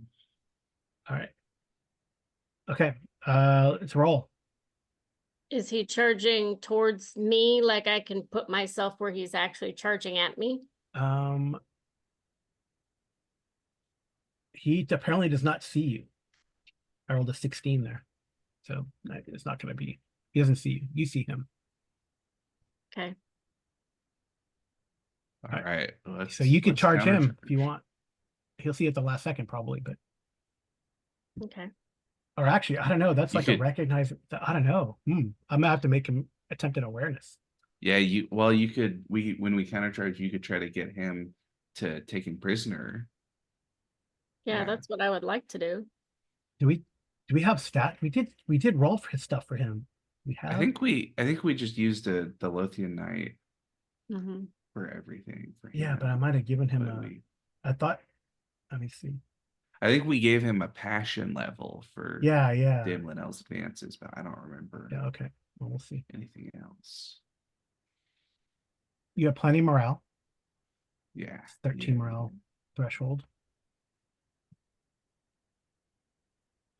right. Okay. Let's roll. Is he charging towards me? Like I can put myself where he's actually charging at me? He apparently does not see you. I rolled a 16 there, so it's not going to be. He doesn't see you. You see him. Okay. All right. So you can let's charge him countercharge. if you want. He'll see you at the last second probably, but Okay. or actually, I don't know. That's You like could- a recognize. I don't know. I'm gonna have to make him attempted awareness. Yeah, you could when we countercharge, you could try to get him to take him prisoner. Yeah, Yeah. that's what I would like to do. Do we have stat? We did roll for his stuff for him. We have. I think we just used the Lothian Knight Mm-hmm. for everything for Yeah, him. but I might have given him But a. we, I thought. Let me see. I think we gave him a passion level for Yeah, yeah. Dame Linnell's advances, but I don't remember Yeah, okay. Well, we'll see. anything else. You have plenty of morale. Yeah. 13 yeah, morale threshold.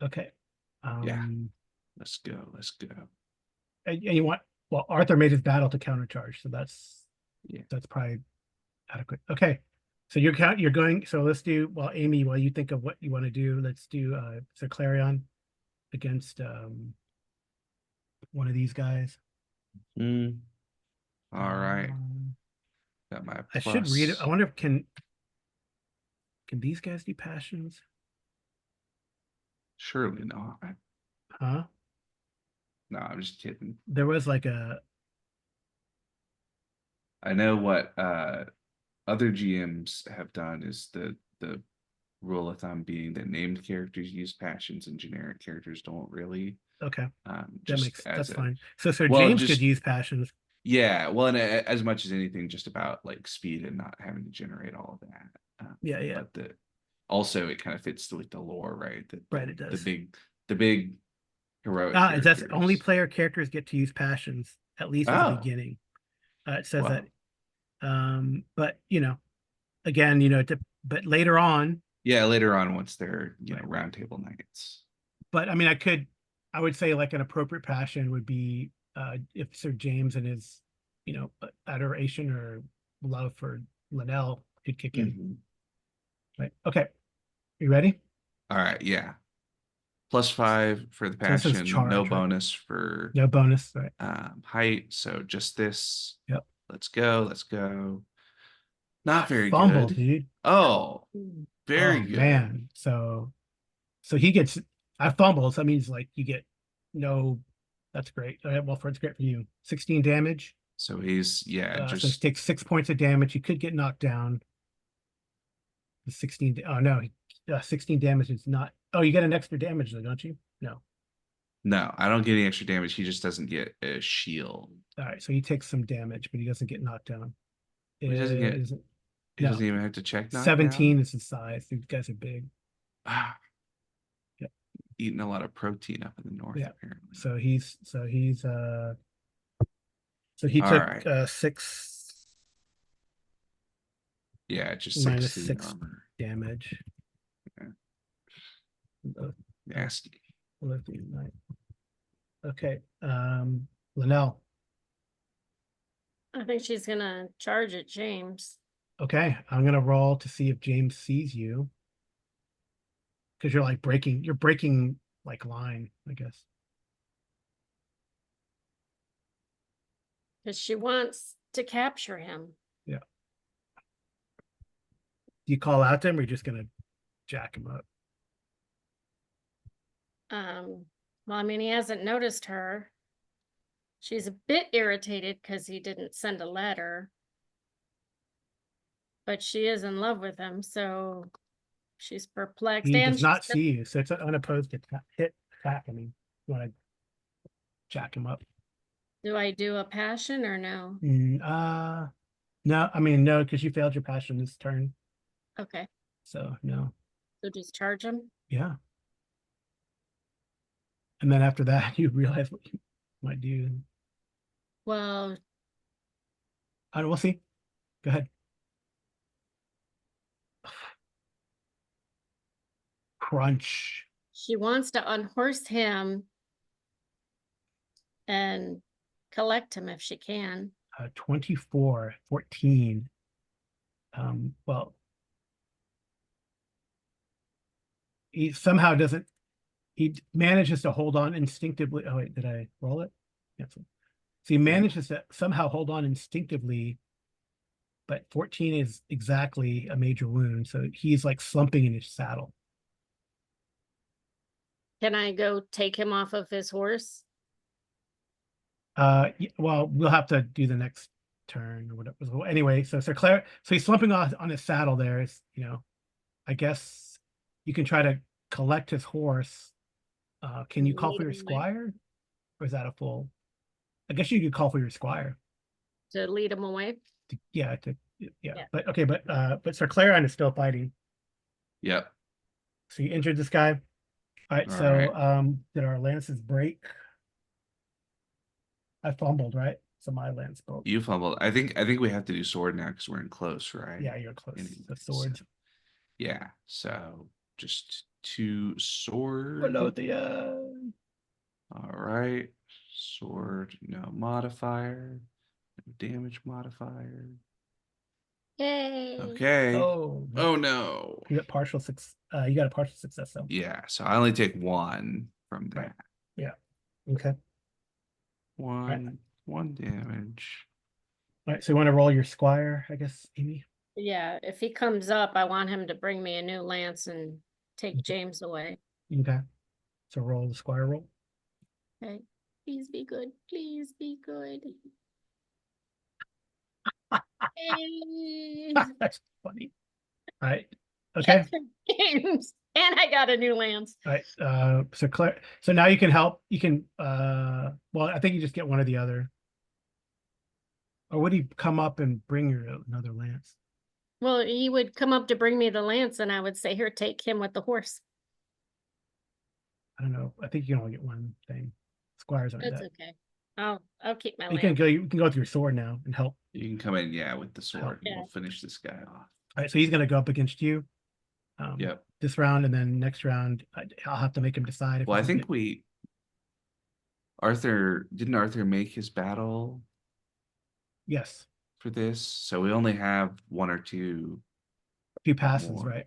Okay. Yeah. Let's go. Let's go. And you want, well, Arthur made his battle to countercharge, so that's Yeah. that's probably adequate. Okay. So you're going, so let's do, well, Amy, while you think of what you want to do, let's do so Clarion against one of these guys. Mm. All right. Um, Got my I should read it. I plus. wonder if can these guys do passions? Surely not. Huh? No, I'm just kidding. There was like a, I know what other GMs have done is the rule of thumb being that named characters use passions and generic characters don't really. okay, Just that's as fine. So well, James could just use passions. yeah, well, and as much as anything, just about like speed and not having to generate all of that. Yeah, yeah. But also it kind of fits with the lore, right? Right, it does. The big heroic. It says only characters. player characters get to use passions, at least at the Oh, beginning. It says well, that. But again, but later on, yeah, later on once they're Right. round table knights. but I mean, I would say like an appropriate passion would be if Sir James and his, adoration or love for Linnell could kick in. Mhm. Right. Okay. You ready? All right, yeah. +5 for the So this is passion, charge, no right? bonus for No bonus, right? height. So just this. Yep. Let's go. Let's go. Not very Fumble, good. dude. Oh, very Oh good. man. So he gets, I fumble, so that means like you get no, that's great. Well, it's great for you. 16 damage. So he's So he just takes 6 points of damage. You could get knocked down. The 16, oh no, 16 damage is not, oh, you get an extra damage though, don't you? No. no, I don't get any extra damage. He just doesn't get a shield. All right, so he takes some damage, but he doesn't get knocked down. He doesn't get. Isn't- He no. doesn't even have to check knockdown. 17 is his size. These guys are big. Ah, Yep. eating a lot of protein up in the north, Yeah. apparently. So he All took right. 6 Yeah, just minus 16 6 armor. damage. Yeah. Nasty. Okay. Linnell. I think she's gonna charge at James. Okay, I'm gonna roll to see if James sees you. Because you're breaking like line, I guess. Because she wants to capture him. Do you call out to him or you're just gonna jack him up? Well, I mean, he hasn't noticed her. She's a bit irritated because he didn't send a letter. But she is in love with him, so she's perplexed. He And does not see you, so it's an unopposed attack. I mean, you want to jack him up? do I do a passion or no? No, I mean no, because you failed your passion this turn, Okay, so no. so just charge him. Yeah. And then after that, you realize what you might do. Well, We'll see. Go ahead. Crunch. she wants to unhorse him and collect him if she can. 24, 14. Well, he somehow doesn't, he manages to hold on instinctively. Oh wait, did I roll it? Yes. So he manages to somehow hold on instinctively, but 14 is exactly a major wound. So he's like slumping in his saddle. Can I go take him off of his horse? Well, we'll have to do the next turn or whatever. Well, anyway, so Sir Claire, so he's slumping on his saddle there. It's, I guess you can try to collect his horse Can you call Lead for your 'em away. squire? Or is that a full? I guess you could call for your squire. To lead them away. Yeah, Yeah. but okay, but Sir Clarion is still fighting. Yep. So you injured this guy. All right, All so right. did our lances break? I fumbled, right? So my lance broke. You fumbled. I think we have to do sword now because we're in close, right? Yeah, you're close. Anyway, The swords. so, yeah. So just 2 sword. Oh no, the All right. Sword, no modifier. No damage modifier. Yay. Okay. oh Oh no. you got partial success. You got a partial success though. Yeah. So I only take 1 from Right. that. Yeah. Okay. One damage. All right. So you want to roll your squire, I guess, Amy? Yeah, if he comes up, I want him to bring me a new lance and take James away. Okay. So roll the squire roll. Okay. Please be good. Please be good. Hey. That's funny. All right. Okay. James. And I got a new lance. All right. So now you can help. You can well, I think you just get one or the other. Or would he come up and bring you another lance? Well, he would come up to bring me the lance and I would say, here, take him with the horse. I don't know. I think you can only get one thing. Squires aren't That's that. okay. I'll keep my You can lance. go. You can go with your sword now and help. You can come in, yeah, with the sword, and Yeah. we'll finish this guy off. All right. So he's gonna go up against you. Yep. This round, and then next round, I'll have to make him decide. Well, I think get... didn't Arthur make his battle Yes, for this? So we only have 1 or 2. a few passes, more. right?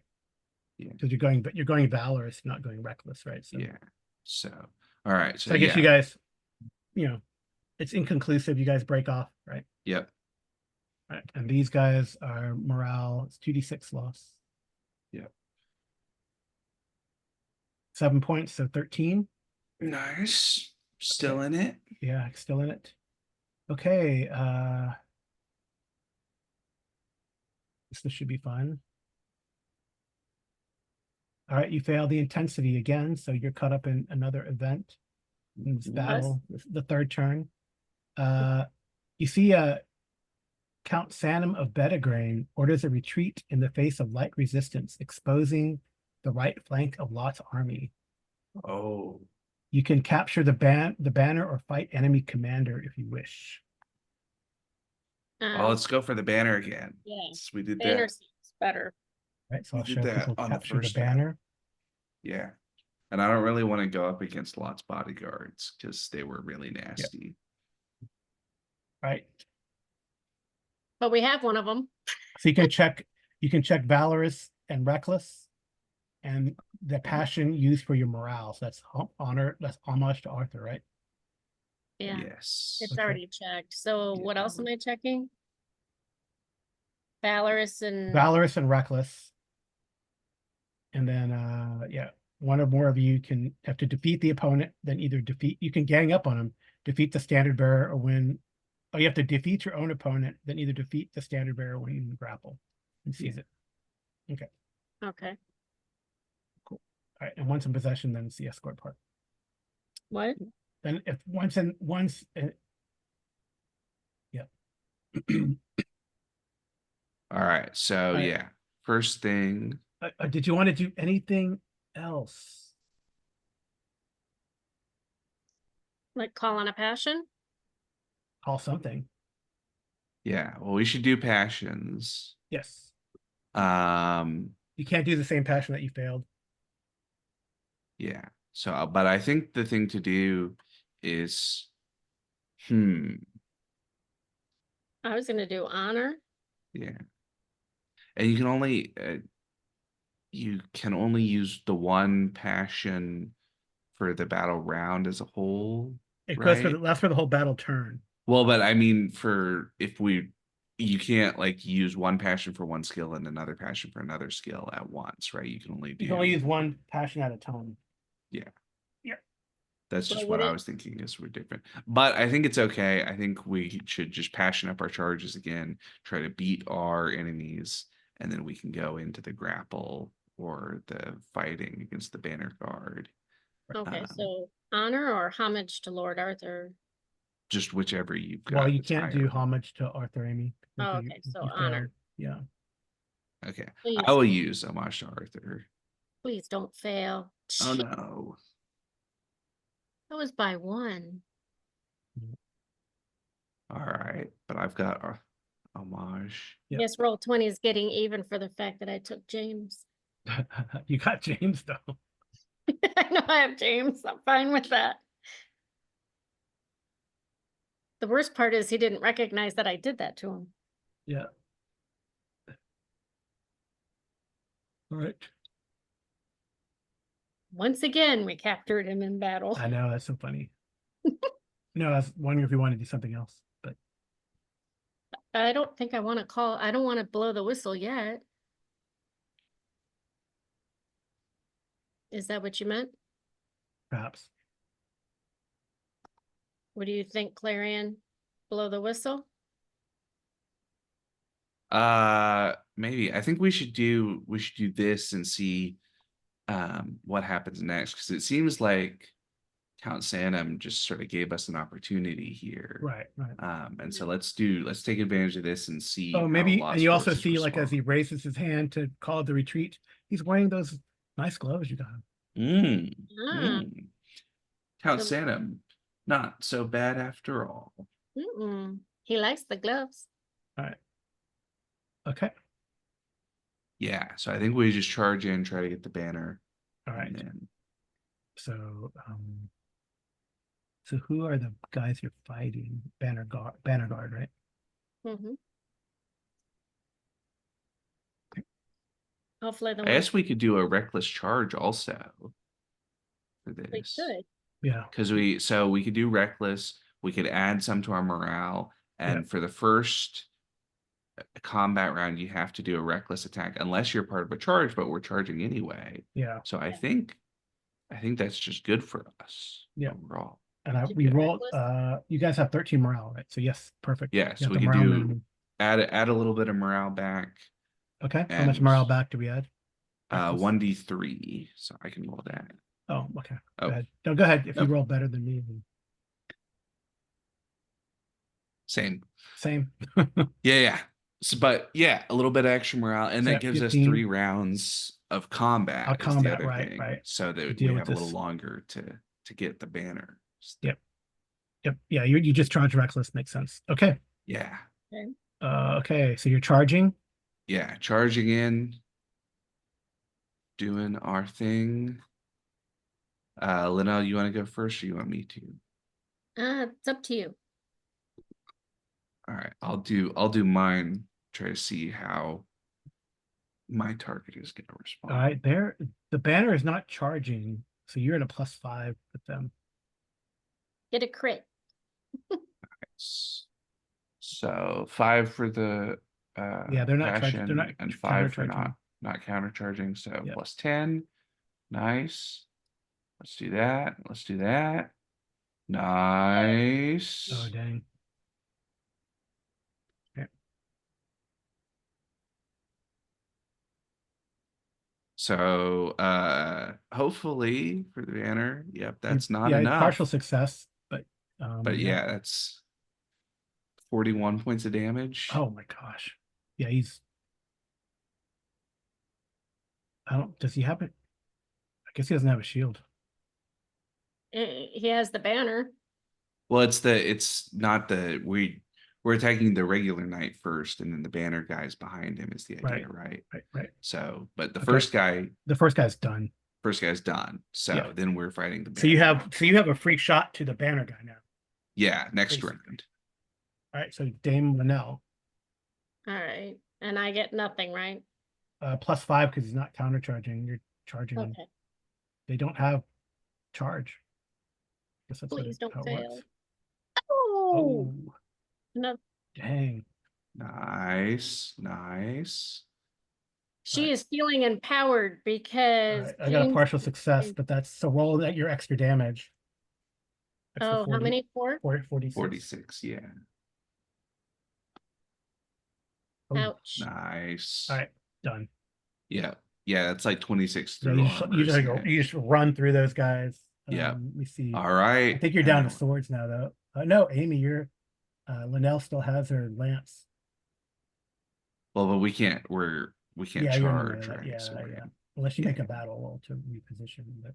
Yeah. Because you're going valorous, not going reckless, right? So Yeah. So, all right. so I guess you guys, it's inconclusive. You guys break off, right? Yep. Right. And these guys are morale. It's 2d6 loss. Yep. 7 points, so 13. Nice. Still in it. Yeah, still in it. Okay. This should be fun. All right, you fail the intensity again, so you're caught up in another event in this battle, the 3rd turn. You see Count Sanum of Bedegrain orders a retreat in the face of light resistance, exposing the right flank of Lot's army. Oh. You can capture the banner or fight enemy commander if you wish. Well, let's go for the banner again. Yes. We did Banner that. seems better. Right, so We I'll did show that people on the capture the first banner. Yeah. And I don't really want to go up against Lot's bodyguards because they were really nasty. Right. But we have one of them. So you can check valorous and reckless, and the passion used for your morale. So that's honor. That's homage to Arthur, right? Yeah. Yes. It's Okay. already checked. So Yeah. what else am I checking? Valorous and Reckless. And then yeah, one or more of you can have to defeat the opponent, then either you can gang up on them, defeat the standard bearer, or win. Oh, you have to defeat your own opponent, then either defeat the standard bearer when you grapple and seize it. Okay. okay. Cool. All right, and once in possession, then it's the escort part. What? Then if yeah. All right. So, right. yeah. First thing. Did you want to do anything else? Like call on a passion? Call something. Yeah. Well, we should do passions. Yes. You can't do the same passion that you failed. Yeah. So, but I think the thing to do is, I was gonna do honor. Yeah. And you can only use the one passion for the battle round as a whole. It right? goes that's for the whole battle turn. Well, but I mean, you can't like use one passion for one skill and another passion for another skill at once, right? You can only use one passion at a time. Yeah. Yeah. That's just what I was thinking is we're different. But I think it's okay. I think we should just passion up our charges again, try to beat our enemies, and then we can go into the grapple or the fighting against the banner guard Okay, Um, so honor or homage to Lord Arthur? Just whichever you've got. Well, you that's can't do higher. homage to Arthur, Amy. Oh, because okay, so you honor. failed. Yeah. Okay, Please, I will use homage to Arthur. please don't fail. Oh no. That was by one. All right, but I've got homage. Yep. Guess roll 20 is getting even for the fact that I took James. You got James though. I know I have James. I'm fine with that. The worst part is he didn't recognize that I did that to him. Yeah. All right. Once again, we captured him in battle. I know, that's so funny. No, I was wondering if you want to do something else, but I don't think I want to call. I don't want to blow the whistle yet. Is that what you meant? perhaps. What do you think, Clarion? Blow the whistle? Maybe. I think we should do this and see what happens next, because it seems like Count Sanum just sort of gave us an opportunity here. Right, right. And so let's take advantage of this and see. Oh, how maybe, Lost and you also Forces see, like, as he respond. raises his hand to call the retreat, he's wearing those nice gloves you got him. Ah, Count So- Sanum, not so bad after all. he likes the gloves. All right. Okay. Yeah, so I think we just charge in, try to get the banner. All right. And then So, so who are the guys you're fighting? Banner guard, right? Mhm. Hopefully the I one guess we could do a reckless charge also for we this. could. Yeah. Because we could do reckless, we could add some to our morale, and for the first combat round, you have to do a reckless attack unless you're part of a charge, but we're charging anyway. Yeah. So I Yeah. think that's just good for us Yeah. overall. And Did we you rolled, reckless? you guys have 13 morale, right? So yes, perfect. Yeah, so You have we the could morale do minimum. add a little bit of morale back. Okay. How much and, morale back do we add? Reckless. 1d3, so I can roll that. Oh, okay. Oh. Go ahead. No, go ahead. If you Nope. roll better than me, then Same. same. Yeah. So, but yeah, a little bit of extra morale, and So that at gives us 15 3 rounds of combat. Of is the combat, other right, thing, right. So that deal we with have a little this. longer to get the banner. Yep. Yep. Yeah, you just charge reckless. Makes sense. Okay. Yeah. Okay. So you're charging. Yeah. Charging in, doing our thing. Linnell, you want to go first, or you want me to? It's up to you. All right, I'll do mine. Try to see how my target is going to respond. All right. The banner is not charging, so you're at a +5 with them. Get a crit. So 5 for the Yeah, they're not charging. passion, They're not and 5 for countercharging. not countercharging. So Yep. +10. Nice. Let's do that. Let's do that. Nice. Oh, dang. Okay. So hopefully for the banner, yep, that's not Yeah, enough. partial success, but yeah, that's 41 points of damage. Oh my gosh. Yeah, does he have it? I guess he doesn't have a shield. He has the banner. Well, it's not we're attacking the regular knight first, and then the banner guy's behind him is the idea, right? Right. So, but the Okay. first guy's done. done. So Yeah. then we're fighting the banner. So you have a free shot to the banner guy now. Yeah, next Basically. round. All right, so Dame Linnell, All right. And I get nothing, right? +5 because he's not countercharging. You're charging him. Okay. They don't have charge. Guess that's Please don't how it fail. works. Oh, Oh, no. dang. Nice. She Right. is feeling empowered All because right, I got a James- partial success, but that's so roll at your extra damage. Extra Oh, how many? 4? 46. 46, yeah. Oh, Ouch. Nice. all right, done. Yeah, that's like 26 Yeah, through you armor. just run through those guys. Yep. Let me see. All right. I think you're and down then to swords now, though. No, Amy, Linnell still has her lance. Well, but we can't Yeah, you're in the charge, melee. right? Yeah, So we're yeah. in- Unless you yeah, make a battle roll to reposition, but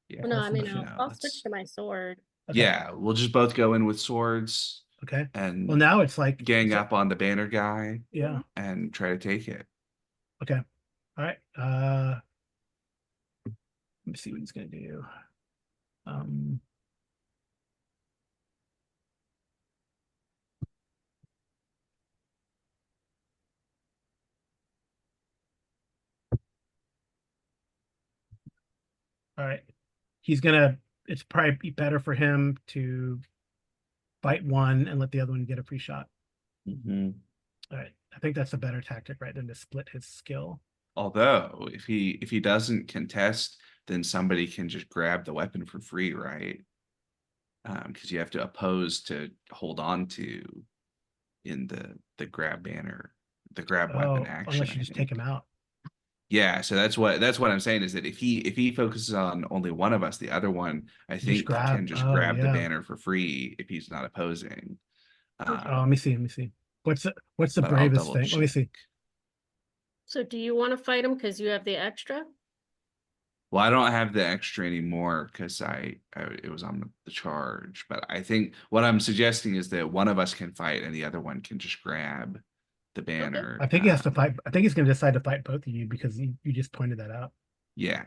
yeah. Well, no, I Awesome. mean, Shit. I'll let's- switch to my sword. okay. Yeah, we'll just both go in with swords Okay. and Well, now it's like gang up on the banner guy Yeah. and try to take it. Okay. All right. Let me see what he's gonna do. Um. All right. It's probably be better for him to fight one and let the other one get a free shot. Mhm. All right. I think that's a better tactic, right, than to split his skill. Although if he doesn't contest, then somebody can just grab the weapon for free, right? Because you have to oppose to hold on to in the grab banner, the grab weapon Oh, action. unless you I just take think. him out. Yeah, so that's what I'm saying is that if he focuses on only one of us, the other one I Just think grab. can just Oh, grab the yeah. banner for free if he's not opposing. Oh, let me see. Let me see. What's the But I'll bravest double thing? Let me see. check. So do you want to fight him because you have the extra? Well, I don't have the extra anymore because I it was on the charge. But I think what I'm suggesting is that one of us can fight and the other one can just grab the banner. I think he has to fight. I think he's going to decide to fight both of you because you just pointed that out. Yeah.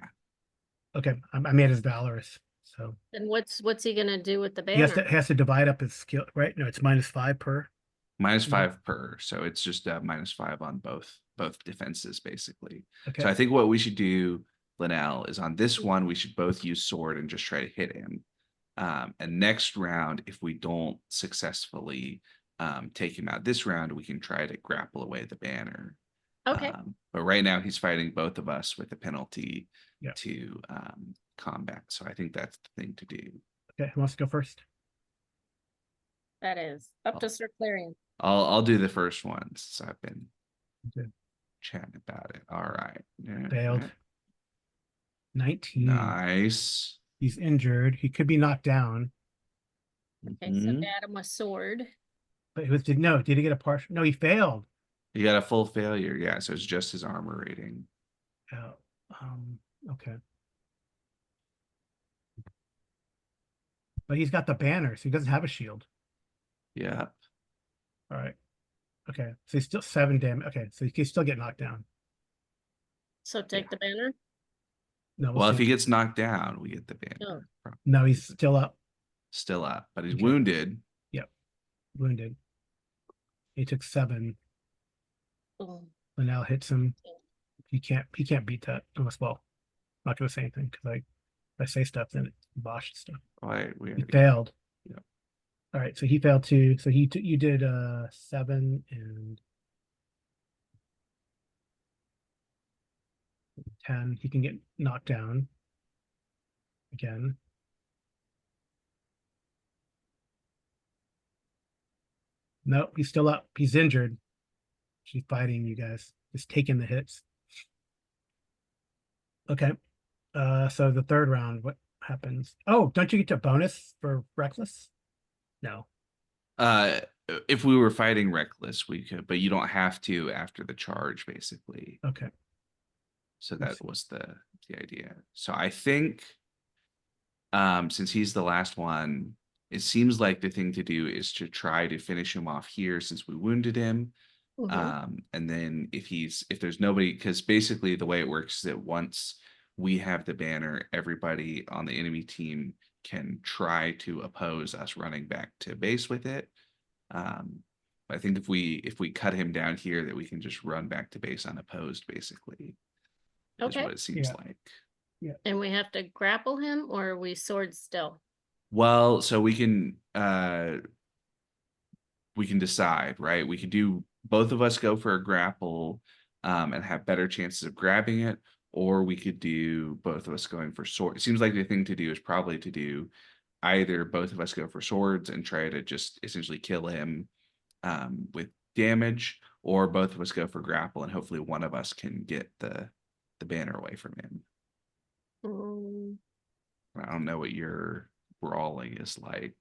Okay, I made his valorous, so And what's he gonna do with the he has banner? to divide up his skill. Right? No, it's -5 per. -5 per. So it's just -5 on both defenses, basically. Okay. So I think what we should do, Linnell, is on this one, we should both use sword and just try to hit him. And next round, if we don't successfully take him out this round, we can try to grapple away the banner. Okay, But right now he's fighting both of us with a penalty Yeah. to combat. So I think that's the thing to do. Okay, who wants to go first? that is up to Sir Clarion. I'll do the first one since I've been Okay. chatting about it. All right. Failed. 19. Nice. He's injured. He could be knocked down. Okay, so Mhm. add him a sword. But did he get a partial? No, he failed. You got a full failure. Yeah, so it's just his armor rating. Oh, okay. But he's got the banner, so he doesn't have a shield. Yeah. All right. Okay, so he's still 7 damage. Okay, so he can still get knocked down. So take the banner. No, Well, if see. he gets knocked down, we get the banner. No, he's still up. Still up, but he's Okay. wounded. Wounded. He took 7. Oh, And now hits him. He can't beat that unless, well, I'm not gonna say anything because if I say stuff, then it's Bosch stuff. We He already, failed. Yeah. All right, so he failed too. So you did 7 and 10. He can get knocked down again. No, he's still up. He's injured. She's fighting you guys. Just taking the hits. Okay. So the third round, what happens? Oh, don't you get a bonus for reckless? No. if we were fighting reckless, we could, but you don't have to after the charge, basically. Okay. So Let's that was the idea. So I think since he's the last one, it seems like the thing to do is to try to finish him off here since we wounded him. And then if there's nobody, because basically the way it works is that once we have the banner, everybody on the enemy team can try to oppose us running back to base with it. I think if we cut him down here, that we can just run back to base unopposed, basically. Is Okay. what it seems Yeah. like. And we have to grapple him, or are we sword still? Well, so we can decide, right? We could do both of us go for a grapple and have better chances of grabbing it, or we could do both of us going for sword. It seems like the thing to do is probably to do either both of us go for swords and try to just essentially kill him with damage, or both of us go for grapple and hopefully one of us can get the banner away from him. I don't know what your brawling is like.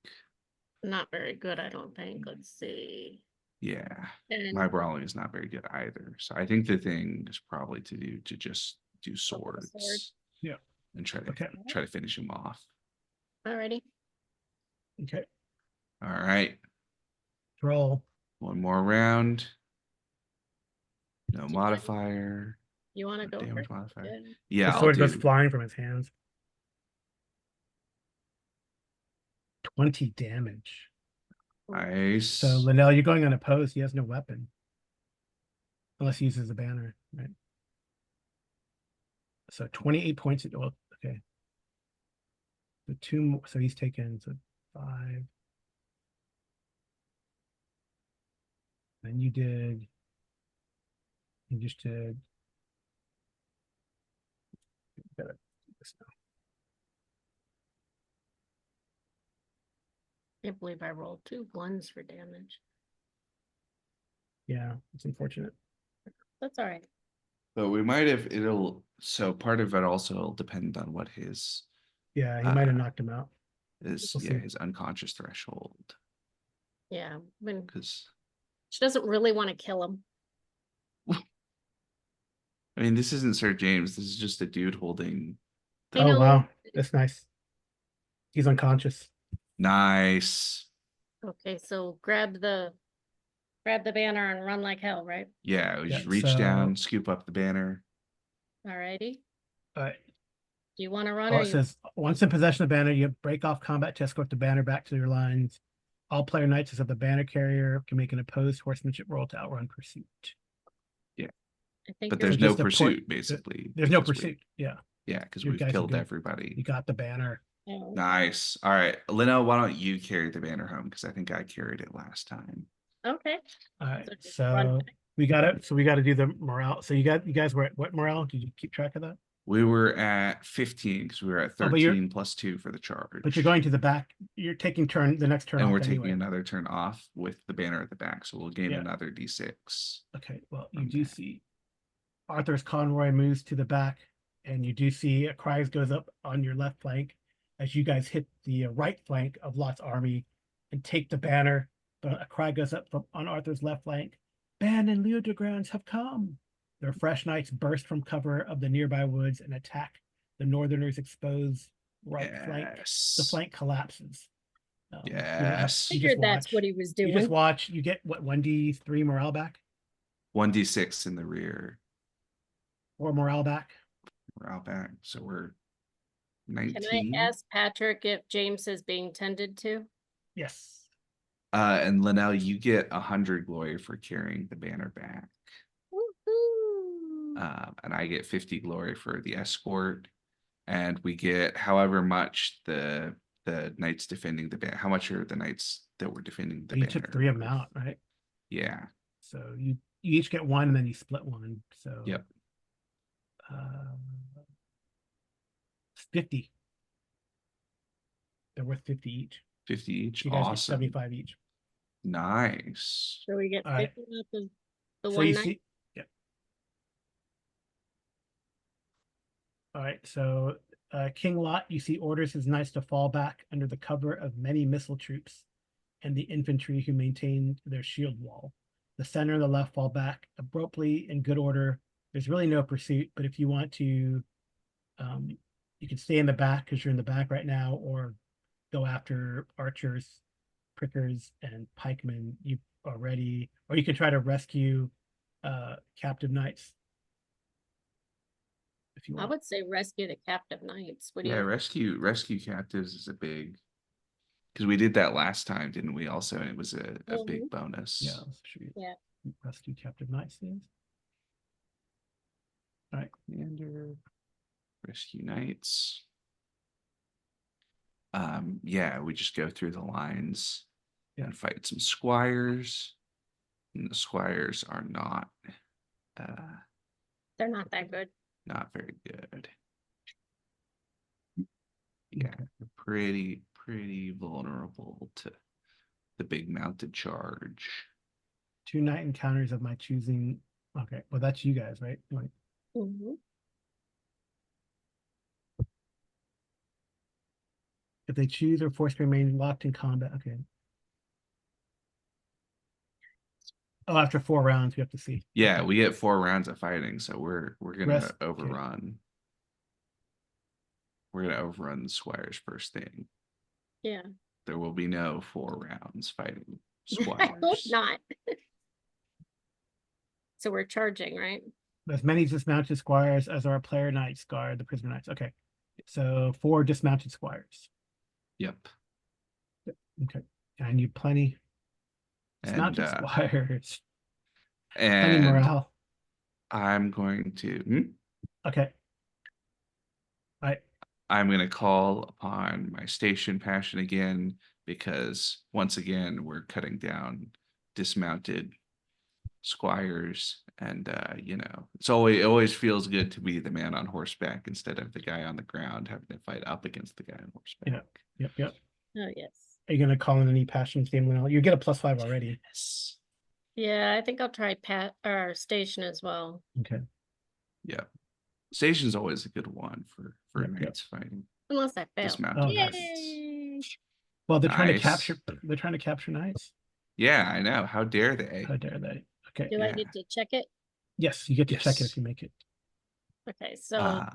Not very good, I don't think. Let's see. Yeah, And my brawling is not very good either. So I think the thing is probably to just do sword. swords. Yeah. And try Okay. to finish him off. Alrighty. Okay. All right. Roll. One more round. No Do you modifier. You want to No go damage first? modifier. Yeah. Yeah, The I'll sword goes do flying from his hands. 20 damage. nice. So Linnell, you're going unopposed. He has no weapon. Unless he uses the banner, right? So 28 points. Well, okay. So two more. So he's taken 5. And you just did. Better do this now. Can't believe I rolled 2 1s for damage. Yeah, it's unfortunate. That's all right. But we might have so part of it also will depend on what his Yeah, he might have knocked him out. We'll see. his unconscious threshold. Yeah, when Because she doesn't really want to kill him. I mean, this isn't Sir James. This is just a dude holding. I Oh know. wow, that's nice. He's unconscious. Nice. Okay, so grab the banner and run like hell, right? Yeah, we Yeah, just reach so- down, scoop up the banner. Alrighty. All right. Do you want to run Oh, or it you? says once in possession of the banner, you break off combat to escort the banner back to your lines. All player knights of the banner carrier can make an opposed horsemanship roll to outrun pursuit. I think But you're there's So no just a pursuit, basically. There's no because we- pursuit. Yeah, Yeah, because You we've guys are killed good. everybody. you got the banner. Oh, Nice. All right, Lino, why don't you carry the banner home? Because I think I carried it last time. okay. All right, So just run so we got it. So we got to do the morale. So you guys were at what morale? Did you keep track of that? We were at 15 because we were at Oh, but you're- 13 plus 2 for the charge. But you're going to the back. You're taking the next turn and off we're taking anyway. another turn off with the banner at the back, so we'll gain Yeah. another d6. Okay, well, you from do that. see Arthur's convoy moves to the back, and you do see a cries goes up on your left flank as you guys hit the right flank of Lot's army and take the banner. But a cry goes up on Arthur's left flank. Ban and Leodegrans have come. Their fresh knights burst from cover of the nearby woods and attack the Northerners' exposed right flank. The Yes. flank collapses. Yes. You just Figured that's watch. what he was You doing. just watch. You get what 1d3 morale back 1d6 in the rear. or morale back. We're out back, so we're Can 19. I ask Patrick if James is being tended to? Yes. And Linnell, you get 100 glory for carrying the banner back. Woohoo! And I get 50 glory for the escort. And we get however much the knights defending the banner. How much are the knights that were defending the You banner? took 3 of them out, right? Yeah. So you each get 1, and then you split 1. So Yep. 50. They're worth 50 each. 50 each. You guys get Awesome. 75 each. Nice. So we get All right. 50 out of the So one you night. see, yeah. All right. So King Lot, you see, orders his knights to fall back under the cover of many missile troops and the infantry who maintain their shield wall. The center and the left fall back abruptly in good order. There's really no pursuit, but if you want to, you can stay in the back because you're in the back right now, or go after archers, prickers, and pikemen. You are ready, or you can try to rescue captive knights if you I want. would say rescue the captive knights. What do Yeah, you? rescue captives is a big, because we did that last time, didn't we? Also, and it was a big bonus. Yeah, should we Yeah. rescue captive knights things? All right. Commander, rescue knights. Yeah, we just go through the lines and fight some squires. And the squires are not They're not that good. not very good. Yeah, they're pretty vulnerable to the big mounted charge. 2 knight encounters of my choosing. Okay, well that's you guys, right? Like, Mhm. If they choose or force to remain locked in combat, okay. Oh, after 4 rounds, we have to see. Yeah, Okay. we get 4 rounds of fighting, so we're gonna Rest- okay. overrun. We're gonna overrun the squires first thing. Yeah. There will be no 4 rounds fighting I hope squires. not. So we're charging, right? As many dismounted squires as our player knights guard the prisoner knights. Okay. So 4 dismounted squires. Yep. Okay. I need plenty And dismounted squires. Plenty and morale. I'm going to Okay. I'm going to call upon my station passion again, because once again we're cutting down dismounted squires, and it always feels good to be the man on horseback instead of the guy on the ground having to fight up against the guy on horseback. Yep. Oh, yes. Are you gonna call in any passions game? You get a +5 already. Yes. Yeah, I think I'll try Pat or Station as well. Okay. Yep. Station's always a good one for Yep. knights fighting Unless I fail. dismounted Oh, knights. Yay! Well, they're trying to Nice. capture. They're trying to capture knights. Yeah, I know. How dare they? How dare they? Okay. Do I Yeah. need to check it? Yes, you get to check it Yes. if you make it. Okay, so Uh,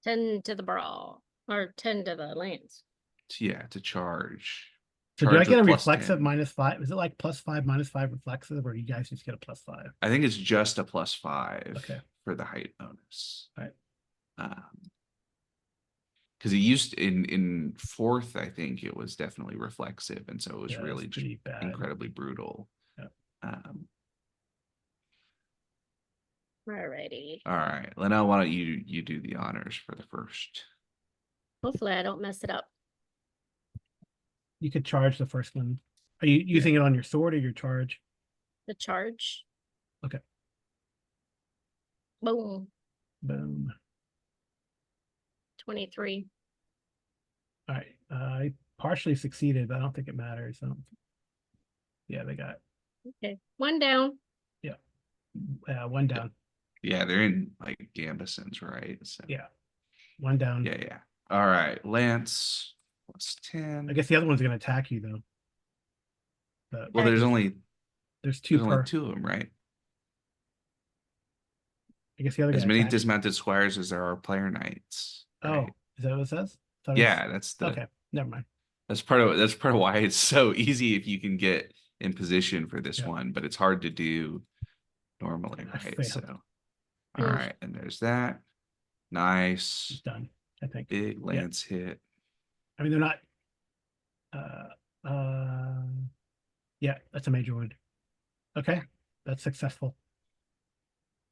10 to the brawl or 10 to the lands. to charge. So do I Charge get a with reflexive +10. -5? Is it like +5, -5 reflexive, or do you guys just get a +5? I think it's just a +5 Okay. for the height bonus. Right. Because it used in 4th, I think it was definitely reflexive, and so it was Yeah, really that's just pretty bad. incredibly brutal. Yeah. Alrighty. All right, Lena, why don't you do the honors for the first? Hopefully I don't mess it up. You could charge the first one. Are you using it on your sword or your charge? The charge. Okay. Boom. Boom. 23. All right. I partially succeeded, but I don't think it matters. Yeah, they got Okay. 1 down. 1 down. Yeah, they're in like gambesons, right? So, Yeah. 1 down. yeah. All right, Lance +10. I guess the other one's gonna attack you though. But Well, there's only there's 2 per. 2 of them, right? I guess the other As guy many attacks. dismounted squires as there are player knights. Oh, Right? is that what it says? Thought it Yeah, was- that's the Okay, never mind. that's part of why it's so easy if you can get in position for this Yeah. one, but it's hard to do normally, I right? failed. So, all Oof. right, and there's that. Nice. It's done, I think. Big lance hit. I mean, they're not. Yeah, that's a major wound. Okay, that's successful.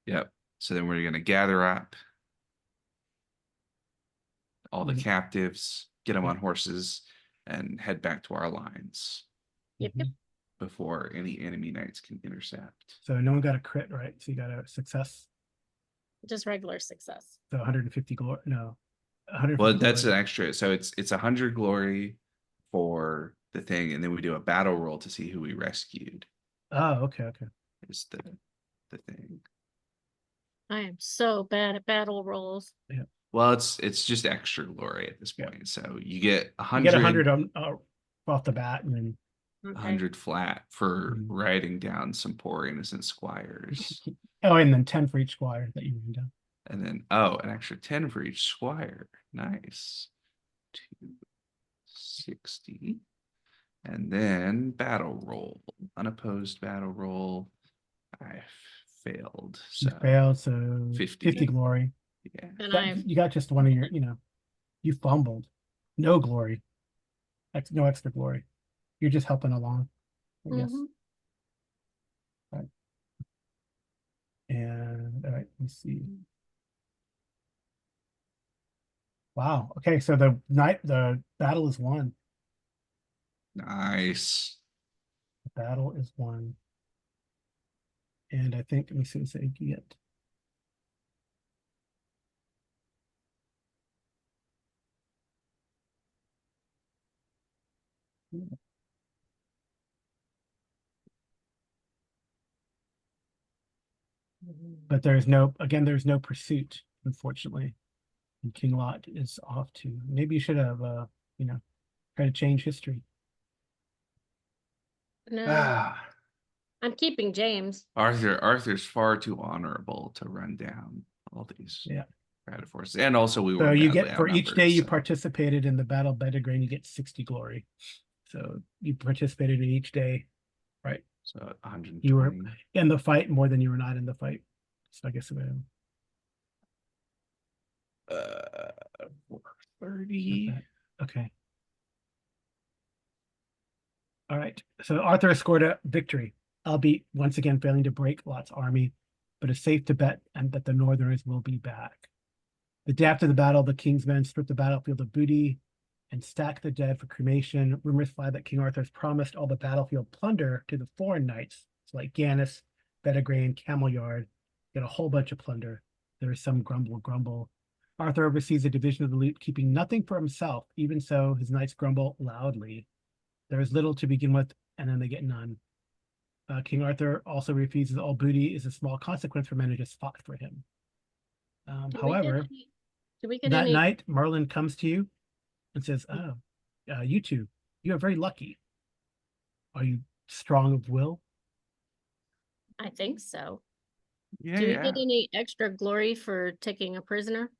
Yep. So then we're gonna gather up all the Mhm. captives, get them Yeah. on horses, and head back to our lines Yep. Mhm. before any enemy knights can intercept. So no one got a crit, right? So you got a success. Just regular success. So 150 glory. No, 150. Well, that's an glory. extra. So it's 100 glory for the thing, and then we do a battle roll to see who we rescued. Oh, okay. Is the thing. I am so bad at battle rolls. Well, it's just extra glory at this Yeah. point. So you get You get 100 100 off the bat, and then 100 flat for Mhm. writing down some poor innocent squires. and then 10 for each squire that you ran down. And then, an extra 10 for each squire. Nice. 260. And then battle roll. Unopposed battle roll. I failed. You So failed, so 50. 50 glory. yeah. And You got just one of your, you fumbled. No glory. No extra glory. You're just helping along, I guess. Mhm. Right. And all right, let's see. Wow. Okay, so the battle is won. Nice. The battle is won. And I think, let me see what they get. But there's no pursuit, unfortunately. And King Lot is off to, maybe you should have, Try to change history. No, Ah, I'm keeping James. Arthur's far too honorable to run down all these Yeah. bad forces. And also we So were you badly get, for each day outnumbered, you so- participated in the Battle of Pendragon, you get 60 glory. So you participated in each day, right? So 120. You were in the fight more than you were not in the fight. So I guess about 30. okay. All right. So Arthur scored a victory, albeit once again failing to break Lot's army, but it's safe to bet and that the Northerners will be back. The day after the battle, the king's men stripped the battlefield of booty and stacked the dead for cremation. Rumors fly that King Arthur has promised all the battlefield plunder to the foreign knights, so like Gannis, Bedegrain, Camelliard, get a whole bunch of plunder. There is some grumble. Arthur oversees a division of the loot, keeping nothing for himself. Even so, his knights grumble loudly. There is little to begin with, and then they get none. King Arthur also refuses all booty is a small consequence for men who just fought for him. However, Do we get that any? night, Merlin comes to you and says, "Oh, you two, you are very lucky. Are you strong of will?" I think so. Yeah, Do we yeah. get any extra glory for taking a prisoner?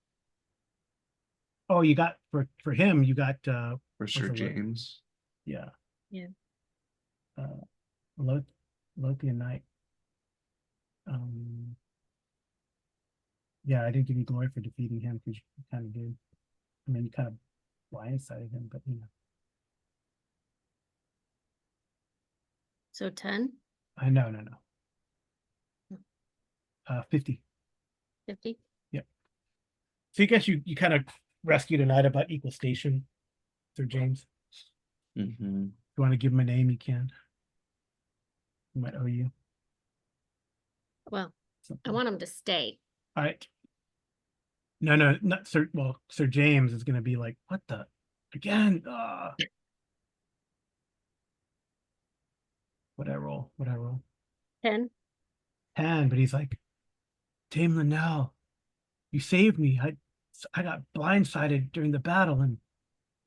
Oh, you got for him, you got For Sir the word? James. Yeah. Yeah. Lothian Knight. Yeah, I didn't give you glory for defeating him because you kind of did. I mean, you kind of blindsided him, but you know. So 10, No. 50. 50? Yep. So you guess you kind of rescued a knight about equal station, Sir James. Mm-hmm. If you want to give him a name, you can. He might owe you Well, I something. want him to stay. All right. No, not Sir. Well, Sir James is going to be like, what the? Again? What I roll? 10? 10, but he's like, Dame Linnell, you saved me. I got blindsided during the battle, and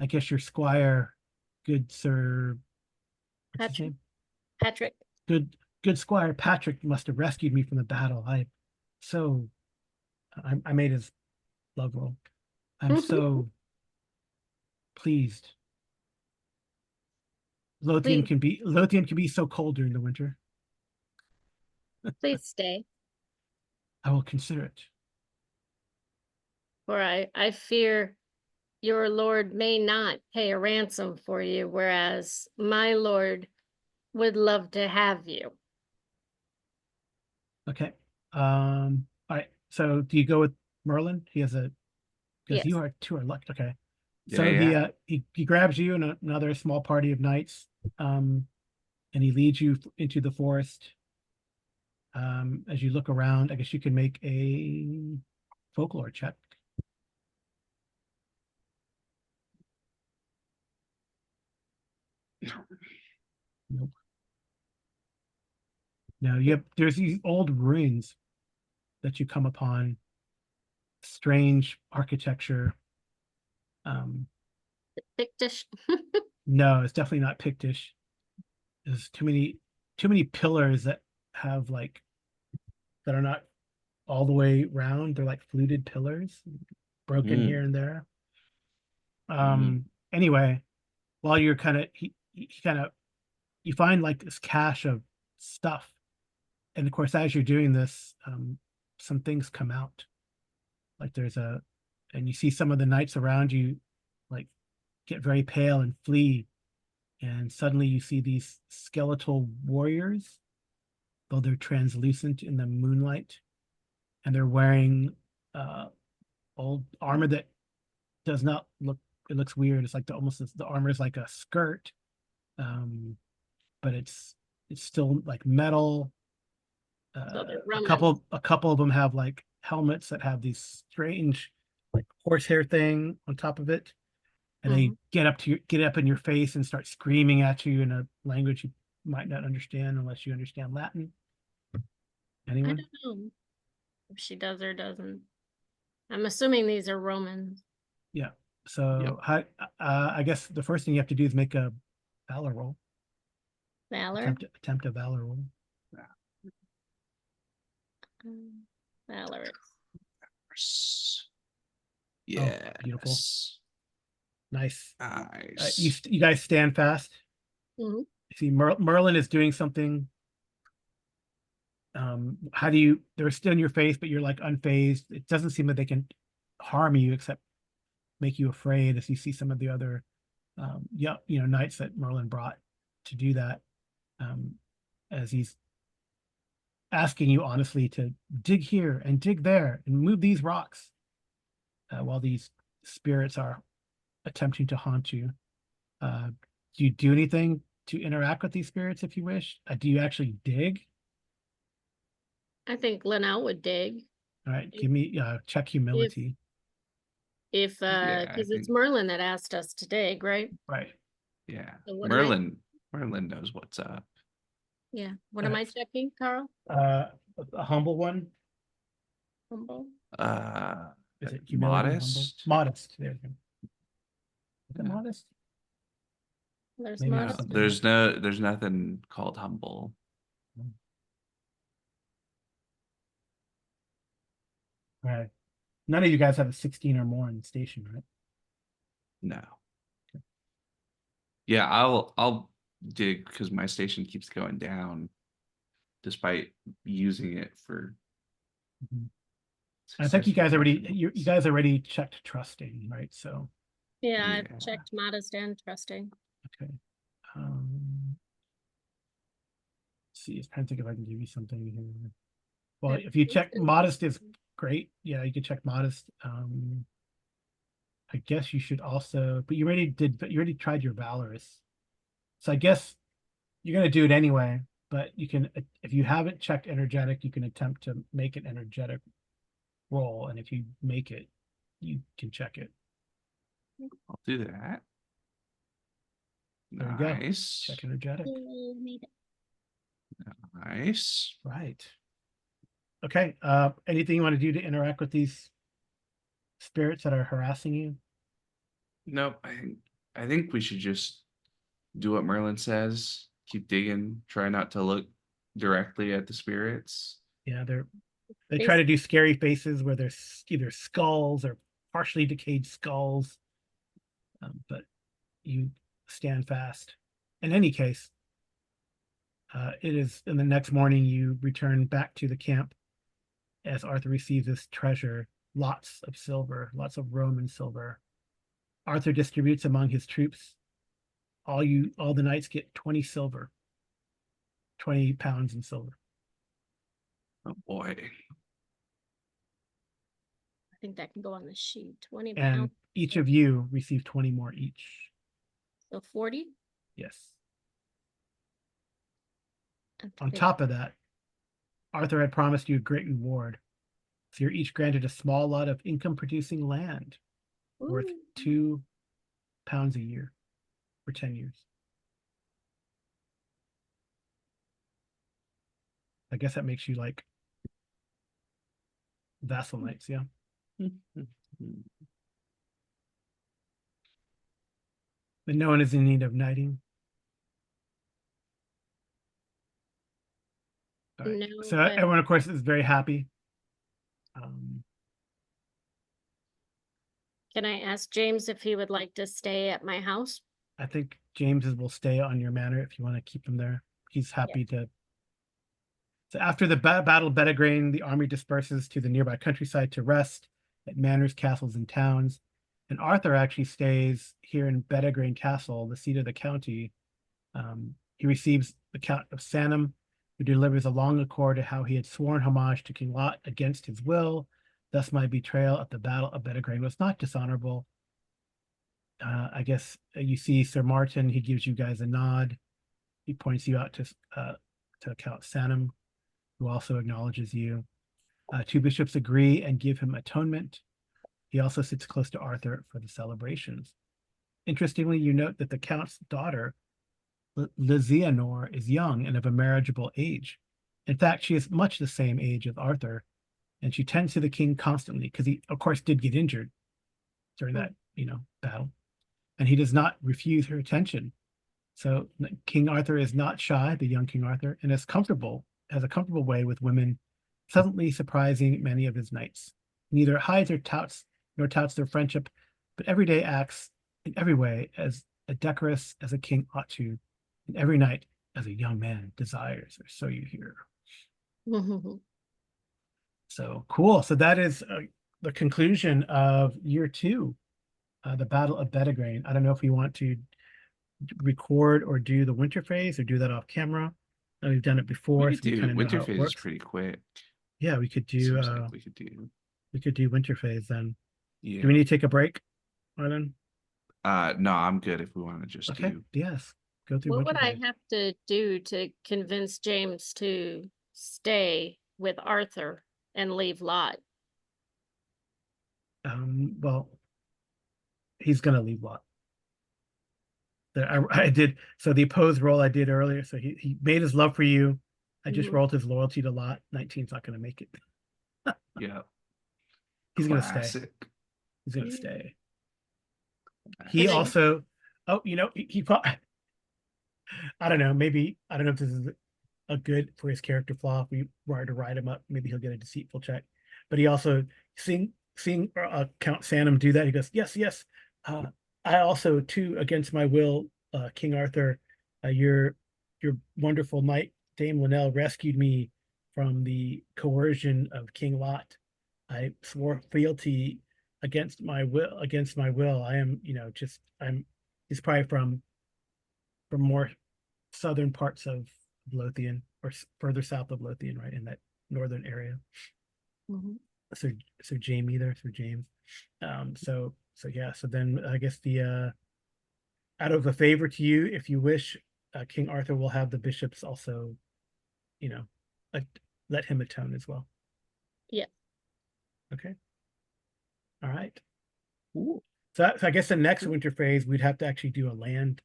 I guess your squire, good Sir, what's his Patrick. name? Patrick. Good Squire Patrick must have rescued me from the battle. I made his love roll. I'm so pleased. Lothian Please, can be so cold during the winter. please stay. I will consider it. For I fear your lord may not pay a ransom for you, whereas my lord would love to have you. Okay. All right. So do you go with Merlin? He has a because Yes. you are two are lucky. Okay. Yeah, So yeah. he grabs you and another small party of knights, and he leads you into the forest. As you look around, I guess you can make a folklore check. Nope. No, there's these old ruins that you come upon, strange architecture. Pictish. No, it's definitely not Pictish. There's too many pillars that have like that are not all the way round. They're like fluted pillars, broken here and there. Anyway, while you're kind of he kind of you find like this cache of stuff, and of course as you're doing this, some things come out. Like and you see some of the knights around you like get very pale and flee, and suddenly you see these skeletal warriors, though they're translucent in the moonlight, and they're wearing old armor that does not look, it looks weird. It's like the armor is like a skirt, but it's still like metal. So they're A Romans. couple of them have like helmets that have these strange like horsehair thing on top of it, and they get up in your face and start screaming at you in a language you might not understand unless you understand Latin. I Anyone? don't know if she does or doesn't. I'm assuming these are Romans. Yeah. So Yep. how I guess the first thing you have to do is make a valor roll. Valor. Attempt a valor roll. Valor. Beautiful. Yes. Nice. Nice. You guys stand fast. Mhm. See, Merlin is doing something. How do you? They're still in your face, but you're like unfazed. It doesn't seem that they can harm you except make you afraid. As you see some of the other, knights that Merlin brought to do that, as he's asking you honestly to dig here and dig there and move these rocks, while these spirits are attempting to haunt you. Do you do anything to interact with these spirits if you wish? Do you actually dig? I think Linnell would dig All right, give me check humility. if Yeah, I because it's think- Merlin that asked us to dig, right? Right. Yeah. So what am I- Merlin knows what's up. Yeah. What am I checking, Carl? A humble one. Humble. Is it humility? Humble? Modest. Modest. There you go. Is it Yeah. modest? There's Maybe modest. not. There's nothing called humble. Right. None of you guys have a 16 or more in the station, right? No. Yeah, I'll dig because my station keeps going down despite using it for Mhm. I think you successful guys already missions. you guys already checked trusting, right? So Yeah, Yeah. I've checked modest and trusting. okay. Let's see, I'm trying to think if I can give you something here. Well, Yeah, if you it's check good. modest is great. Yeah, you can check modest. I guess you should also, but you already tried your valorous. So I guess you're gonna do it anyway, but you can, if you haven't checked energetic, you can attempt to make an energetic roll, and if you make it, you can check it. I'll do that. There you go. Nice. Check energetic. Made it. Nice. Right. Okay. Anything you want to do to interact with these spirits that are harassing you? Nope. I think we should just do what Merlin says. Keep digging. Try not to look directly at the spirits. Yeah, they try to do scary faces where there's either skulls or partially decayed skulls, but you stand fast. In any case, it is in the next morning you return back to the camp as Arthur receives this treasure, lots of silver, lots of Roman silver. Arthur distributes among his troops. All the knights get 20 silver, 20 pounds in silver. Oh boy. I think that can go on the sheet. 20 And pounds. each of you receive 20 more each. So 40. Yes. Okay. On top of that, Arthur had promised you a great reward. So you're each granted a small lot of income-producing land worth Ooh. 2 pounds a year for 10 years. I guess that makes you like vassal knights, yeah. But no one is in need of knighting. All right. No, So but- everyone, of course, is very happy. Can I ask James if he would like to stay at my house? I think James will stay on your manor if you want to keep him there. He's happy to. So after the Battle of Bedegrain, the army disperses to the nearby countryside to rest at manors, castles, and towns. And Arthur actually stays here in Bedegrain Castle, the seat of the county. He receives the Count of Sanham, who delivers a long accord of how he had sworn homage to King Lot against his will. Thus, my betrayal at the Battle of Bedegrain was not dishonorable. I guess you see Sir Martin. He gives you guys a nod. He points you out to Count Sanham, who also acknowledges you. 2 bishops agree and give him atonement. He also sits close to Arthur for the celebrations. Interestingly, you note that the Count's daughter, Lysianor, is young and of a marriageable age. In fact, she is much the same age as Arthur, and she tends to the king constantly because he, of course, did get injured during that battle, and he does not refuse her attention. So King Arthur is not shy, the young King Arthur, and has a comfortable way with women, pleasantly surprising many of his knights. Neither hides or touts their friendship, but every day acts in every way as decorous as a king ought to, and every night as a young man desires, or so you hear. So cool. So that is the conclusion of year 2, the Battle of Bedegraine. I don't know if we want to record or do the winter phase or do that off camera. We've done it before, We so could we do kind of know winter how it phase is works. pretty quick. Yeah, we could do. Seems like we could do. We could do winter phase then. Yeah. Do we need to take a break, Marlon? No, I'm good if we want to just Okay. do. Yes. Go through What winter would I phase. have to do to convince James to stay with Arthur and leave Lot? Well, he's gonna leave Lot. I did so the opposed roll I did earlier. So he made his love for you. I just rolled his loyalty to Lot. 19's not gonna make it. Yeah. He's gonna stay. Classic. He's gonna stay. Classic. He also, he probably, I don't know, maybe, I don't know if this is a good for his character flaw. If we were to write him up, maybe he'll get a deceitful check. But he also, seeing Count Sanum do that, he goes, yes. I also, too, against my will, King Arthur, your wonderful knight, Dame Linnell, rescued me from the coercion of King Lot. I swore fealty against my will. I am, he's probably from more southern parts of Lothian, or further south of Lothian, right, in that northern area. So Jamie there, so James. So yeah, so then I guess the out of a favor to you, if you wish, King Arthur will have the bishops also, let him atone as well. Yeah. Okay. All right. So I guess the next winter phase, we'd have to actually do a land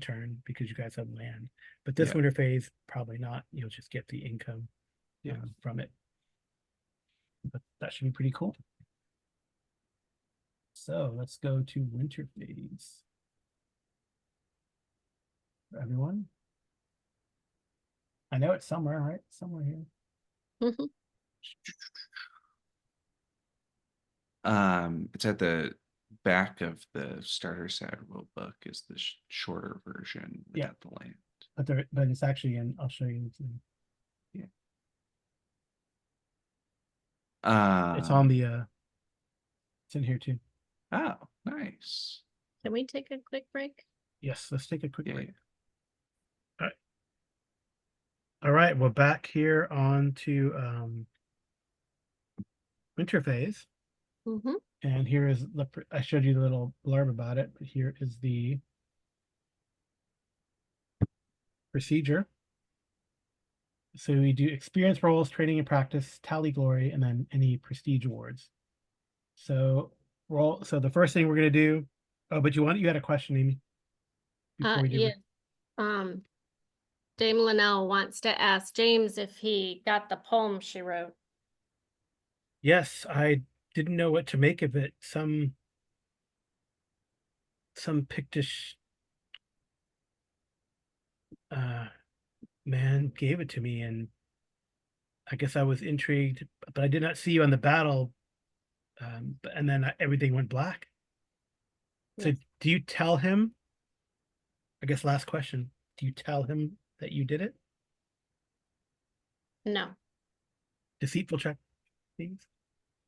turn because you guys have land. But this winter phase, probably not. You'll just get the income from it. But that should be pretty cool. So let's go to winter phase. For everyone. I know it's somewhere, right? Somewhere here. It's at the back of the starter set rule book is the shorter version without the land. But it's actually in, I'll show you. It's on the it's in here too. Oh, nice. Can we take a quick break? Yes, let's take a quick break. All right, we're back here on to winter phase. And here is I showed you the little blurb about it, but here is the procedure. So we do experience rolls, training and practice, tally glory, and then any prestige awards. So so the first thing we're gonna do. Oh, but you had a question, Amy. Dame Linnell wants to ask James if he got the poem she wrote. Yes, I didn't know what to make of it. Some Pictish man gave it to me, and I guess I was intrigued, but I did not see you on the battle. And then everything went black. So do you tell him? I guess last question. Do you tell him that you did it? No. Deceitful check, please.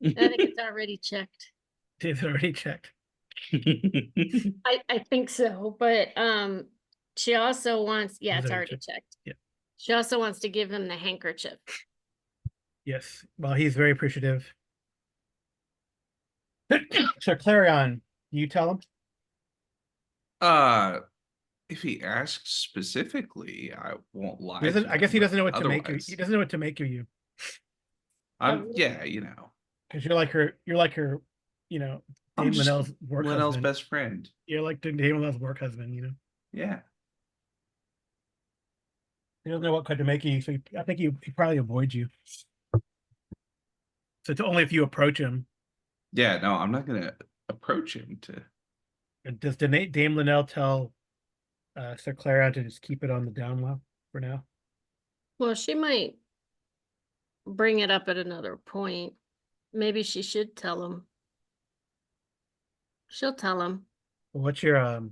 I think it's already checked. It's already checked. I think so, but she also wants, it's already checked. Yeah. She also wants to give him the handkerchief. Yes. Well, he's very appreciative. So Clarion, you tell him? If he asks specifically, I won't lie. I guess he doesn't know what to make of you. He doesn't know what to make of you. Because you're like her, Dame Linnell's work husband. Best friend. You're like Dame Linnell's work husband, Yeah. He doesn't know what kind to make of you, so I think he probably avoids you. So it's only if you approach him. Yeah, no, I'm not gonna approach him to And does Dame Linnell tell Sir Clarion to just keep it on the down low for now? Well, she might bring it up at another point. Maybe she should tell him. She'll tell him. What's your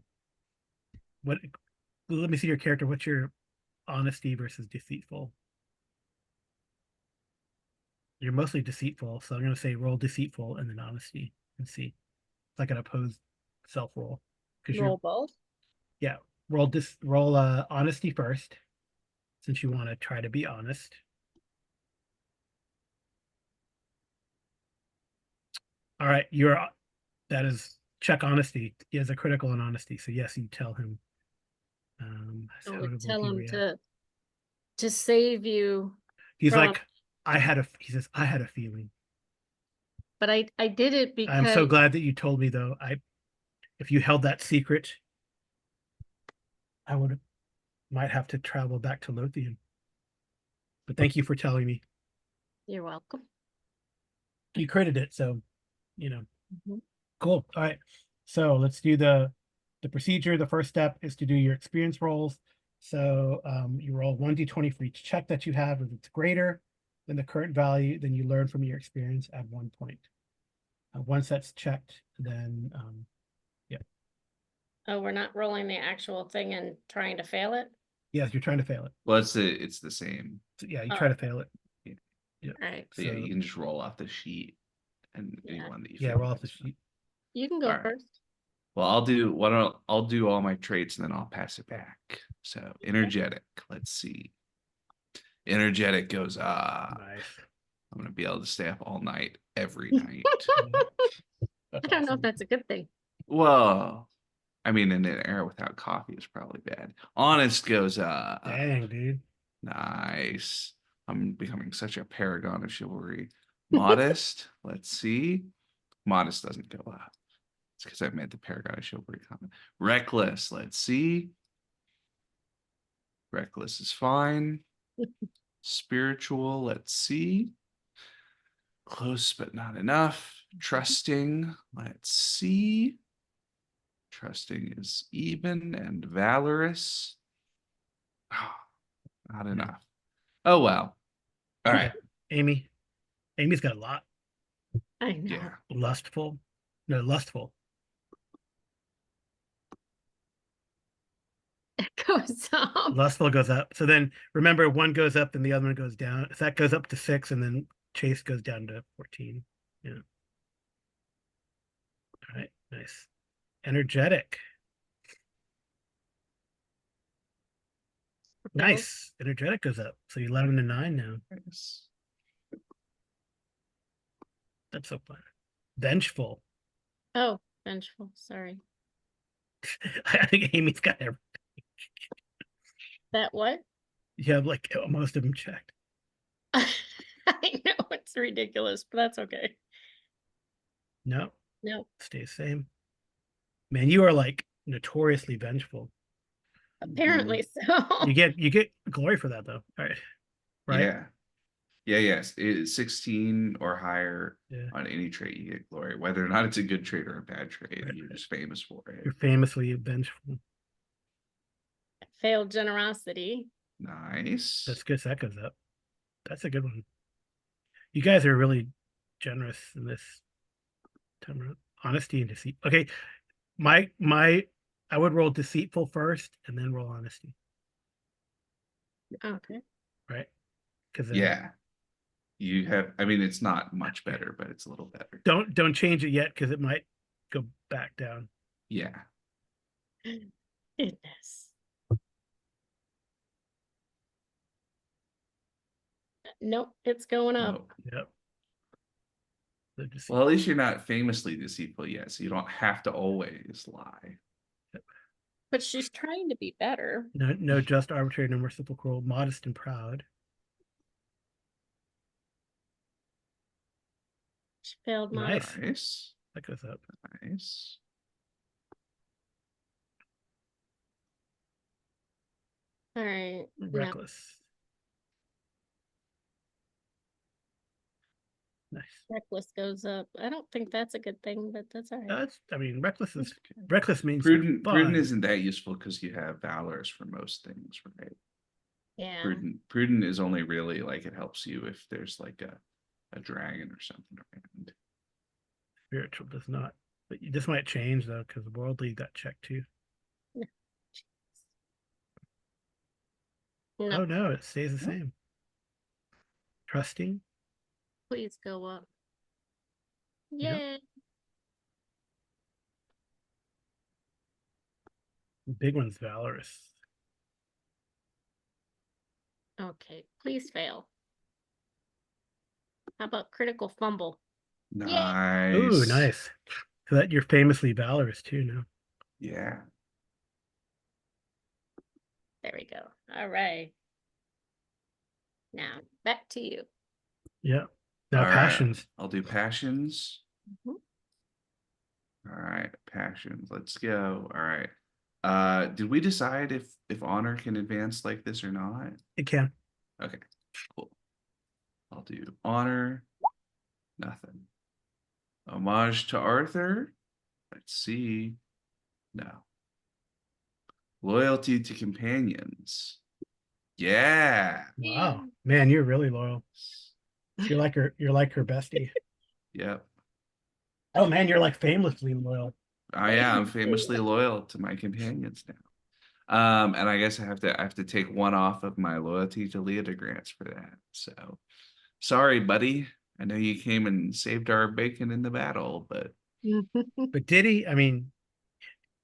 what? Let me see your character. What's your honesty versus deceitful? You're mostly deceitful, so I'm gonna say roll deceitful and then honesty and see. It's like an opposed self roll because Roll you're both. yeah. Roll honesty first, since you want to try to be honest. All right, that is check honesty. He has a critical on honesty, so yes, you tell him. I How would will tell he him react? to save you He's from, like, he says, I had a feeling. but I did it I'm so because glad that you told me though. If you held that secret, I might have to travel back to Lothian. But thank you for telling me. you're welcome. You critted it, so you know. Mhm. Cool. All right. So let's do the procedure. The first step is to do your experience rolls. So you roll 1d20 for each check that you have. If it's greater than the current value, then you learn from your experience at 1 point. Once that's checked, then yeah. Oh, we're not rolling the actual thing and trying to fail it? Yes, you're trying to fail it. Well, it's the same. So, yeah, you Oh. try to fail it. Yeah. All right. So, yeah, you can just roll off the sheet and Yeah. anyone that you Yeah, feel roll off the that's fine. sheet. You can go All right. first. Well, I'll do all my traits and then I'll pass it back. So energetic. Let's see. Energetic goes Nice. I'm gonna be able to stay up all night every night. I don't know if that's a good thing. Well, I mean, in an era without coffee is probably bad. Honest goes Dang, dude. nice. I'm becoming such a paragon of chivalry. Modest, let's see. Modest doesn't go up. It's because I made the paragon of chivalry comment. Reckless, let's see. Reckless is fine. Spiritual, let's see. Close but not enough. Trusting, let's see. Trusting is even, and valorous. Not enough. Oh well. All right. Amy. Amy's got a lot. I know. Yeah. Lustful. No, lustful. It goes up. Lustful goes up. So then remember, one goes up and the other one goes down. So that goes up to 6, and then Chase goes down to 14. Yeah. All right. Nice. Energetic. Nice. Energetic goes up. So 11 and 9 now. Nice. That's so fun. Vengeful. Oh, vengeful. Sorry. I think Amy's got everything. That what? You have like most of them checked. I know it's ridiculous, but that's okay. No, No, stays same. Man, you are like notoriously vengeful. apparently so. You get glory for that though. All right. Right? Yeah. Yeah, yes. It's 16 or higher Yeah. on any trait you get glory. Whether or not it's a good trait or a bad trait, Right. you're just famous for it. You're famously vengeful. Failed generosity. Nice. That's good. So that goes up. That's a good one. You guys are really generous in this time around. Honesty and deceit. Okay. I would roll deceitful first and then roll honesty. Okay. Right? Because Yeah. You have, I mean, it's not much better, but it's a little better. don't change it yet because it might go back down. Yeah. Goodness. Nope, it's going up. Nope. Yep. Well, at least you're not famously deceitful yet, so you don't have to always lie. But she's trying to be better. No just, arbitrary, no merciful, cruel, modest and proud. She failed Nice. Nice. That goes up. Nice. All right. Yeah. Reckless. Nice. Reckless goes up. I don't think that's a good thing, but that's all right. That's, I mean, reckless That's is okay. reckless means Prudent you're fun. isn't that useful because you have valors for most things, right? Yeah. Prudent is only really like it helps you if there's like a dragon or something around. Spiritual does not. But this might change though, because worldly got checked too. No, Oh no, it stays the Oh. same. Trusting. please go up. Yep. Yay. Big one's valorous. Okay, please fail. How about critical fumble? Nice. Ooh, nice. So that you're famously valorous too now. Yeah. There we go. All right. Now back to you. Yeah. Now All right, passions. I'll do passions. Mhm. All right, passions. Let's go. All right. Did we decide if honor can advance like this or not? It can. Okay, cool. I'll do honor. Nothing. Homage to Arthur. Let's see. No. Loyalty to companions. Yeah. Wow. Man, you're really loyal. You're like her bestie. Yep. Oh man, you're like famously loyal. I am famously loyal to my companions now. And I guess I have to take one off of my loyalty to Leodegrance for that. So sorry, buddy. I know you came and saved our bacon in the battle, but But did he? I mean,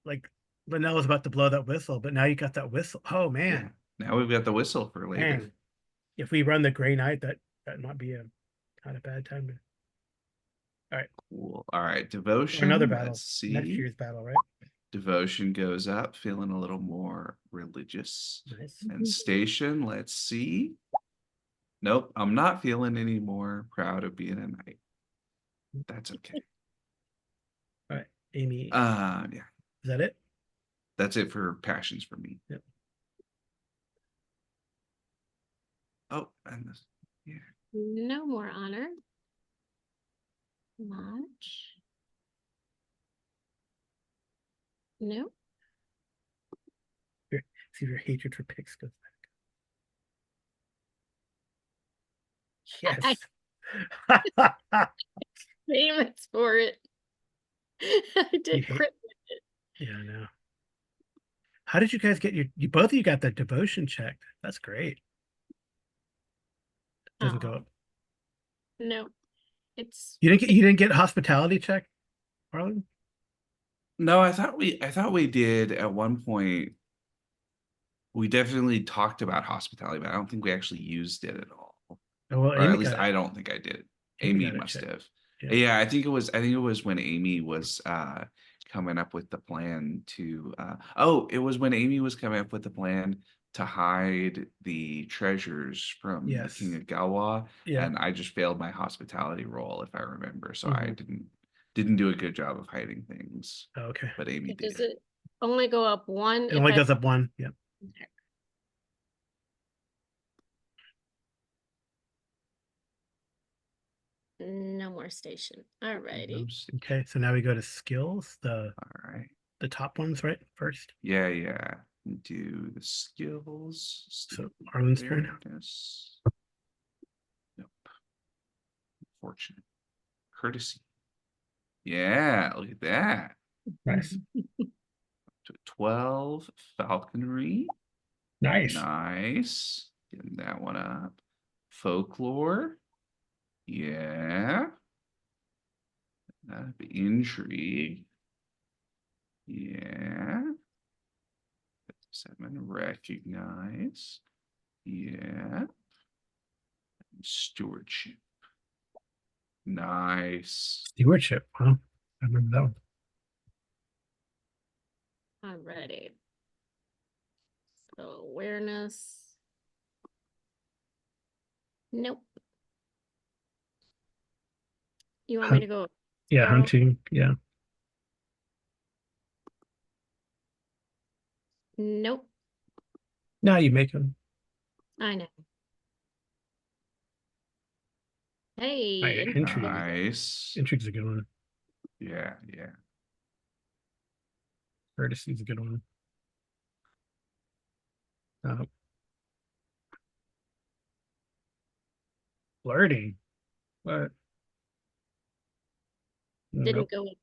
like Linnell was about to blow that whistle, but now you got that whistle. Oh yeah. man. Now we've got the whistle for later. Man. If we run the Grey Knight, that might be a not a bad time to. All right. Cool. All right, Or devotion. another battle. Let's see. Next year's battle, right? Devotion goes up, feeling a little more religious. Nice. And station, let's see. Nope, I'm not feeling any more proud of being a knight. That's okay. All right. Amy. Yeah, Is that it? that's it for passions for me. Yep. Oh, and this, yeah. No more honor. Much. No. See if your hatred for pigs goes back. Yes. Famous for it. I did hate- crit. Yeah, I know. How did you guys get you both of you got that devotion checked? That's great. Doesn't go Oh. up. No. It's You didn't get hospitality check, Harlan? No, I thought we did at one point. We definitely talked about hospitality, but I don't think we actually used it at all. Oh, well, Or Amy at least got I it. don't think I did. Amy Amy got it must checked. have. Yeah. Yeah, I think it was when Amy was coming up with the plan to it was when Amy was coming up with the plan to hide the treasures from the Yes. King of Galwa. Yeah. And I just failed my hospitality roll, if I remember. So I Mhm. didn't do a good job of hiding things. Oh, okay. But Amy does did. it only go up one? It only goes up one. Yeah. Okay. No more station. All righty. Okay. So now we go to skills. All right. The top ones, right? First. Yeah. Do the skills. So Harlan's turn. Awareness. Nope. Fortunate. Courtesy. Yeah, look at that. Nice. 12 falconry. Nice. Nice. Getting that one up. Folklore. Yeah. Intrigue. Yeah. 7 recognize. Yeah. Stewardship. Nice. Stewardship. Huh? I remember that one. I'm ready. So awareness. Nope. You want me to go? Yeah, Carol? hunting. Yeah. Nope. Now you make them. I know. Hey, Right, intrigue. Nice. Intrigue's a good one. Yeah, yeah. Courtesy's a good one. Flirting. What? Didn't Nope. go with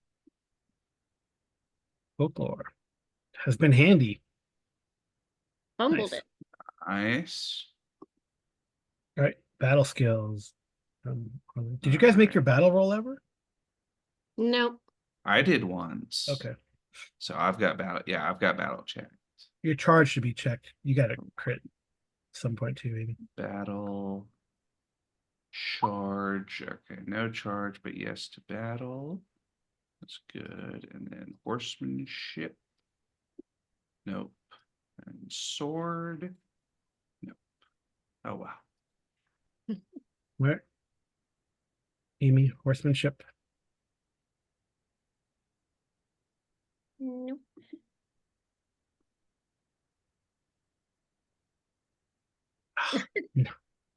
Folklore has been handy. fumbled Nice. it. Nice. All right, battle skills. Did you guys make your Alright. battle roll ever? Nope. I did once. Okay. So I've got battle. Yeah, I've got battle check. Your charge should be checked. You got a crit at some point too, maybe. Battle. Charge. Okay, no charge, but yes to battle. That's good. And then horsemanship. Nope. And sword. Nope. Oh wow. Where? Amy, horsemanship. Nope.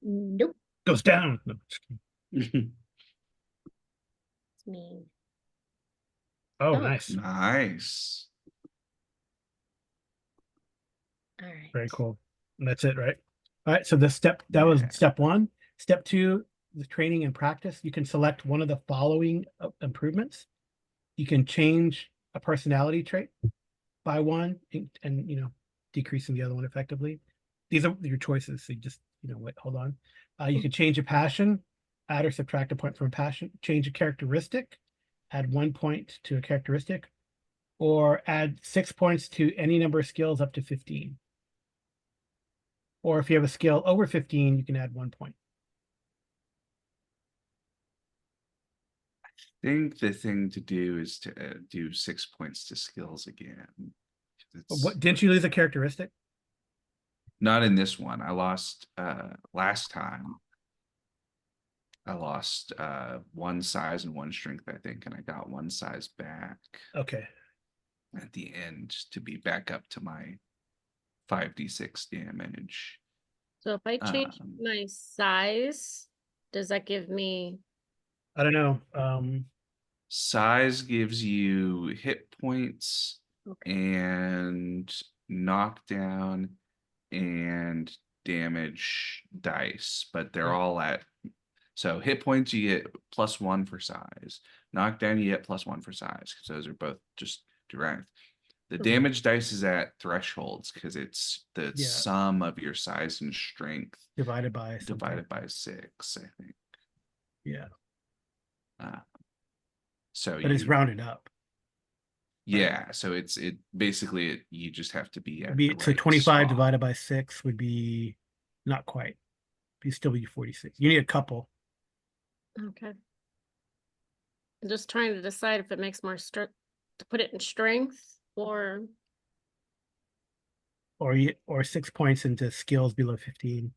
Nope. Goes down. No, just kidding. It's mean. Oh, Oh. nice. Nice. All right. Very cool. And that's it, right? All right. So that was Yeah. step one. Step two, the training and practice. You can select one of the following improvements. You can change a personality trait by one and decreasing the other one effectively. These are your choices. So you just, wait, hold on. You can change a passion, add or subtract a point from a passion, change a characteristic, add 1 point to a characteristic, or add 6 points to any number of skills up to 15. Or if you have a skill over 15, you can add 1 point. I think the thing to do is to do 6 points to skills again. But what didn't you lose a characteristic? Not in this one. I lost last time. I lost 1 size and 1 strength, I think, and I got 1 size back Okay. at the end to be back up to my 5d6 damage. So if I change my size, does that give me? I don't know. Size gives you hit points Okay. and knockdown and damage dice, but they're Right. all at. So hit points you get +1 for size. Knockdown you get +1 for size because those are both just direct. The Mhm. damage dice is at thresholds because it's the Yeah. sum of your size and strength Divided by something. divided by 6, I think. Yeah. So But it's rounded up. yeah, so it basically you just have to be at Be the so right 25 spot. divided by 6 would be not quite. It'd still be 46. You need a couple. Okay. I'm just trying to decide if it makes more to put it in strength or Or 6 points into skills below 15.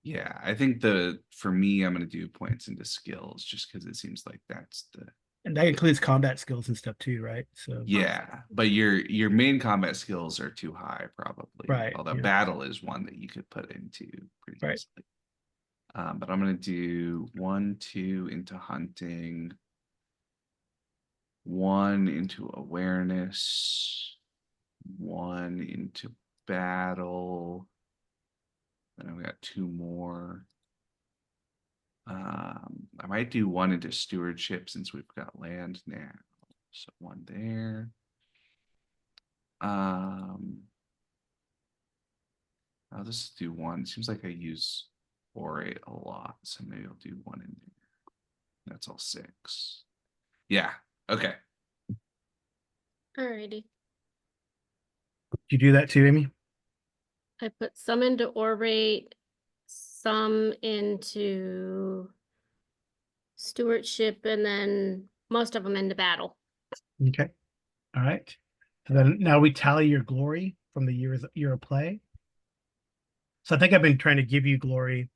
Yeah, I think for me, I'm gonna do points into skills just because it seems like that's the And that includes combat skills and stuff too, right? So yeah. But your main combat skills are too high, probably. Right, Although yeah. battle is one that you could put into pretty Right. easily. But I'm gonna do 1, 2 into hunting, 1 into awareness, 1 into battle. Then we got 2 more. I might do 1 into stewardship since we've got land now. So 1 there. I'll just do 1. Seems like I use orate a lot, so maybe I'll do 1 in there. That's all 6. Yeah. Okay. alrighty. You do that too, Amy? I put some into orate, some into stewardship, and then most of them into battle. Okay. All right. So then now we tally your glory from the year of play. So I think I've been trying to give you glory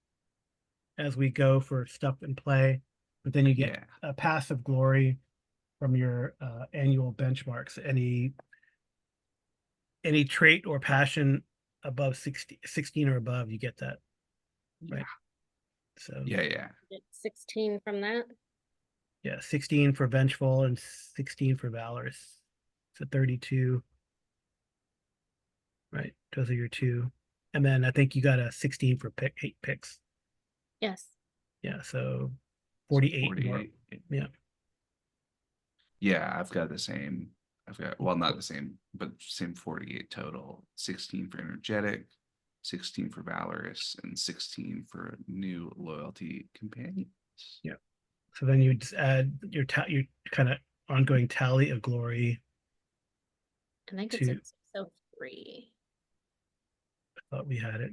as we go for stuff in play, but then you get a passive glory from your annual benchmarks. Any trait or passion above 16 or above, you get that. Yeah. Right. So Yeah. Get 16 from that. yeah, 16 for vengeful and 16 for valorous. So 32. Right. Those are your two. And then I think you got a 16 for 8 picks. Yes. Yeah, so 48 more. 48. Yeah. Yeah, I've got the same. I've got, well, not the same, but same 48 total. 16 for energetic, 16 for valorous, and 16 for new loyalty companions. Yeah. So then you just add your your kind of ongoing tally of glory. I think it's To- at 603. I thought we had it.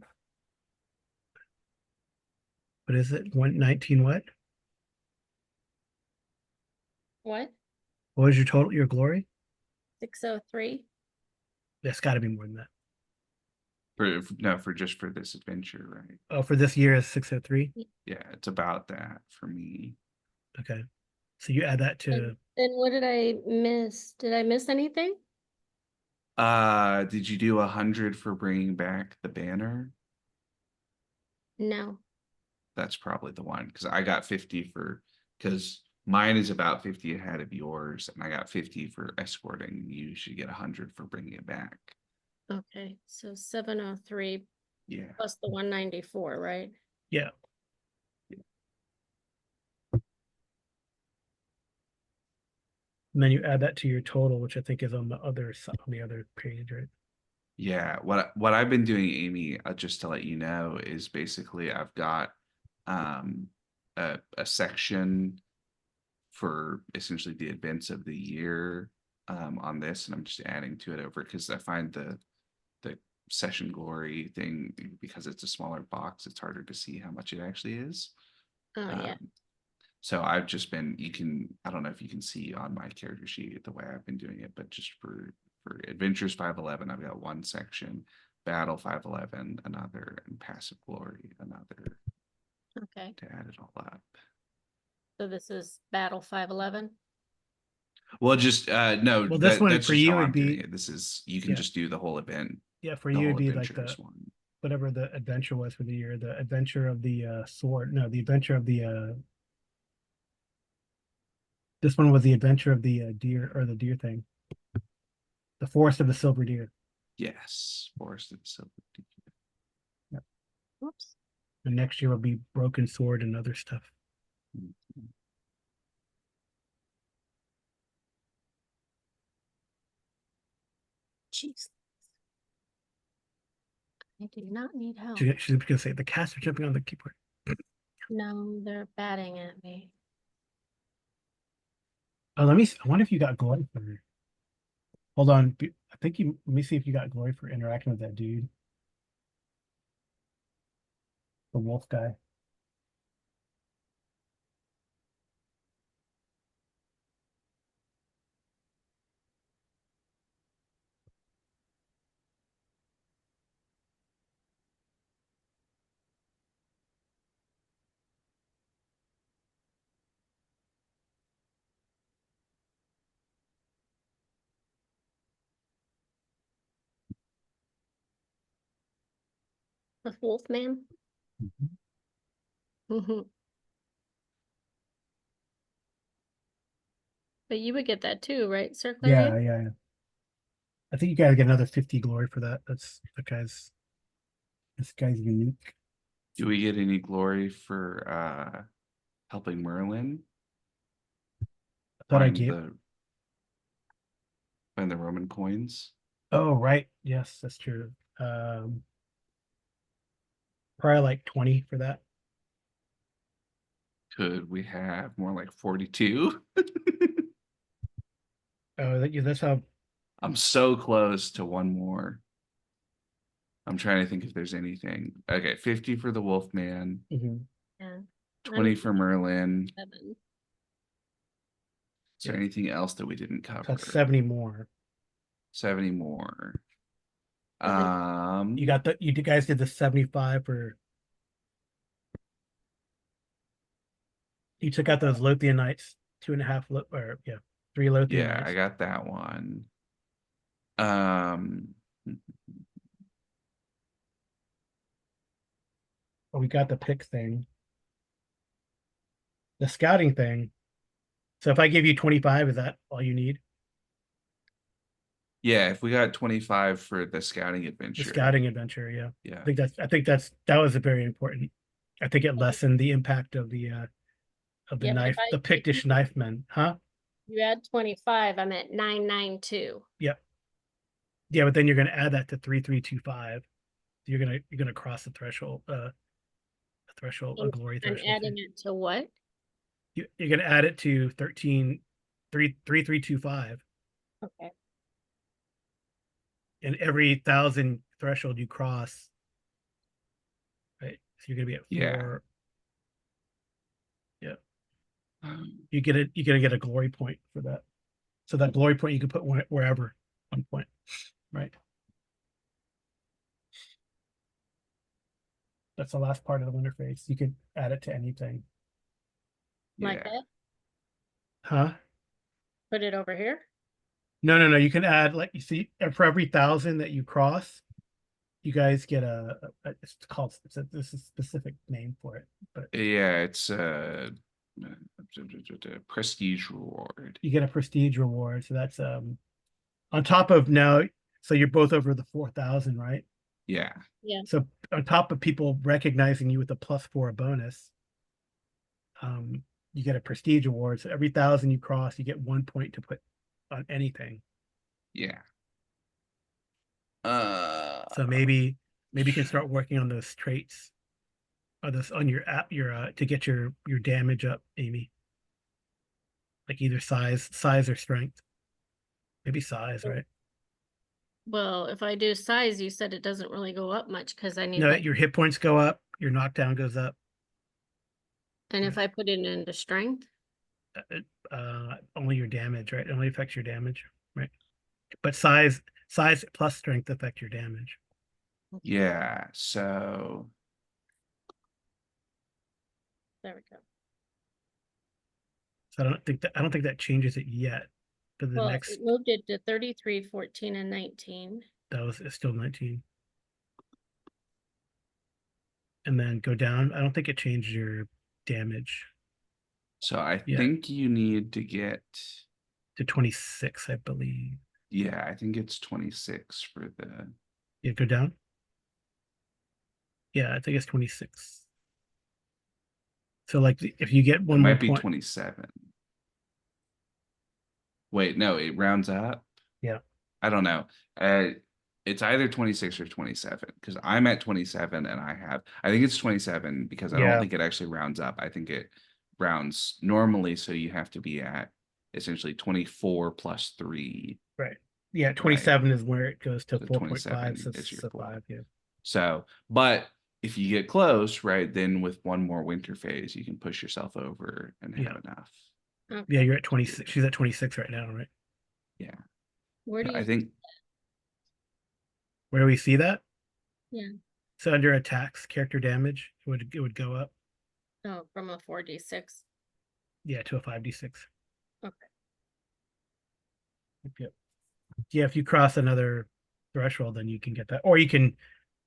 What is it? 119 what? What? What was your total, your glory? 603? That's got to be more than that. For just for this adventure, right? Oh, for this year is 603. Yeah, it's about that for me. Okay. So you add that to Then what did I miss? Did I miss anything? Did you do 100 for bringing back the banner? No. That's probably the one, because I got 50 for, because mine is about 50 ahead of yours, and I got 50 for escorting. You should get 100 for bringing it back. Okay, so 703 Yeah. plus the 194, right? yeah. And then you add that to your total, which I think is on the other on the other page, right? Yeah, what I've been doing, Amy, just to let you know, is basically I've got a section for essentially the events of the year on this, and I'm just adding to it over because I find the session glory thing, because it's a smaller box, it's harder to see how much it actually is. Oh, yeah. So I've just been, I don't know if you can see on my character sheet the way I've been doing it, but just for Adventures 511, I've got one section, Battle 511, another, and Passive Glory, another, Okay, to add it all up. so this is Battle 511. Well, just no, Well, this one that's for just you how would I'm doing be- it. This is, you can Yeah. just do the whole event. Yeah, for The you whole it'd be like adventure the is one. whatever the adventure was for the year, the adventure of the sword. No, the adventure of the this one was the adventure of the deer, or the deer thing. The forest of the silver deer. Yes, Forest of the Silver Deer. Whoops. And next year will be broken sword and other stuff. Jeez. I do not need help. She's gonna say the cats are jumping on the keyboard. No, they're batting at me. Oh, let me I wonder if you got glory for her. Hold on. I think you let me see if you got glory for interacting with that dude. The wolf guy. The wolf man? Mm-hmm. But you would get that too, right, Sir Yeah, Clarion? yeah. I think you gotta get another 50 glory for that. This guy's unique. Do we get any glory for helping Merlin I thought I find gave. the Roman coins? Oh, right. Yes, that's true. Probably like 20 for that. Could we have more like 42? Oh, that's how. I'm so close to one more. I'm trying to think if there's anything. Okay, 50 for the Wolfman, Mhm. Yeah. 20 for Merlin. 7. Is there Yeah. anything else that we didn't That's cover? 70 more. 70 more. You got you guys did the 75 for. You took out those Lothian Knights, 2.5 or yeah, 3 Lothian Yeah, Knights. I got that one. Um we got the pick thing. The scouting thing. So if I give you 25, is that all you need? Yeah, if we got 25 for the scouting The adventure. scouting adventure, yeah. Yeah. I think that was a very important. I think it lessened the impact of the Yeah, but if knife, I the Pictish knife men, huh? you add 25, I'm at 992. Yep. Yeah, but then you're gonna add that to 3325. You're gonna cross the threshold, a threshold, a glory I'm threshold. adding it to what? You're gonna add it to 3325. Okay. And every 1,000 threshold you cross, right? So you're gonna be at 4. Yeah. Yeah. You're gonna get a glory point for that. So that glory point you can put wherever, 1 point, right? That's the last part of the interface. You could add it to anything. Like Yeah. that? Huh? Put it over here? No. You can add, like, you see, for every 1,000 that you cross, you guys get it's called, this is a specific name for it, but Yeah, it's prestige reward. you get a prestige reward. So that's on top of now, so you're both over the 4,000, right? Yeah. Yeah. So on top of people recognizing you with a +4 bonus, you get a prestige award. So every 1,000 you cross, you get 1 point to put on anything. Yeah. So maybe you can start working on those traits, or this on your app, to get your damage up, Amy. Like either size or strength. Maybe size, right? Well, if I do size, you said it doesn't really go up much because I need No, like, your hit points go up, your knockdown goes up. and if I put it into strength, Only your damage, right? It only affects your damage, right? But size plus strength affect your damage. Yeah, so there we go. So I don't think that changes it yet. But the Well, next, it moved it to 33, 14, and 19. it's still 19. And then go down. I don't think it changed your damage I Yeah. think you need to get, to 26, I believe. yeah, I think it's 26 for the, Yeah, go down. Yeah, I think it's 26. So like if you get it one more might be point, 27. Wait, no, it rounds up. Yeah. I don't know. It's either 26 or 27 because I'm at 27 and I think it's 27 because I don't Yeah. think it actually rounds up. I think it rounds normally, so you have to be at essentially 24 plus 3. Right. Yeah, 27 is where it goes to So 4.5. 27 is your So full. 5, yeah. So, but if you get close, right, then with one more winter phase, you can push yourself over and Yeah. have enough. Okay. Yeah, you're at 26. She's at 26 right now, right? Yeah. Where do you I think Where do we see that? Yeah. So under attacks, character damage, it would go up, Oh, from a 4d6. yeah, to a 5d6. Okay. Yep. Yeah, if you cross another threshold, then you can get that, or you can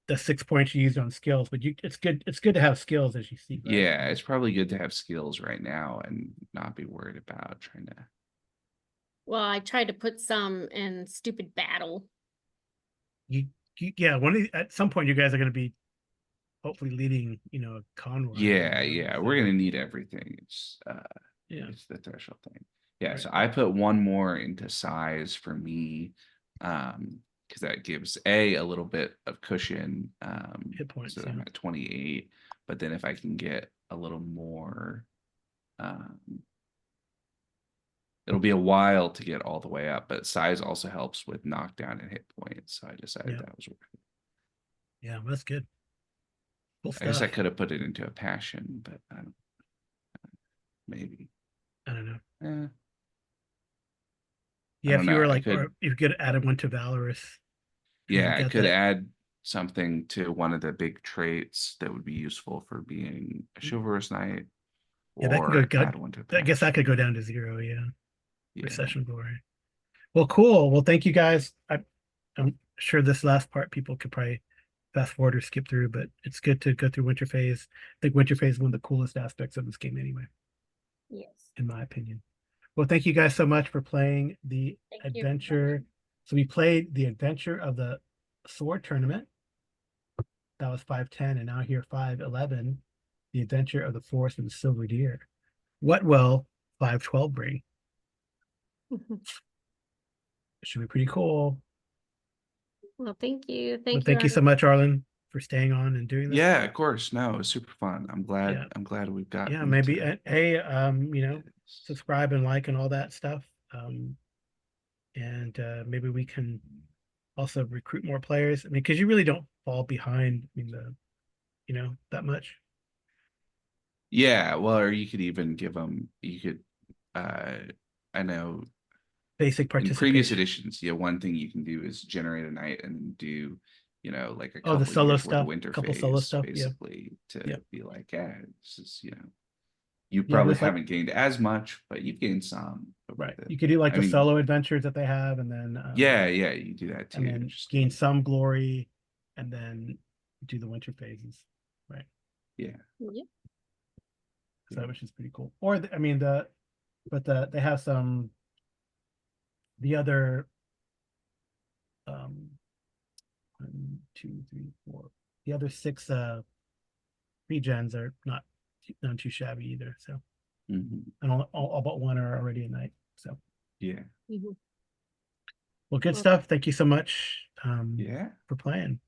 the 6 points you used on skills. But it's good to have skills, as you see. Right? yeah, it's probably good to have skills right now and not be worried about trying to. Well, I tried to put some in stupid battle. Yeah, at some point you guys are going to be hopefully leading, a convoy. Yeah, we're gonna need everything. Yeah. It's the threshold thing. Yeah, Right. so I put one more into size for me, because that gives a little bit of cushion. Hit points, so I'm yeah. at 28, but then if I can get a little more, it'll be a while to get all the way up, but size also helps with knockdown and hit points. So I decided that was worth it. Yeah, that's good. Cool I guess I stuff. could have put it into a passion, but I don't. Maybe. I don't know. Eh, Yeah, if don't you know, were I like, could- or if you could add one to Valorous. Yeah, I get could that. add something to one of the big traits that would be useful for being a chivalrous knight. Yeah, that can go. Add one to I guess that passion. could go down to 0. Yeah, Yeah. recession glory. Well, cool. Well, thank you guys. I'm sure this last part people could probably fast forward or skip through, but it's good to go through winter phase. I think winter phase is one of the coolest aspects of this game anyway, Yes. in my opinion. Well, thank you guys so much for playing the Thank you. adventure. So we played the adventure of the sword tournament. That was 510, and now here 511, the adventure of the forest and the silver deer. What will 512 bring? It should be pretty cool. Well, thank you. But Thank thank you so Arlen. much, Arlen, for staying on and doing this. Yeah, of course. No, it was super fun. I'm glad. Yeah. I'm glad we've got. Yeah, maybe subscribe and like and all that stuff. And maybe we can also recruit more players. I mean, because you really don't fall behind. I mean, that much. Yeah, well, or you could even give them. You could. I know Basic in previous participation. editions, yeah, one thing you can do is generate a night and do, like a Oh, the couple solo years worth of stuff, winter couple solo phase, stuff, yeah. basically, to Yeah. be like, yeah, this is, you Yeah, probably just like- haven't gained as much, but you've gained some. Right. with it. You could do like I the mean, solo adventures that they have, and then yeah, you do that and too. then Just gain some glory, and then do the winter phases, right? yeah. Yep. So which is pretty cool. Or they have some the other 1, 2, 3, 4. The other 6 regens are not too shabby either. So Mhm. and all but 1 are already at night. So Yeah. Mhm. well, good Well, stuff. Thank you so much Yeah. for playing.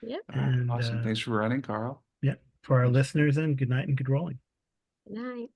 Yep. And Awesome. Thanks for running, Carl. yeah, for our listeners, and good night and good rolling. Good night.